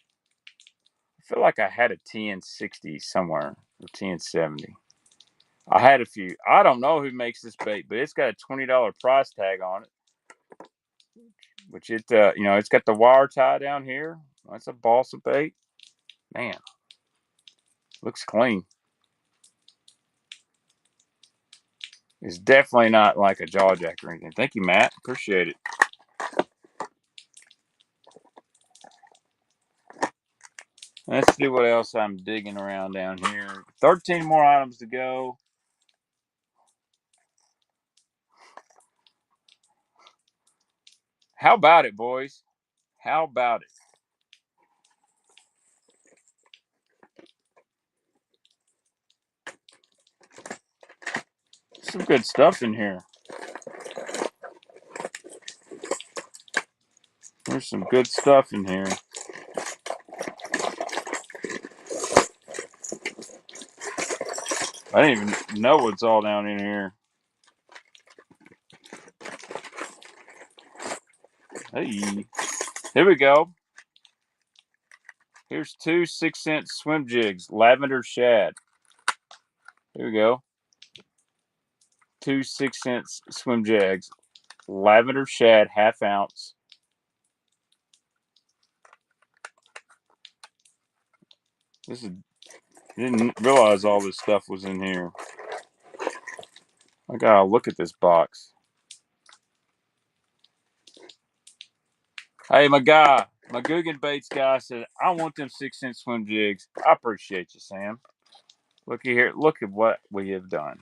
I feel like I had a TN60 somewhere, or TN70. I had a few. I don't know who makes this bait, but it's got a $20 price tag on it. Which it's got the wire tie down here. That's a balsa bait. Man, looks clean. It's definitely not like a jaw jack or anything. Thank you, Matt. Appreciate it. Let's see what else I'm digging around down here. 13 more items to go. How about it, boys? How about it? Some good stuff in here. There's some good stuff in here. I didn't even know what's all down in here. Hey, here we go. Here's two 6-cent swim jigs, lavender shad. Here we go. Two 6-cent swim jigs, lavender shad, ½ ounce. Didn't realize all this stuff was in here. I gotta look at this box. Hey, my Guggen Baits guy said, I want them 6-cent swim jigs. I appreciate you, Sam. Looky here. Look at what we have done.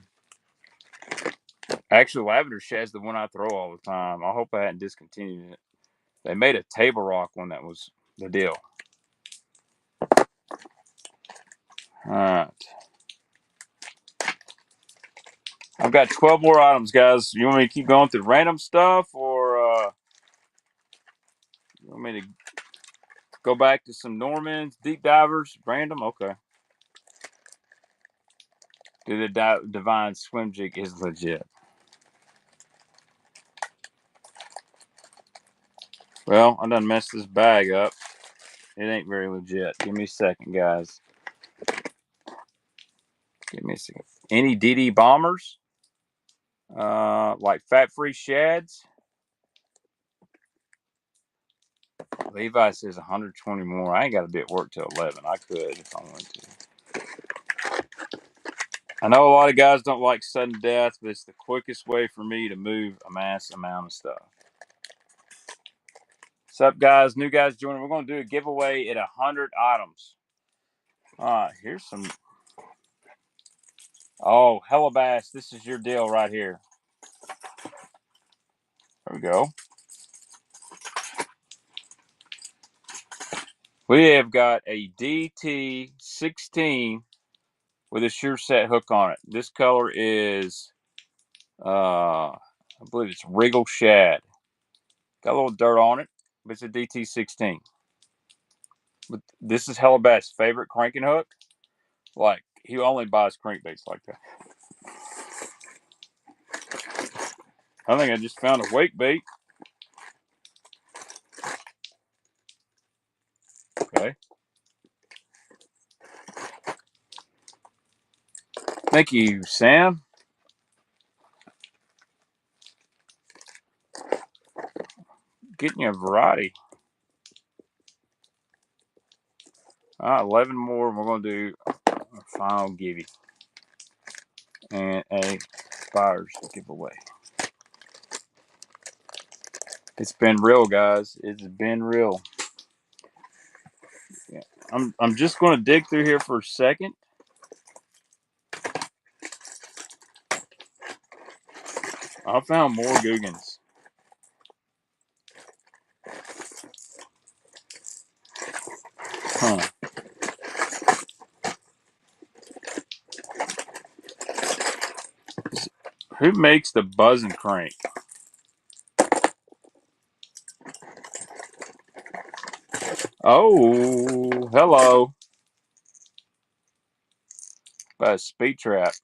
Actually, lavender shad's the one I throw all the time. I hope I hadn't discontinued it. They made a table rock one that was the deal. All right. I've got 12 more items, guys. You want me to keep going through random stuff, or you want me to go back to some Normans, deep divers, random? Okay. Dude, the Divine Swim Jig is legit. Well, I done messed this bag up. It ain't very legit. Give me a second, guys. Give me a second. Any DD bombers? Like fat-free shads? Levi says 120 more. I ain't got to be at work till 11. I could if I wanted to. I know a lot of guys don't like sudden death, but it's the quickest way for me to move a mass amount of stuff. What's up, guys? New guys joining. We're going to do a giveaway at 100 items. All right, here's some. Oh, Hellabass. This is your deal right here. There we go. We have got a DT16 with a sure set hook on it. This color is, I believe it's Regal Shad. Got a little dirt on it, but it's a DT16. But this is Hellabass' favorite cranking hook. Like, he only buys crankbaits like that. I think I just found a wake bait. Okay. Thank you, Sam. getting you a variety. All right, 11 more. We're going to do a final givey. And a buyer's giveaway. It's been real, guys. It's been real. Yeah. I'm just going to dig through here for a second. I found more Googans. Huh. Who makes the buzz and crank? Oh, hello. By a speed trap.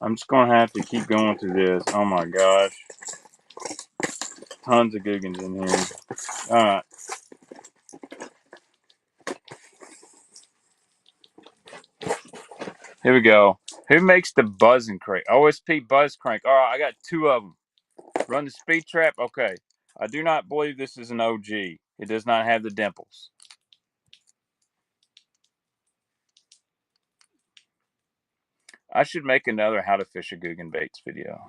I'm just going to have to keep going through this. Oh my gosh. Tons of Googans in here. All right. Here we go. Who makes the buzz and crank? OSP buzz crank. All right, I got 2 of them. Run the speed trap. Okay. I do not believe this is an OG. It does not have the dimples. I should make another how to fish a Guggen baits video.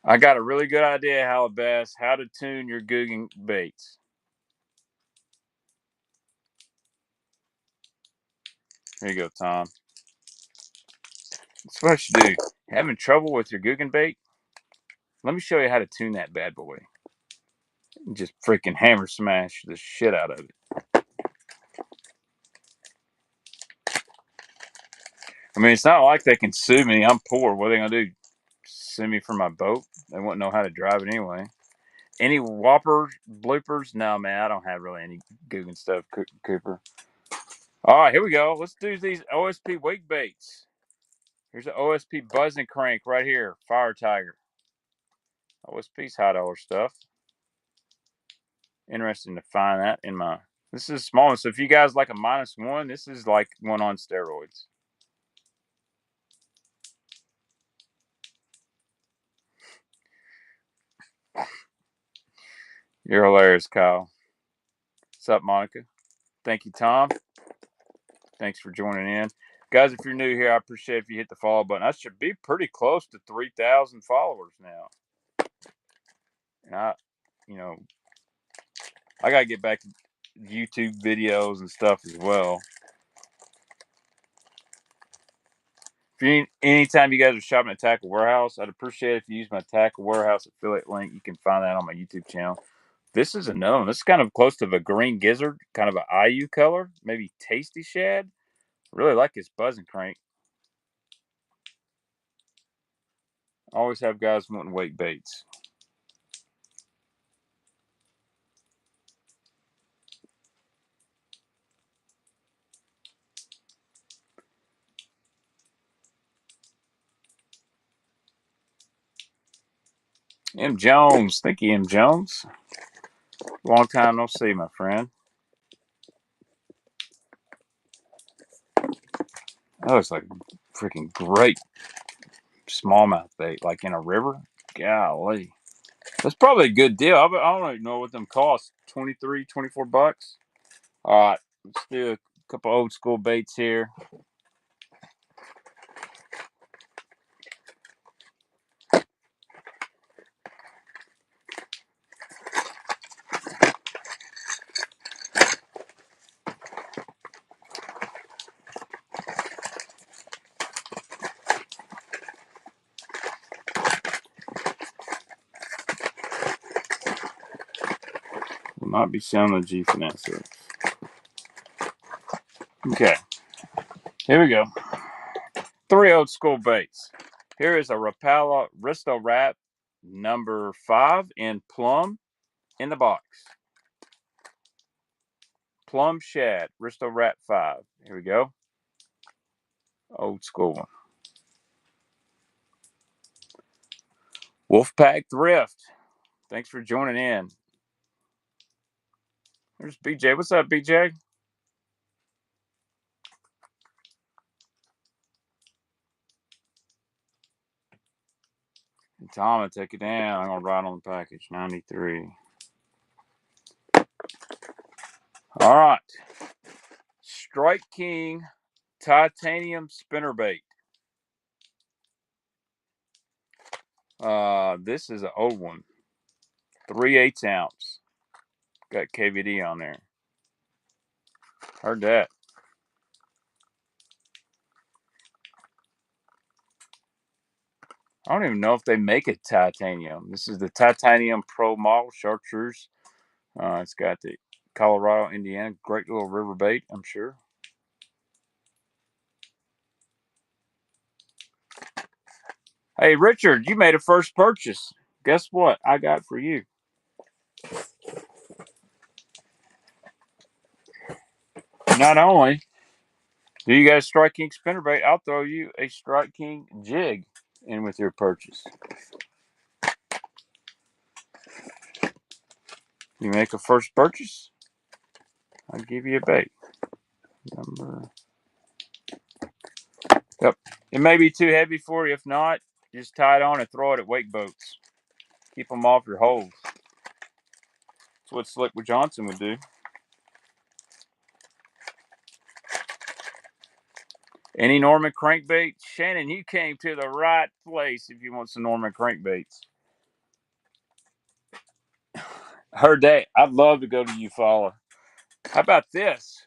I got a really good idea how to tune your Guggen baits. Here you go, Tom. That's what you do. Having trouble with your Guggen bait? Let me show you how to tune that bad boy. Just freaking hammer smash the shit out of it. I mean, it's not like they can sue me. I'm poor. What are they going to do? Sue me for my boat? They won't know how to drive it anyway. Any whopper bloopers? No, man, I don't have really any Guggen stuff, Cooper. All right, here we go. Let's do these OSP wake baits. Here's an OSP buzz and crank right here. Fire Tiger. OSP's high dollar stuff. Interesting to find that in my... This is small one. So if you guys like a -1, this is like one on steroids. You're hilarious, Kyle. What's up, Monica? Thank you, Tom. Thanks for joining in. Guys, if you're new here, I appreciate if you hit the follow button. I should be pretty close to 3,000 followers now. And I got to get back to YouTube videos and stuff as well. Anytime you guys are shopping at Tackle Warehouse, I'd appreciate if you use my Tackle Warehouse affiliate link. You can find that on my YouTube channel. This is another one. This is kind of close to the green gizzard, kind of an IU color, maybe tasty shad. Really like this buzz and crank. Always have guys wanting wake baits. M. Jones. Thank you, M. Jones. Long time no see, my friend. That looks like freaking great smallmouth bait, like in a river. Golly. That's probably a good deal. I don't even know what them cost. 23, 24 bucks. All right, let's do a couple old school baits here. Will not be selling the G Finesse. Okay, here we go. 3 old school baits. Here is a Rapala Risto Wrap number 5 in plum in the box. Plum shad, Risto Wrap 5. Here we go. Old school one. Wolfpack Thrift. Thanks for joining in. There's BJ. What's up, BJ? And Tom, I'll take it down. I'm gonna write on the package. 93. All right. Strike King titanium spinnerbait. This is an old one. 3/8 ounce. Got KVD on there. Heard that. I don't even know if they make it titanium. This is the Titanium Pro model chartreuse. It's got the Colorado, Indiana, great little river bait, I'm sure. Hey, Richard, you made a first purchase. Guess what I got for you? Not only do you guys Strike King spinnerbait, I'll throw you a Strike King jig in with your purchase. You make a first purchase, I'll give you a bait. Number. Yep. It may be too heavy for you. If not, just tie it on and throw it at wake boats. Keep them off your holes. That's what Slick with Johnson would do. Any Norman crankbait? Shannon, you came to the right place if you want some Norman crankbaits. Heard that. I'd love to go to Eufaula. How about this?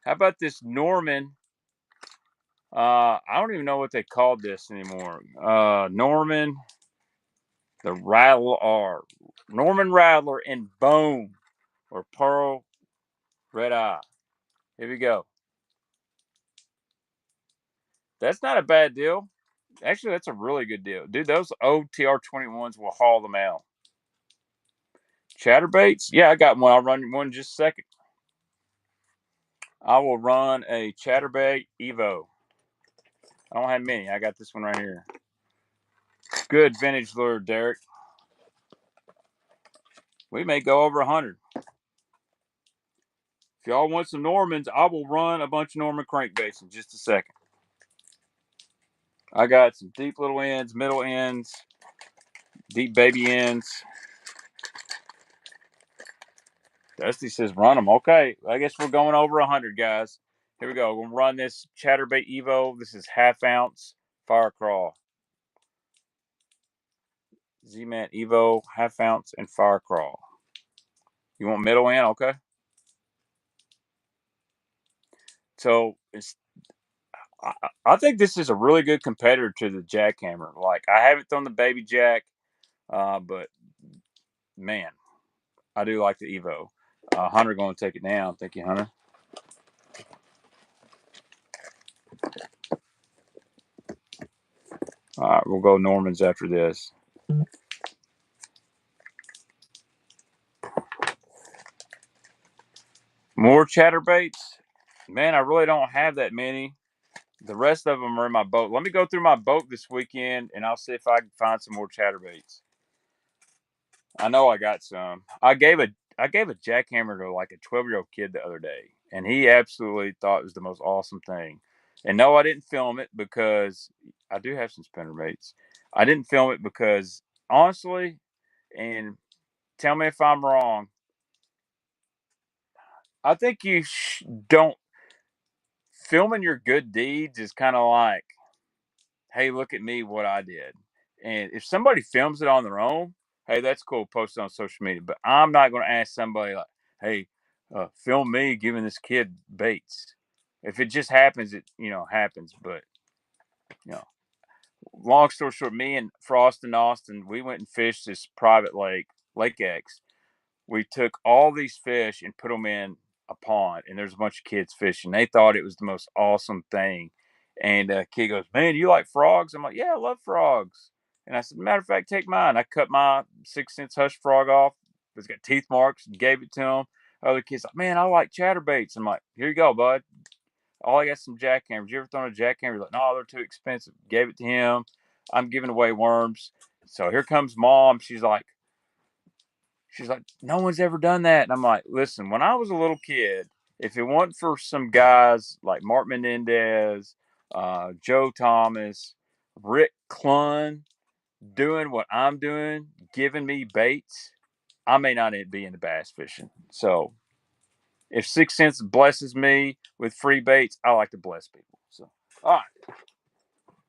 How about this Norman? I don't even know what they called this anymore. Norman, the Rattler, Norman Rattler and Bone or Pearl Red Eye. Here we go. That's not a bad deal. Actually, that's a really good deal. Dude, those old TR21s will haul them out. Chatterbaits? Yeah, I got one. I'll run one in just a second. I will run a Chatterbait Evo. I don't have many. I got this one right here. Good vintage lure, Derek. We may go over 100. If y'all want some Normans, I will run a bunch of Norman crankbaits in just a second. I got some deep little ends, middle ends, deep baby ends. Dusty says run them. Okay, I guess we're going over 100, guys. Here we go. We'll run this Chatterbait Evo. This is 1/2 ounce fire crawl. Z-Man Evo, 1/2 ounce and fire crawl. You want middle end? Okay. So I think this is a really good competitor to the jackhammer. Like, I haven't thrown the baby jack, but man, I do like the Evo. Hunter going to take it down. Thank you, Hunter. All right, we'll go Normans after this. More chatterbaits? Man, I really don't have that many. The rest of them are in my boat. Let me go through my boat this weekend, and I'll see if I can find some more chatterbaits. I know I got some. I gave a jackhammer to like a 12-year-old kid the other day, and he absolutely thought it was the most awesome thing. And no, I didn't film it because I do have some spinnerbaits. I didn't film it because honestly, and tell me if I'm wrong, I think you don't filming your good deeds is kind of like, hey, look at me, what I did. And if somebody films it on their own, hey, that's cool, post it on social media. But I'm not going to ask somebody like, hey, film me giving this kid baits. If it just happens, it happens. But you know, long story short, me and Frost and Austin, we went and fished this private lake, Lake X. We took all these fish and put them in a pond, and there's a bunch of kids fishing. They thought it was the most awesome thing. And kid goes, "Man, you like frogs?" I'm like, "Yeah, I love frogs." And I said, "Matter of fact, take mine." I cut my 6 cents hush frog off. It's got teeth marks, and gave it to him. Other kids like, "Man, I like chatterbaits." I'm like, "Here you go, bud." All I got some jackhammers. You ever thrown a jackhammer? He's like, "No, they're too expensive." Gave it to him. I'm giving away worms. So here comes mom. She's like, She's like, no one's ever done that. And I'm like, listen, when I was a little kid, if it wasn't for some guys like Mark Menendez, Joe Thomas, Rick Clunn doing what I'm doing, giving me baits, I may not be into bass fishing. So if 6 Cents blesses me with free baits, I like to bless people. So, all right.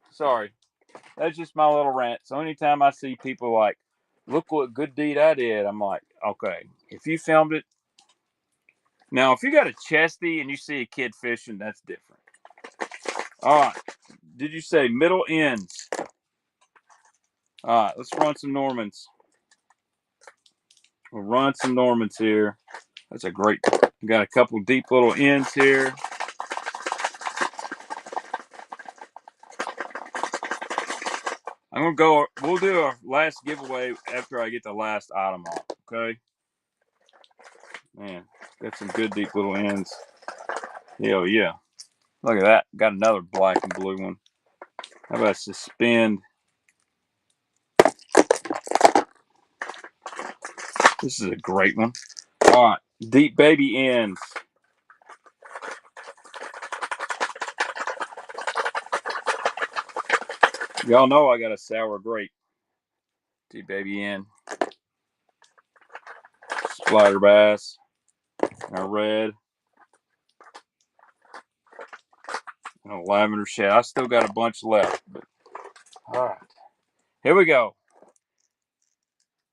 Sorry. That's just my little rant. So anytime I see people like, look what good deed I did, I'm like, okay, if you filmed it. Now, if you got a chesty and you see a kid fishing, that's different. All right. Did you say middle ends? All right. Let's run some Normans. We'll run some Normans here. That's a great. We got a couple deep little ends here. I'm gonna go. We'll do our last giveaway after I get the last item off. Okay. Man, got some good deep little ends. Hell yeah! Look at that. Got another black and blue one. How about suspend? This is a great one. All right, deep baby ends. Y'all know I got a sour grape. Deep baby end. Splatter bass. And a red. And a lavender shad. I still got a bunch left. But, all right. Here we go.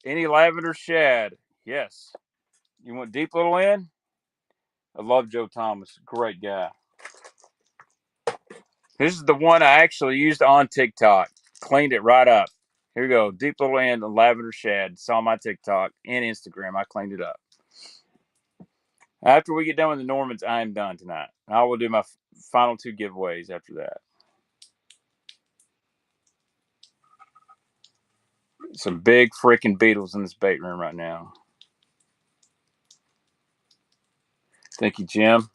Any lavender shad? Yes. You want deep little end? I love Joe Thomas. Great guy. This is the one I actually used on TikTok. Cleaned it right up. Here we go. Deep little end and lavender shad. It's on my TikTok and Instagram. I cleaned it up. After we get done with the Normans, I am done tonight. I will do my final 2 giveaways after that. Some big freaking beetles in this bait room right now. Thank you, Jim.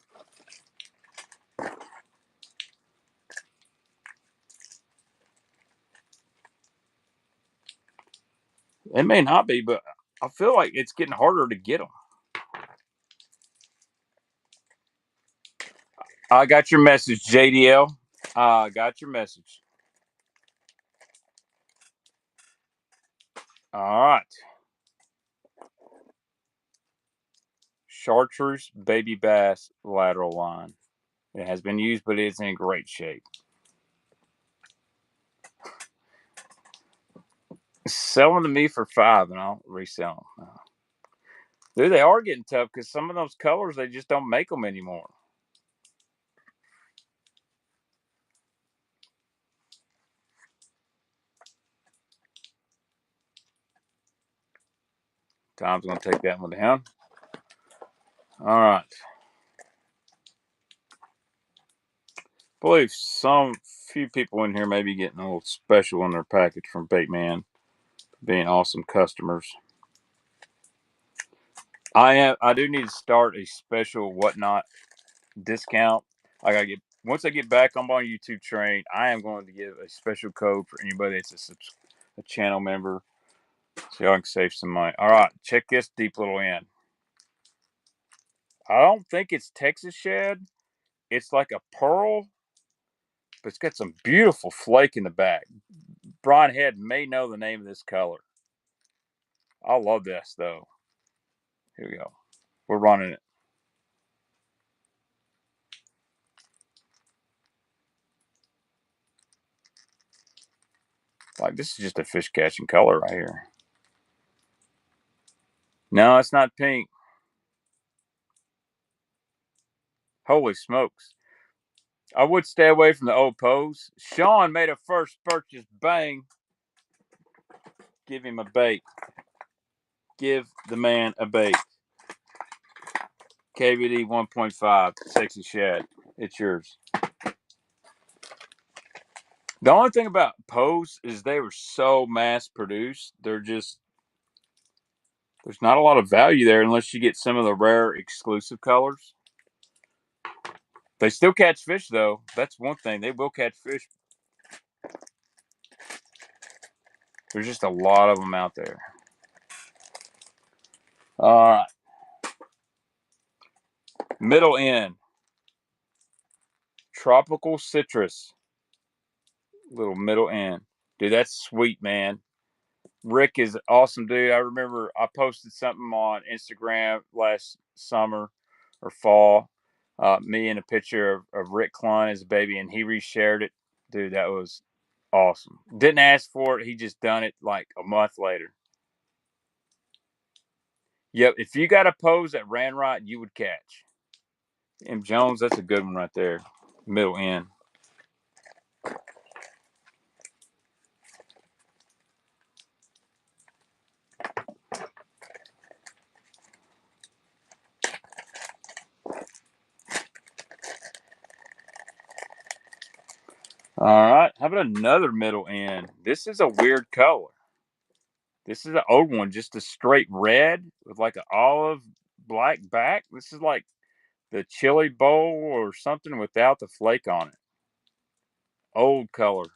It may not be, but I feel like it's getting harder to get them. I got your message, JDL. I got your message. All right. Chartreuse baby bass lateral line. It has been used, but it's in great shape. Sell them to me for $5 and I'll resell them. Dude, they are getting tough because some of those colors, they just don't make them anymore. Tom's going to take that one down. All right. I believe some few people in here may be getting a little special in their package from Baitman, being awesome customers. I do need to start a special whatnot discount. I gotta get once I get back on my YouTube train. I am going to give a special code for anybody that's a channel member, so y'all can save some money. All right, check this deep little end. I don't think it's Texas shad. It's like a pearl, but it's got some beautiful flake in the back. Brian Head may know the name of this color. I love this though. Here we go. We're running it. Like, this is just a fish catching color right here. No, it's not pink. Holy smokes. I would stay away from the old pose. Sean made a first purchase. Bang. Give him a bait. Give the man a bait. KVD 1.5. Sexy shad. It's yours. The only thing about Pose is they were so mass produced. There's not a lot of value there unless you get some of the rare exclusive colors. They still catch fish though. That's one thing. They will catch fish. There's just a lot of them out there. All right. Middle end. Tropical citrus. Little middle end. Dude, that's sweet, man. Rick is awesome, dude. I remember I posted something on Instagram last summer or fall. Me and a picture of Rick Klein as a baby, and he reshared it. Dude, that was awesome. Didn't ask for it. He just done it like a month later. Yep, if you got a pose that ran right, you would catch. M. Jones, that's a good one right there. Middle end. All right. How about another middle end? This is a weird color. This is an old one, just a straight red with like an olive black back. This is like the chili bowl or something without the flake on it. Old color.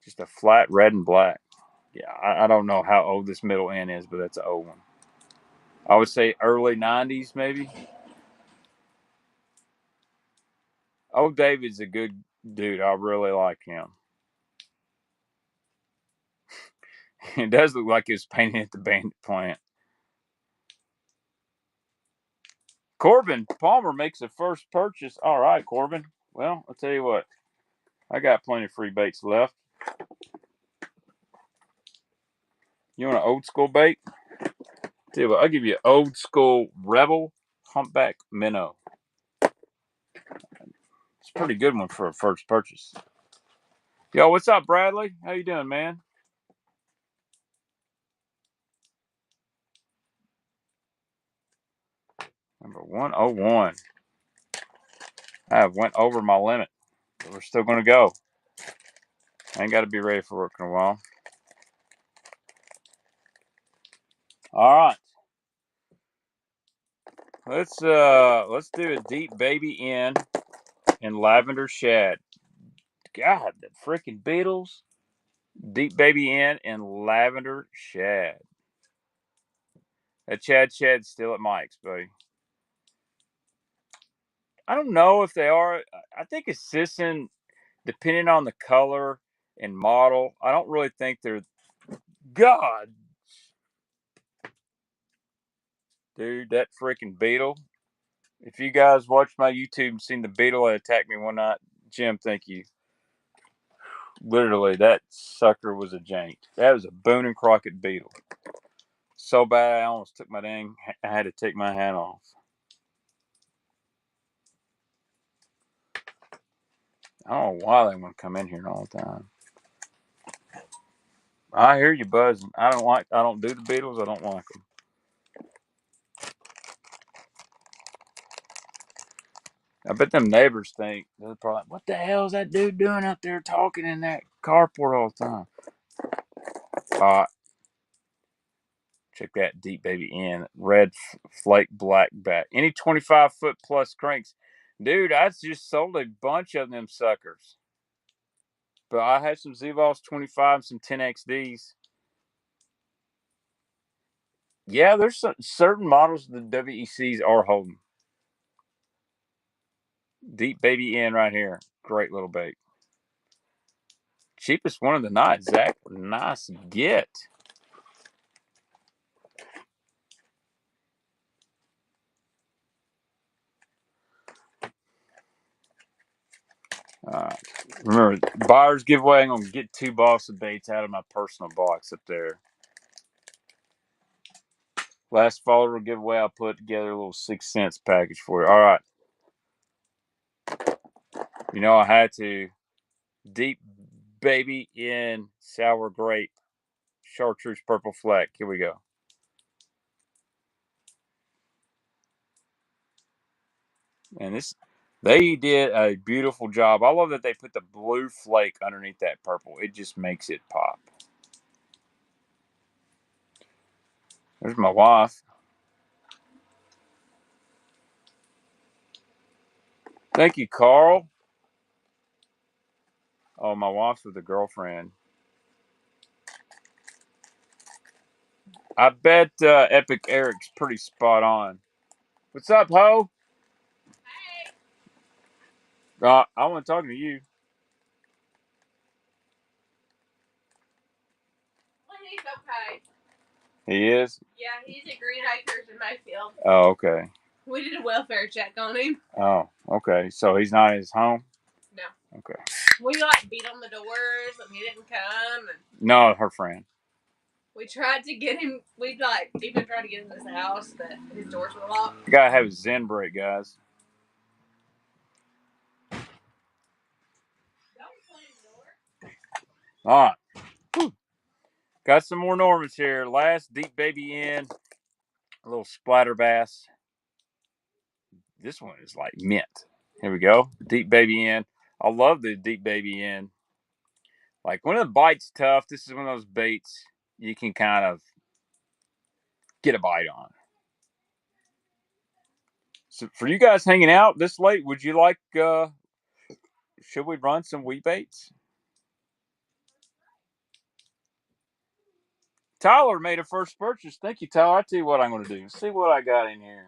Just a flat red and black. Yeah, I don't know how old this middle end is, but that's an old one. I would say early 90s, maybe. Old David's a good dude. I really like him. It does look like he was painting at the Bandit plant. Corbin Palmer makes a first purchase. All right, Corbin. Well, I'll tell you what. I got plenty of free baits left. You want an old school bait? Tell you what, I'll give you an old school Rebel humpback minnow. It's a pretty good one for a first purchase. Yo, what's up, Bradley? How you doing, man? Number 101. I went over my limit, but we're still going to go. I ain't got to be ready for work in a while. All right. Let's do a deep baby in lavender shad. God, the freaking beetles. Deep baby in lavender shad. That shad's still at Mike's, buddy. I don't know if they are. I think it's Sisson, depending on the color and model. I don't really think they're. God, dude, that freaking beetle. If you guys watched my YouTube and seen the beetle that attacked me one night, Jim, thank you. Literally, that sucker was a jank. That was a Boone and Crockett beetle. So bad, I almost took my dang. I had to take my hat off. I don't know why they want to come in here all the time. I hear you buzzing. I don't do the beetles. I don't like them. I bet them neighbors think they're probably like, what the hell is that dude doing out there talking in that carport all the time? Check that deep baby in red flake black bat. Any 25-foot plus cranks, dude. I just sold a bunch of them suckers, but I had some Z-Voss 25, some 10XDs. Yeah, there's some certain models the WECs are holding. Deep baby in right here. Great little bait. Cheapest one of the night, Zach. Nice get. Remember, buyer's giveaway. I'm going to get 2 boxes of baits out of my personal box up there. Last follower giveaway, I'll put together a little 6 cents package for you. All right. You know, I had to. Deep baby in sour grape. Chartreuse purple fleck. Here we go. And this, they did a beautiful job. I love that they put the blue flake underneath that purple. It just makes it pop. There's my wife. Thank you, Carl. Oh, my wife's with a girlfriend. I bet Epic Eric's pretty spot on. What's up, Ho? Hey. I want to talk to you. Well, he's okay. He is? Yeah, he's at Green Acres in Mayfield. Oh, okay. We did a welfare check on him. Oh, okay. So he's not at his home? No. Okay. We like beat on the doors and he didn't come. And No, her friend. we tried to get him. We like even tried to get him in his house, but his doors were locked. You gotta have a Zen break, guys. All right. Whew. Got some more Normans here. Last deep baby in. A little splatter bass. This one is like mint. Here we go. Deep baby in. I love the deep baby in. Like when the bite's tough, this is one of those baits you can kind of get a bite on. So for you guys hanging out this late, would you like should we run some wheat baits? Tyler made a first purchase. Thank you, Tyler. I'll tell you what I'm gonna do. See what I got in here.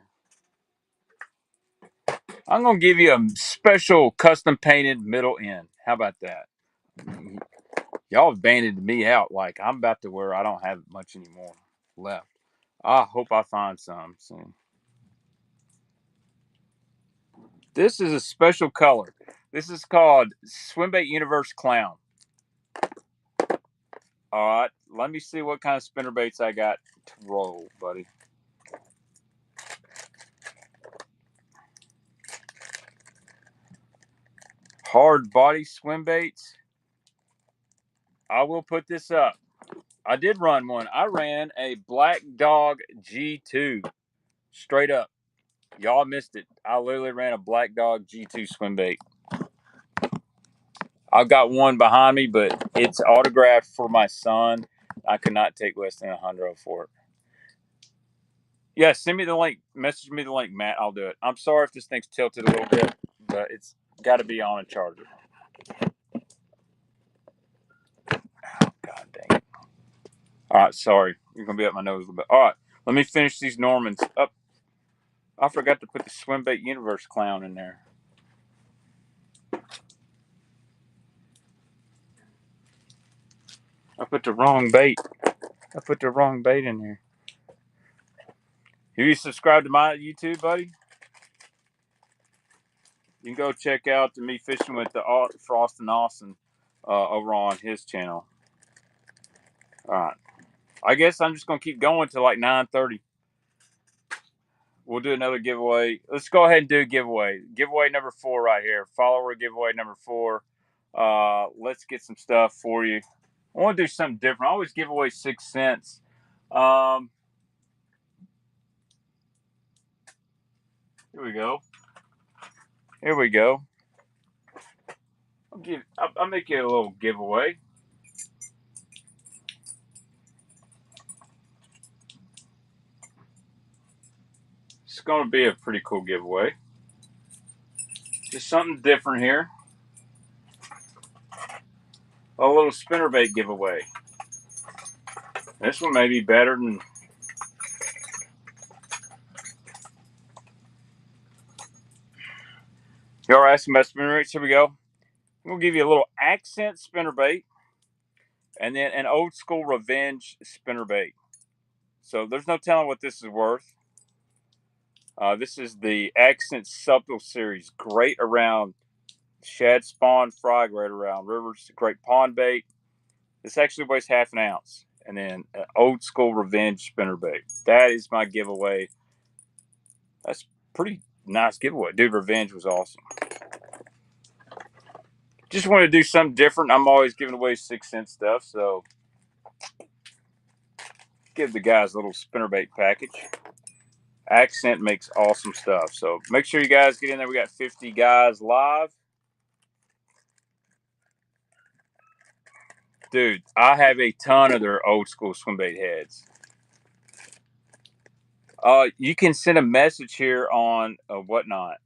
I'm gonna give you a special custom painted middle end. How about that? Y'all have banded me out like I'm about to where I don't have much anymore left. I hope I find some soon. This is a special color. This is called Swimbait Universe Clown. All right, let me see what kind of spinner baits I got to roll, buddy. Hard body swim baits. I will put this up. I did run one. I ran a Black Dog G2 straight up. Y'all missed it. I literally ran a Black Dog G2 swim bait. I've got one behind me, but it's autographed for my son. I could not take less than $100 for it. Yeah, send me the link. Message me the link, Matt. I'll do it. I'm sorry if this thing's tilted a little bit, but it's got to be on a charger. God dang it. All right, sorry. You're going to be up my nose a little bit. All right, let me finish these Normans up. I forgot to put the Swimbait Universe Clown in there. I put the wrong bait. I put the wrong bait in here. Have you subscribed to my YouTube, buddy? You can go check out me fishing with the Frost and Austin over on his channel. All right. I guess I'm just going to keep going till like 9:30. We'll do another giveaway. Let's go ahead and do a giveaway. Giveaway number 4 right here. Follower giveaway number 4. Let's get some stuff for you. I want to do something different. I always give away 6 cents. Here we go. Here we go. I'll make you a little giveaway. It's going to be a pretty cool giveaway. Just something different here. A little spinnerbait giveaway. This one may be better than... Y'all are asking about spinnerbaits. Here we go. I'm going to give you a little accent spinnerbait and then an old school revenge spinnerbait. So there's no telling what this is worth. This is the Accent Subtle Series. Great around shad spawn, fry, great around rivers. Great pond bait. This actually weighs half an ounce. And then an old school revenge spinnerbait. That is my giveaway. That's pretty nice giveaway. Dude, revenge was awesome. Just want to do something different. I'm always giving away 6 cent stuff, so give the guys a little spinnerbait package. Accent makes awesome stuff. So make sure you guys get in there. We got 50 guys live. Dude, I have a ton of their old school swimbait heads. You can send a message here on Whatnot.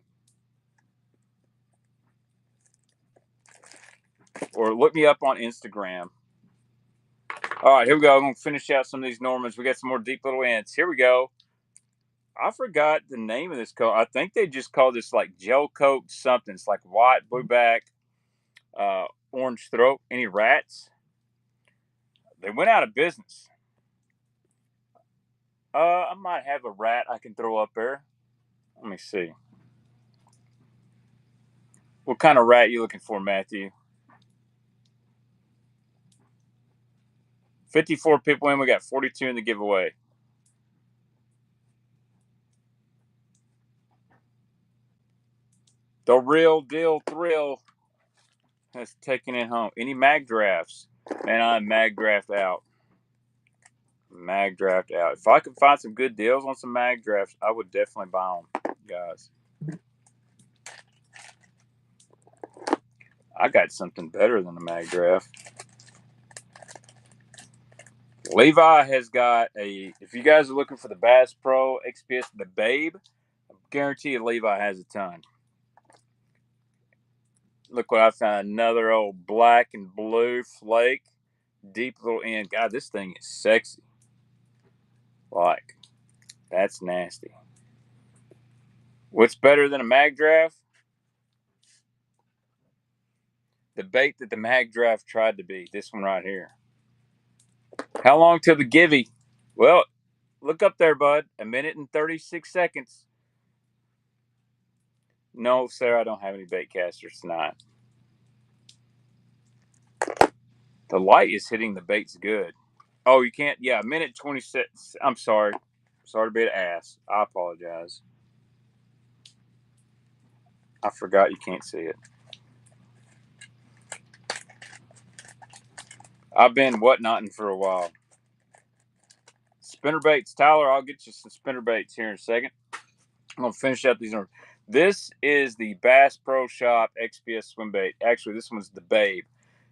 Or look me up on Instagram. All right, here we go. I'm going to finish out some of these Normans. We got some more deep little ends. Here we go. I forgot the name of this color. I think they just call this like gel coat something. It's like white, blue back, orange throat. Any rats? They went out of business. I might have a rat I can throw up there. Let me see. What kind of rat you looking for, Matthew? 54 people in. We got 42 in the giveaway. The real deal thrill has taken it home. Any mag drafts? Man, I'm mag draft out. Mag draft out. If I could find some good deals on some mag drafts, I would definitely buy them, guys. I got something better than a mag draft. Levi has got a, if you guys are looking for the Bass Pro XPS, the Babe, I guarantee you Levi has a ton. Look what I found, another old black and blue flake, deep little end. God, this thing is sexy. Like, that's nasty. What's better than a mag draft? The bait that the mag draft tried to be. This one right here. How long till the givey? Well, look up there, bud. 1 minute and 36 seconds. No, sir, I don't have any bait casters tonight. The light is hitting the baits good. Oh, you can't? Yeah, 1 minute 26. I'm sorry. Sorry to be an ass. I apologize. I forgot you can't see it. I've been whatnotting for a while. Spinner baits. Tyler, I'll get you some spinner baits here in a second. I'm going to finish up these numbers. This is the Bass Pro Shop XPS swim bait. Actually, this one's the Babe.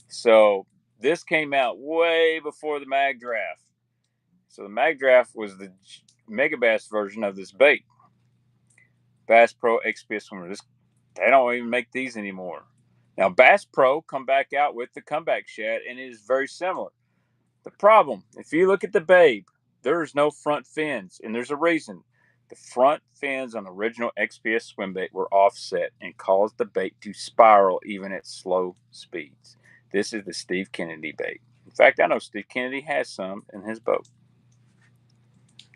So this came out way before the mag draft. So the mag draft was the Mega Bass version of this bait. Bass Pro XPS swimmer. They don't even make these anymore. Now Bass Pro come back out with the comeback shad, and it is very similar. The problem, if you look at the Babe, there's no front fins, and there's a reason. The front fins on the original XPS swim bait were offset and caused the bait to spiral even at slow speeds. This is the Steve Kennedy bait. In fact, I know Steve Kennedy has some in his boat.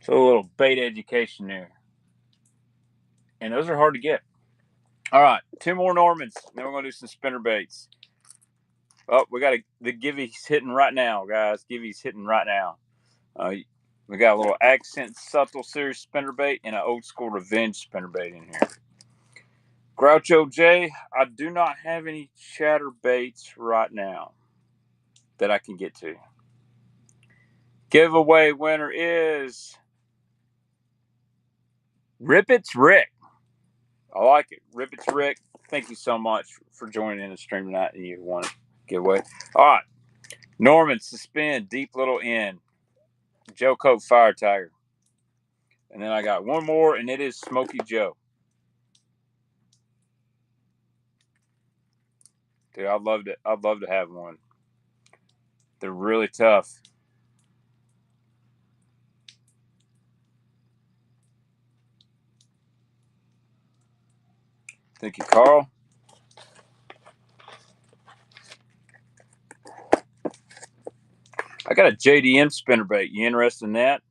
So a little bait education there. And those are hard to get. All right, 2 more Normans. Then we're going to do some spinner baits. Oh, we got the Givey's hitting right now, guys. Givey's hitting right now. We got a little Accent Subtle Series spinner bait and an Old School Revenge spinner bait in here. Groucho J, I do not have any chatter baits right now that I can get to. Giveaway winner is Rippets Rick. I like it. Rippets Rick, thank you so much for joining in the stream tonight, and you won a giveaway. All right. Norman, suspend, deep little end. Joe Coat Fire Tiger. And then I got one more, and it is Smoky Joe. Dude, I'd love to have one. They're really tough. Thank you, Carl. I got a JDM spinnerbait. You interested in that?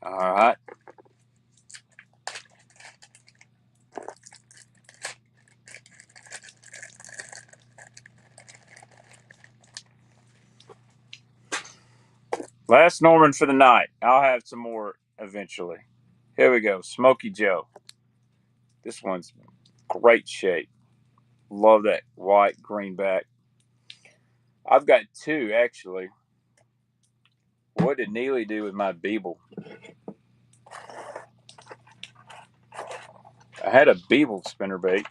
All right. Last Norman for the night. I'll have some more eventually. Here we go. Smoky Joe. This one's great shape. Love that white greenback. I've got 2 actually. What did Neely do with my Beeble? I had a Beeble spinnerbait.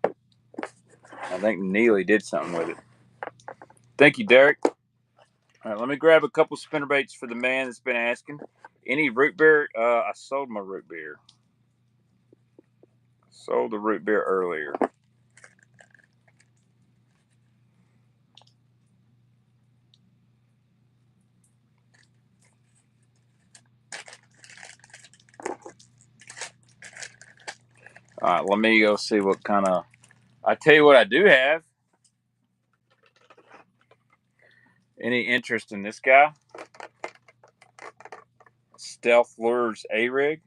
I think Neely did something with it. Thank you, Derek. All right, let me grab a couple spinnerbaits for the man that's been asking. Any root beer? I sold my root beer. Sold the root beer earlier. All right, let me go see what kind of. I tell you what, I do have. Any interest in this guy? Stealth Lures A-Rig.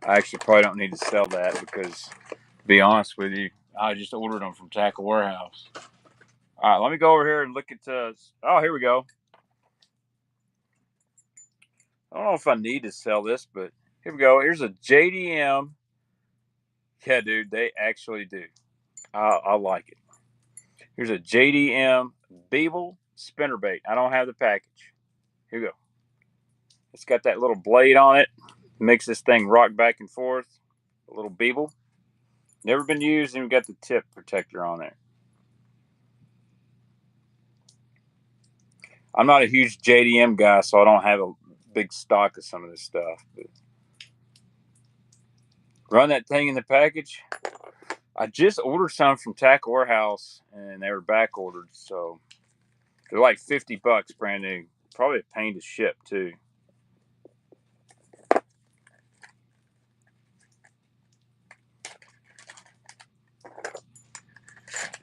I actually probably don't need to sell that because, to be honest with you, I just ordered them from Tackle Warehouse. All right, let me go over here and look at. Oh, here we go. I don't know if I need to sell this, but here we go. Here's a JDM. Yeah, dude, they actually do. I like it. Here's a JDM Beeble spinnerbait. I don't have the package. Here we go. It's got that little blade on it. Makes this thing rock back and forth. A little Beeble. Never been used, and we got the tip protector on there. I'm not a huge JDM guy, so I don't have a big stock of some of this stuff. But run that thing in the package. I just ordered some from Tackle Warehouse, and they were back ordered, so they're like $50 brand new. Probably a pain to ship too.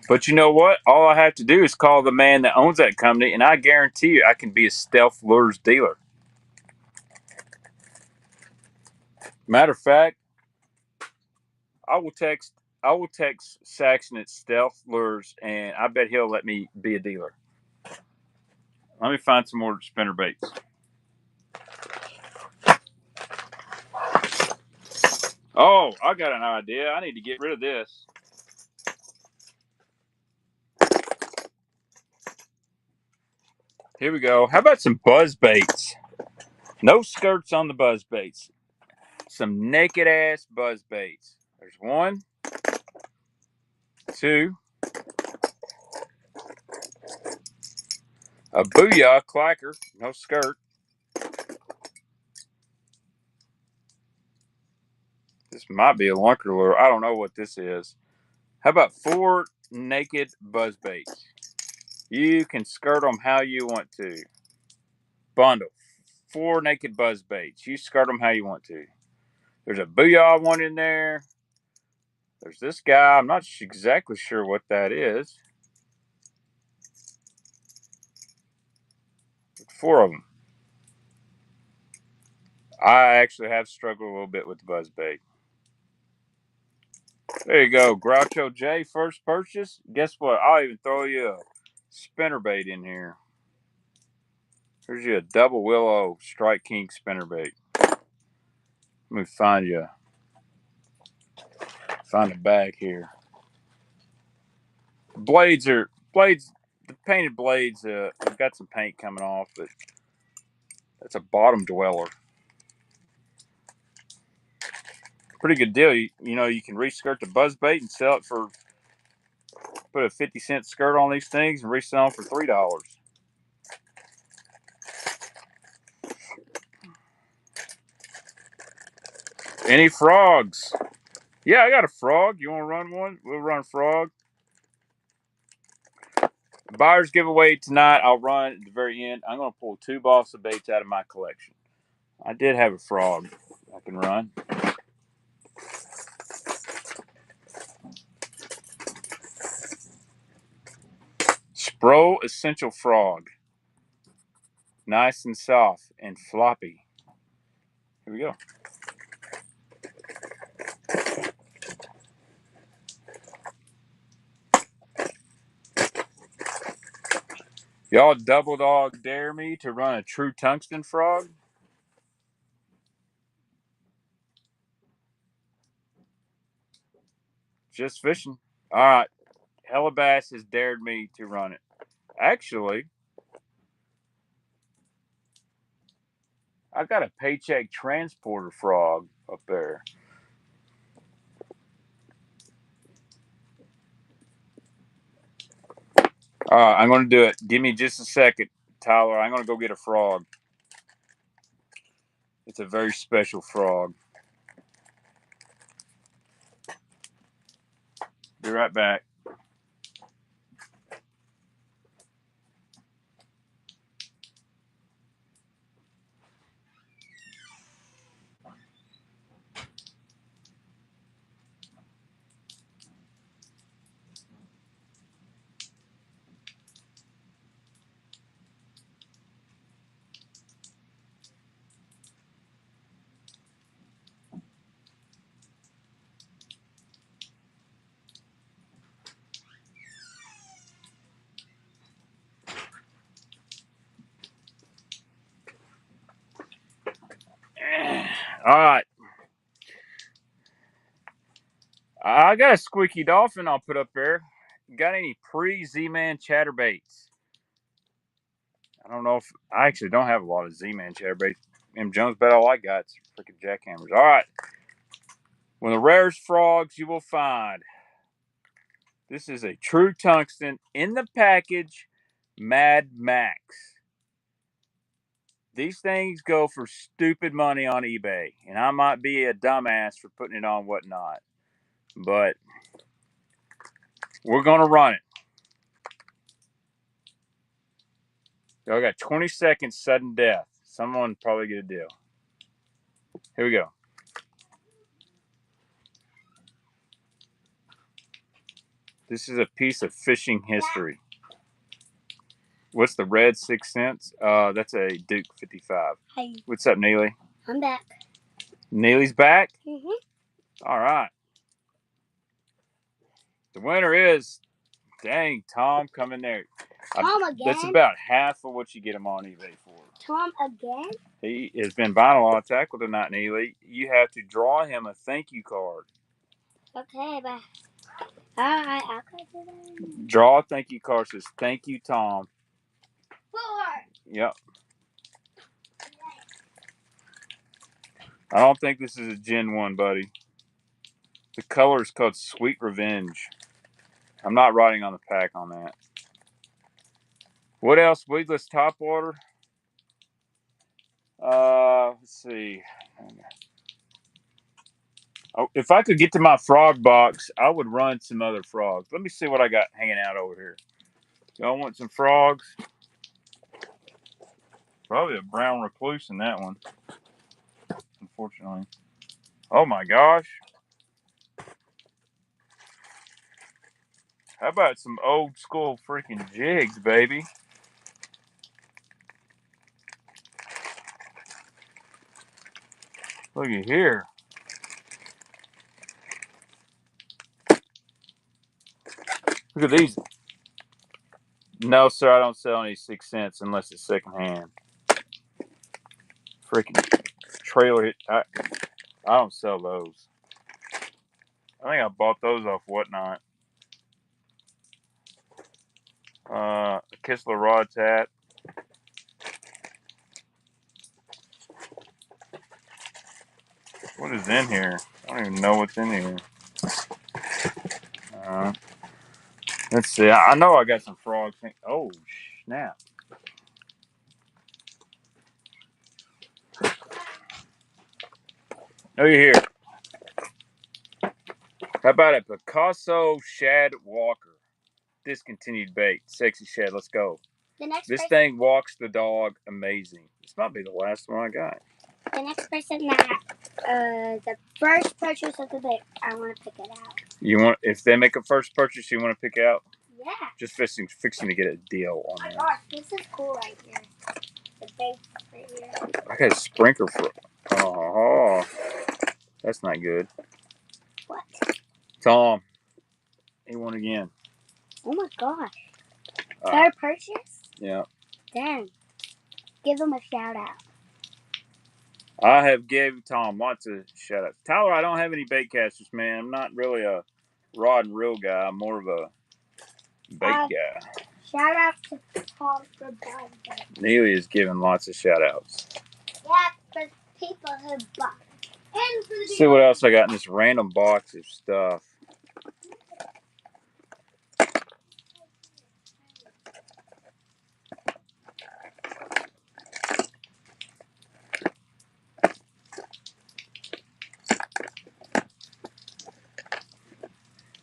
But you know what? All I have to do is call the man that owns that company, and I guarantee you I can be a Stealth Lures dealer. Matter of fact, I will text Saxon at Stealth Lures, and I bet he'll let me be a dealer. Let me find some more spinner baits. Oh, I got an idea. I need to get rid of this. Here we go. How about some buzz baits? No skirts on the buzz baits. Some naked ass buzz baits. There's one, two, a booyah clacker, no skirt. This might be a lunker lure. I don't know what this is. How about 4 naked buzz baits? You can skirt them how you want to. Bundle. 4 naked buzz baits. You skirt them how you want to. There's a booyah one in there. There's this guy. I'm not exactly sure what that is. 4 of them. I actually have struggled a little bit with the buzz bait. There you go. Groucho J, first purchase. Guess what? I'll even throw you a spinnerbait in here. Here's you a double willow Strike King spinnerbait. Let me find a bag here. Blades. The painted blades. I've got some paint coming off, but that's a bottom dweller. Pretty good deal. You know, you can reskirt the buzz bait and sell it for, put a 50-cent skirt on these things and resell them for $3. Any frogs? Yeah, I got a frog. You want to run one? We'll run a frog. Buyer's giveaway tonight. I'll run at the very end. I'm going to pull 2 balsa baits out of my collection. I did have a frog I can run. Spro Essential Frog. Nice and soft and floppy. Here we go. Y'all double dog dare me to run a true tungsten frog? Just fishing. All right. Hellabass has dared me to run it. Actually, I got a Paycheck Transporter frog up there. All right, I'm going to do it. Give me just a second, Tyler. I'm going to go get a frog. It's a very special frog. Be right back. All right. I got a squeaky dolphin I'll put up there. Got any pre-Z-Man chatterbaits? I don't know if I actually don't have a lot of Z-Man chatterbaits. M. Jones, bet all I got is freaking jackhammers. All right. One of the rarest frogs you will find. This is a true tungsten in the package, Mad Max. These things go for stupid money on eBay, and I might be a dumbass for putting it on whatnot, but we're gonna run it. I got 20 seconds, sudden death. Someone probably get a deal. Here we go. This is a piece of fishing history. What's the red 6 cents? That's a Duke 55. Hey. What's up, Neely? I'm back. Neely's back? Mm-hmm. All right. The winner is, dang, Tom coming there. Tom again? That's about half of what you get him on eBay for. Tom again? He has been buying a lot of tackle tonight, Neely. You have to draw him a thank you card. Okay, but alright, I'll do that. Draw a thank you card. Says thank you, Tom. 4. Yep. I don't think this is a Gen 1, buddy. The color is called Sweet Revenge. I'm not writing on the pack on that. What else? Weedless topwater. Let's see. Oh, if I could get to my frog box, I would run some other frogs. Let me see what I got hanging out over here. Y'all want some frogs? Probably a brown recluse in that one, unfortunately. Oh my gosh. How about some old school freaking jigs, baby? Look at here. Look at these. No, sir, I don't sell any 6 cents unless it's secondhand. Freaking trailer hit. I don't sell those. I think I bought those off Whatnot. Kistler rod tat. What is in here? I don't even know what's in here. Let's see. I know I got some frogs. Oh, snap. Look at here. How about a Picasso Shad Walker? Discontinued bait. Sexy Shad. Let's go. This thing walks the dog amazing. This might be the last one I got. The next person that the first purchase of the bait, I want to pick it out. You want, if they make a first purchase, you want to pick out? Yeah. Just fixing to get a deal on that. Oh gosh, this is cool right here. The bait right here. I got a sprinkler for. Oh, that's not good. What? Tom, he won again. Oh my gosh. Third purchase? Yeah. Dang. Give them a shout out. I have gave Tom lots of shout outs. Tyler, I don't have any bait casters, man. I'm not really a rod and reel guy. I'm more of a bait guy. Shout out to Tom for buying. Neely is giving lots of shout outs. Yeah, for people who bought. And for the See what else I got in this random box of stuff.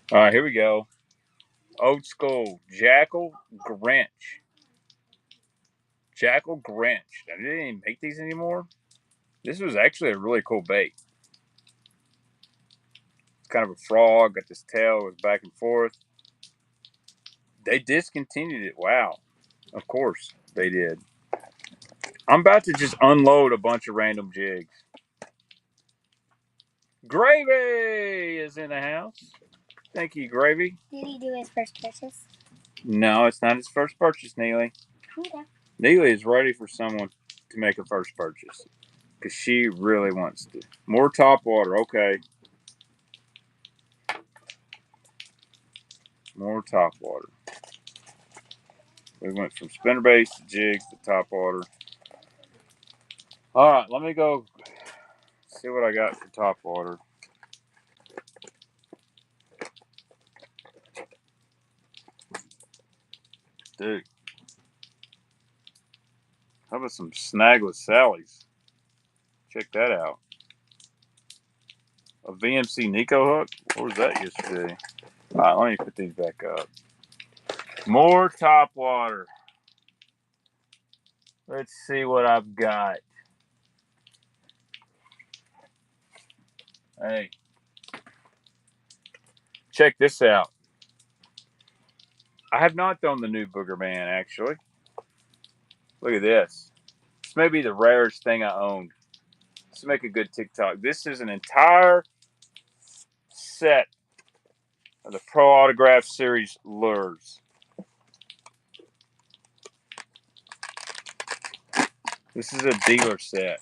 All right, here we go. Old school Jackal Grinch. Jackal Grinch. Now, they didn't even make these anymore. This was actually a really cool bait. It's kind of a frog. Got this tail. It was back and forth. They discontinued it. Wow. Of course they did. I'm about to just unload a bunch of random jigs. Gravy is in the house. Thank you, Gravy. Did he do his first purchase? No, it's not his first purchase, Neely. Okay. Neely is ready for someone to make a first purchase. because she really wants to. More top water. Okay. More top water. We went from spinnerbaits to jigs to top water. All right, let me go see what I got for top water. Dude, how about some snagless Sally's? Check that out. A VMC Nico hook? Where was that yesterday? All right, let me put these back up. More top water. Let's see what I've got. Hey, check this out. I have not thrown the new Booger Man, actually. Look at this. This may be the rarest thing I owned. Let's make a good TikTok. This is an entire set of the Pro Autograph Series lures. This is a dealer set.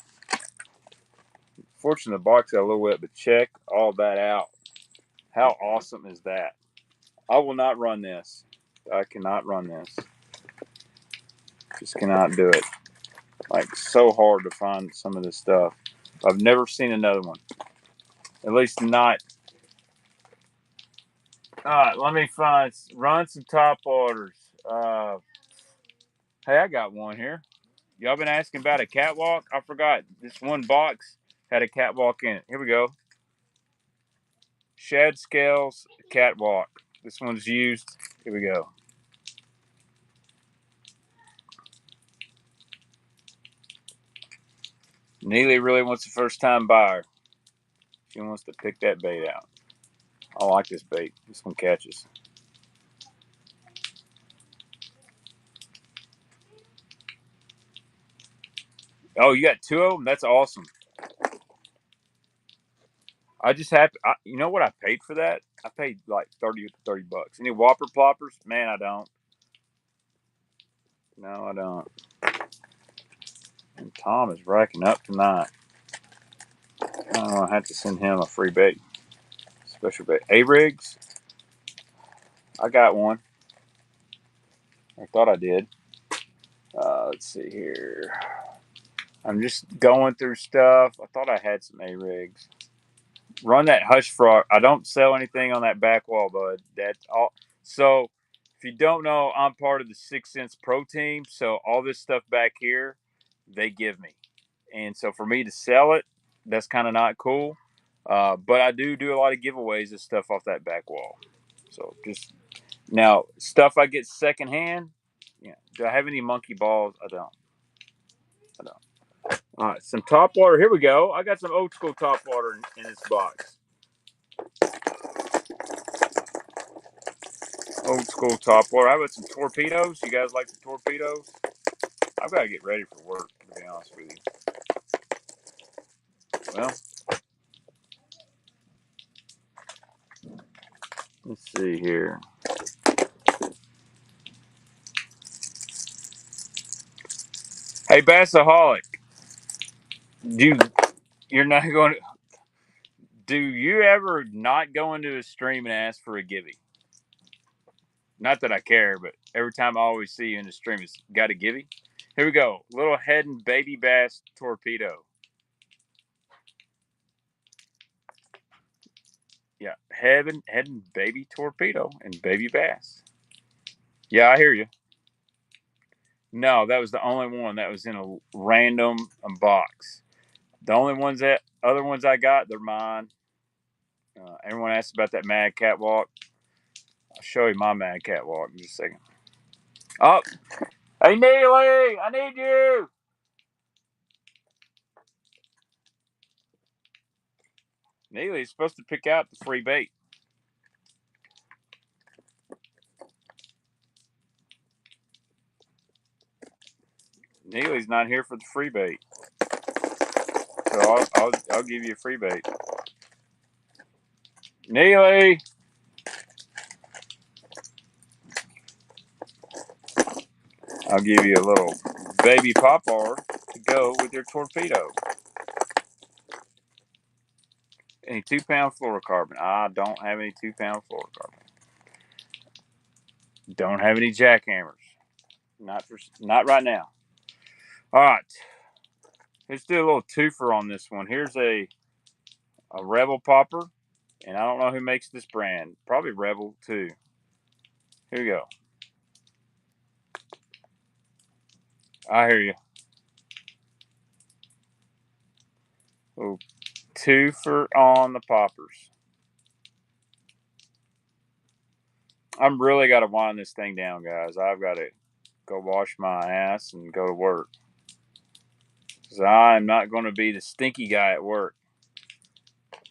Fortunately, the box got a little wet, but check all that out. How awesome is that? I will not run this. I cannot run this. Just cannot do it. Like, so hard to find some of this stuff. I've never seen another one. At least not. All right, let me run some top orders. Hey, I got one here. Y'all been asking about a catwalk? I forgot. This one box had a catwalk in it. Here we go. Shad scales catwalk. This one's used. Here we go. Neely really wants a first-time buyer. She wants to pick that bait out. I like this bait. This one catches. Oh, you got two of them? That's awesome. I just have to, you know what I paid for that? I paid like 30 bucks. Any Whopper ploppers? Man, I don't. No, I don't. And Tom is racking up tonight. I'm going to have to send him a free bait. Special bait. A-rigs? I got one. I thought I did. Let's see here. I'm just going through stuff. I thought I had some A-rigs. Run that Hush Frog. I don't sell anything on that back wall, bud. That's all. So, if you don't know, I'm part of the 6 Cents Pro team. So, all this stuff back here, they give me. And so, for me to sell it, that's kind of not cool. But I do a lot of giveaways of stuff off that back wall. So, just now, stuff I get secondhand. Yeah. Do I have any monkey balls? I don't. All right, some top water. Here we go. I got some old school top water in this box. Old school top water. How about some torpedoes? You guys like the torpedoes? I've got to get ready for work, to be honest with you. Well, let's see here. Hey, Bassaholic, you're not going to. Do you ever not go into a stream and ask for a givey? Not that I care, but every time I always see you in the stream, it's got a givey. Here we go. Little head and baby bass torpedo. Yeah, head and baby torpedo and baby bass. Yeah, I hear you. No, that was the only one that was in a random box. The only other ones I got, they're mine. Everyone asks about that mad catwalk. I'll show you my mad catwalk in just a second. Oh, hey Neely, I need you. Neely's supposed to pick out the free bait. Neely's not here for the free bait, so I'll give you a free bait. Neely. I'll give you a little baby popper to go with your torpedo. Any 2-pound fluorocarbon? I don't have any 2-pound fluorocarbon. Don't have any jackhammers. Not right now. All right. Let's do a little twofer on this one. Here's a Rebel popper, and I don't know who makes this brand. Probably Rebel too. Here we go. I hear you. Oh, twofer on the poppers. I'm really got to wind this thing down, guys. I've got to go wash my ass and go to work. Because I'm not going to be the stinky guy at work.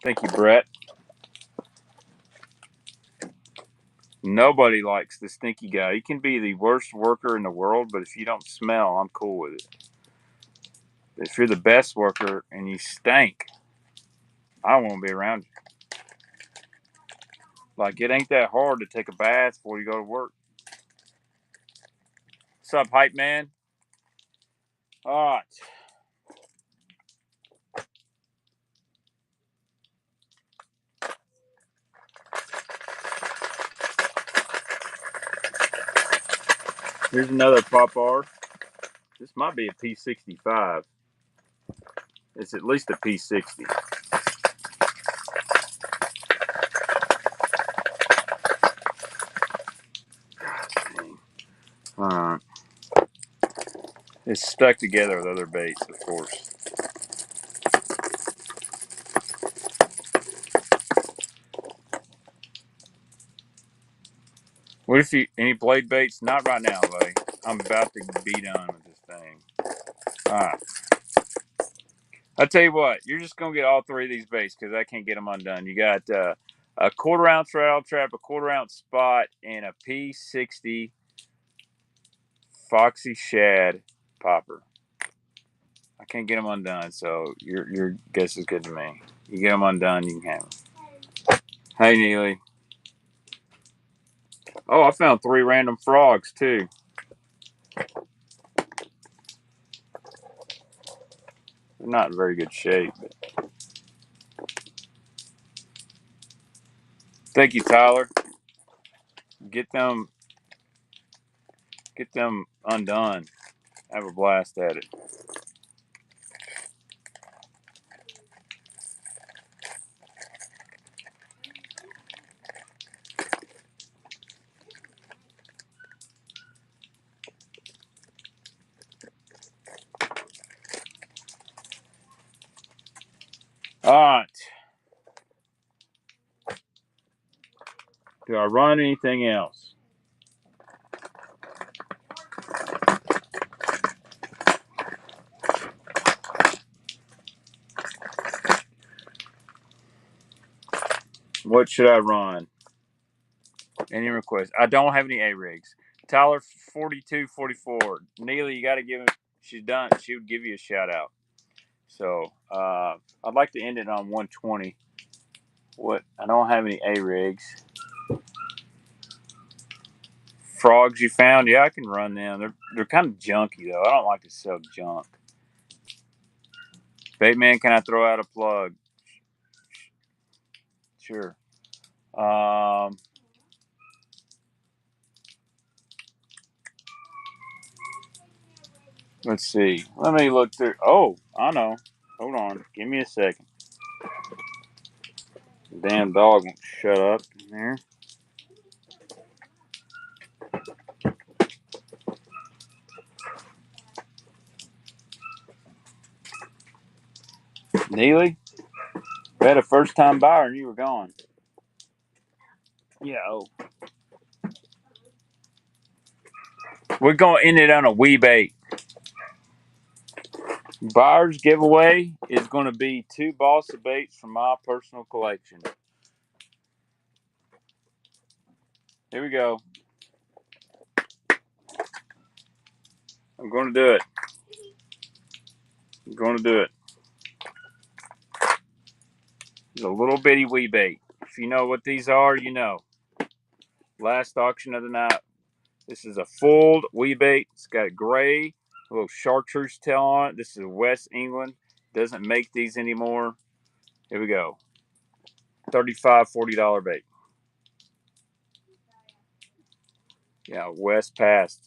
Thank you, Brett. Nobody likes the stinky guy. He can be the worst worker in the world, but if you don't smell, I'm cool with it. If you're the best worker and you stink, I won't be around you. Like, it ain't that hard to take a bath before you go to work. What's up, hype man? All right. Here's another popper. This might be a P65. It's at least a P60. All right. It's stuck together with other baits, of course. What if you any blade baits? Not right now, buddy. I'm about to be done with this thing. All right. I'll tell you what. You're just gonna get all three of these baits because I can't get them undone. You got a 1/4 ounce rattle trap, a 1/4 ounce spot, and a P60 Foxy Shad popper. I can't get them undone, so your guess is good to me. You get them undone, you can have them. Hey, Neely. Oh, I found 3 random frogs too. They're not in very good shape. But... Thank you, Tyler. Get them undone. Have a blast at it. All right. Do I run anything else? What should I run? Any requests? I don't have any A-rigs. Tyler 4244. Neely, you got to give him. She's done. She would give you a shout out. So I'd like to end it on 120. What? I don't have any A-rigs. Frogs you found? Yeah, I can run them. They're kind of junky though. I don't like to sell junk. Baitman, can I throw out a plug? Sure. Let's see. Let me look through. Oh, I know. Hold on. Give me a second. Damn dog won't shut up in there. Neely, we had a first time buyer and you were gone. Yeah. Oh. We're going to end it on a wee bait. Buyer's giveaway is going to be 2 balsa baits from my personal collection. Here we go. I'm going to do it. I'm going to do it. It's a little bitty wee bait. If you know what these are, you know. Last auction of the night. This is a fulled wee bait. It's got gray, a little chartreuse tail on it. This is West England. Doesn't make these anymore. Here we go. $35, $40 bait. Yeah, West Pass,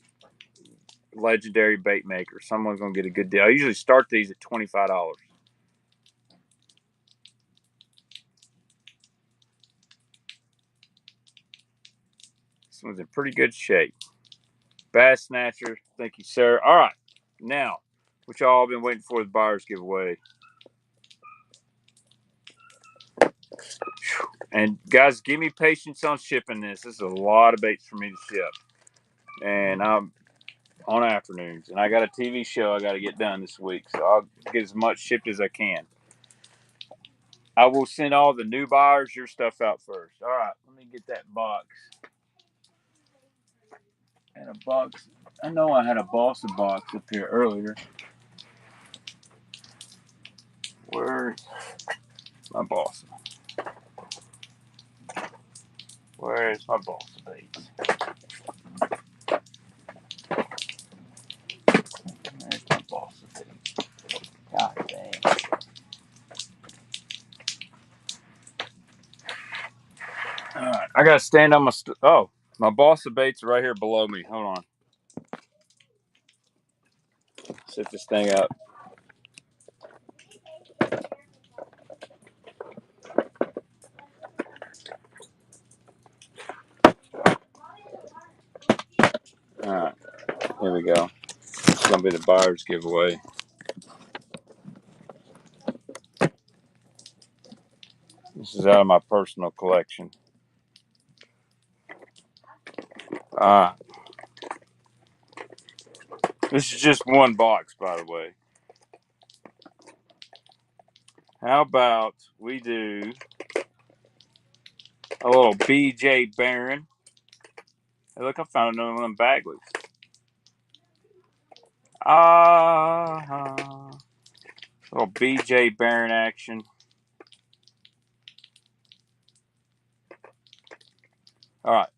legendary bait maker. Someone's gonna get a good deal. I usually start these at $25. This one's in pretty good shape. Bass Snatcher, thank you, sir. All right, now, what y'all been waiting for, the buyer's giveaway. And guys, give me patience on shipping this. This is a lot of baits for me to ship. And I'm on afternoons. And I got a TV show I got to get done this week. So I'll get as much shipped as I can. I will send all the new buyers your stuff out first. All right, let me get that box. And a box. I know I had a balsa box up here earlier. Where's my balsa? Where's my balsa baits? There's my balsa baits. God dang. All right, I gotta stand on my. My balsa baits are right here below me. Hold on. Set this thing up. All right, here we go. It's gonna be the buyer's giveaway. This is out of my personal collection. This is just one box, by the way. How about we do a little BJ Barron? Hey, look, I found another one of them Bagleys. Little BJ Barron action. All right,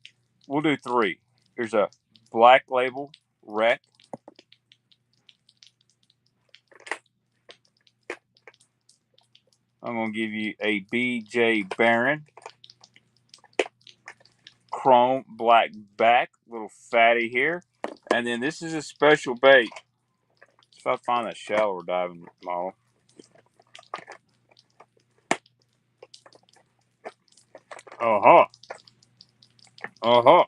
we'll do three. Here's a Black Label Wreck. I'm going to give you a BJ Barron Chrome Black Back, little fatty here. And then this is a special bait. If I find that shallower diving model. Uh-huh. Uh-huh.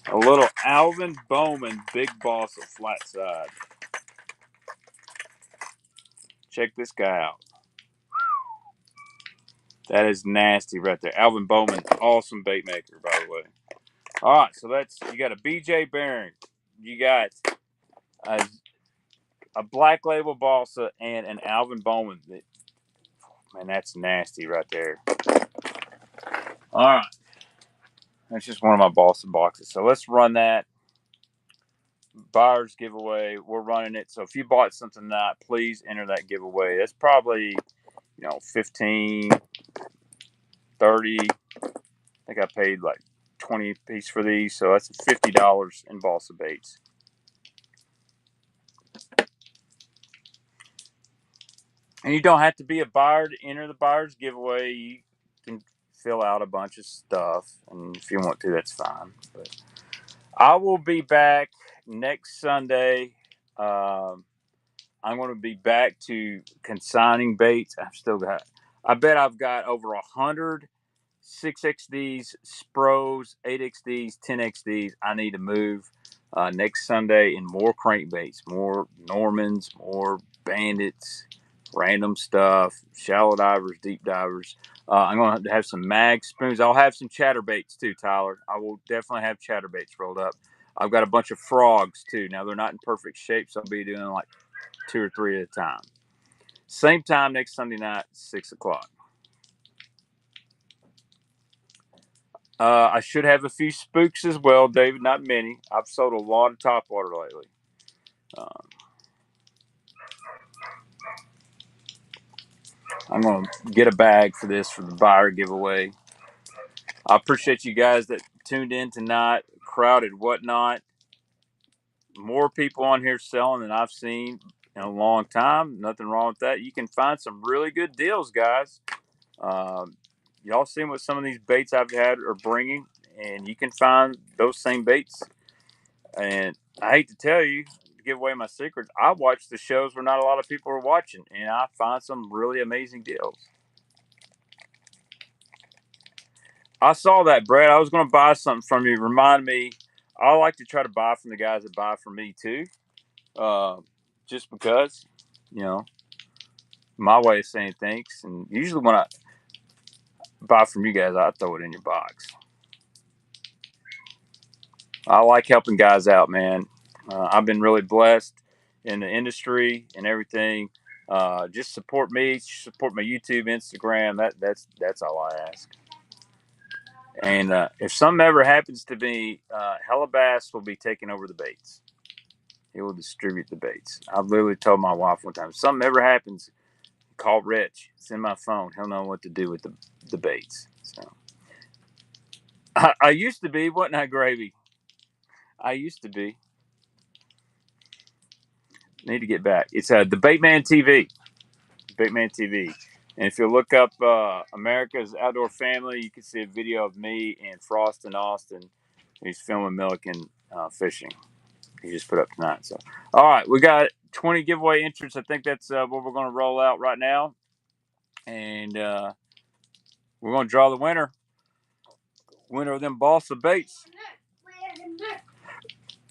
A little Alvin Bowman Big Boss of flat side. Check this guy out. That is nasty right there. Alvin Bowman, awesome bait maker, by the way. All right, so you got a BJ Barron. You got a Black Label Balsa and an Alvin Bowman. Man, that's nasty right there. All right. That's just one of my Balsa boxes. So let's run that. Buyer's giveaway. We're running it. So if you bought something tonight, please enter that giveaway. That's probably, 15, 30. I think I paid like 20 a piece for these. So that's $50 in balsa baits. And you don't have to be a buyer to enter the buyer's giveaway. You can fill out a bunch of stuff. And if you want to, that's fine. But I will be back next Sunday. I'm going to be back to consigning baits. I bet I've got over 100 6XDs, Spros, 8XDs, 10XDs. I need to move next Sunday in more crankbaits, more Normans, more Bandits, random stuff, shallow divers, deep divers. I'm going to have some mag spoons. I'll have some chatterbaits too, Tyler. I will definitely have chatterbaits rolled up. I've got a bunch of frogs too. Now they're not in perfect shape, so I'll be doing like 2 or 3 at a time. Same time next Sunday night, 6 o'clock. I should have a few spooks as well, David. Not many. I've sold a lot of topwater lately. I'm going to get a bag for this for the buyer giveaway. I appreciate you guys that tuned in tonight. Crowded Whatnot. more people on here selling than I've seen in a long time. Nothing wrong with that. You can find some really good deals, guys. Y'all seen what some of these baits I've had are bringing, and you can find those same baits. And I hate to tell you, to give away my secrets, I watch the shows where not a lot of people are watching, and I find some really amazing deals. I saw that, Brad. I was going to buy something from you. Remind me. I like to try to buy from the guys that buy from me too, just because, you know, my way of saying thanks. And usually when I buy from you guys, I throw it in your box. I like helping guys out, man. I've been really blessed in the industry and everything. Just support me, support my YouTube, Instagram. That's all I ask. And if something ever happens to me, Hella Bass will be taking over the baits. He will distribute the baits. I've literally told my wife one time, if something ever happens, call Rich. It's in my phone. He'll know what to do with the baits. So I used to be, wasn't I, Gravy? I used to be. Need to get back. It's the Baitman TV. Baitman TV. And if you look up America's Outdoor Family, you can see a video of me and Frost and Austin. He's filming Milliken fishing. He just put up tonight. So, all right, we got 20 giveaway entrants. I think that's what we're going to roll out right now. And we're going to draw the winner. Winner of them balsa baits.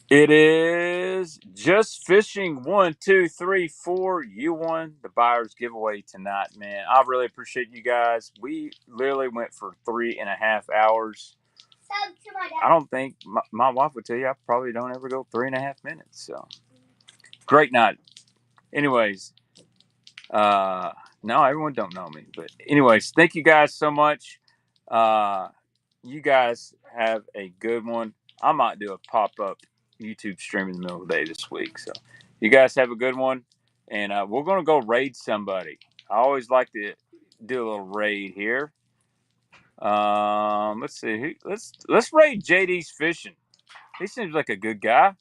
It is Just Fishing 1, 2, 3, 4. You won the buyer's giveaway tonight, man. I really appreciate you guys. We literally went for 3.5 hours. I don't think my wife would tell you I probably don't ever go 3.5 minutes. So great night. Anyways, no, everyone don't know me, but anyways, thank you guys so much. You guys have a good one. I might do a pop-up YouTube stream in the middle of the day this week. So you guys have a good one, and we're going to go raid somebody. I always like to do a little raid here. Let's see. Let's raid JD's Fishing. He seems like a good guy.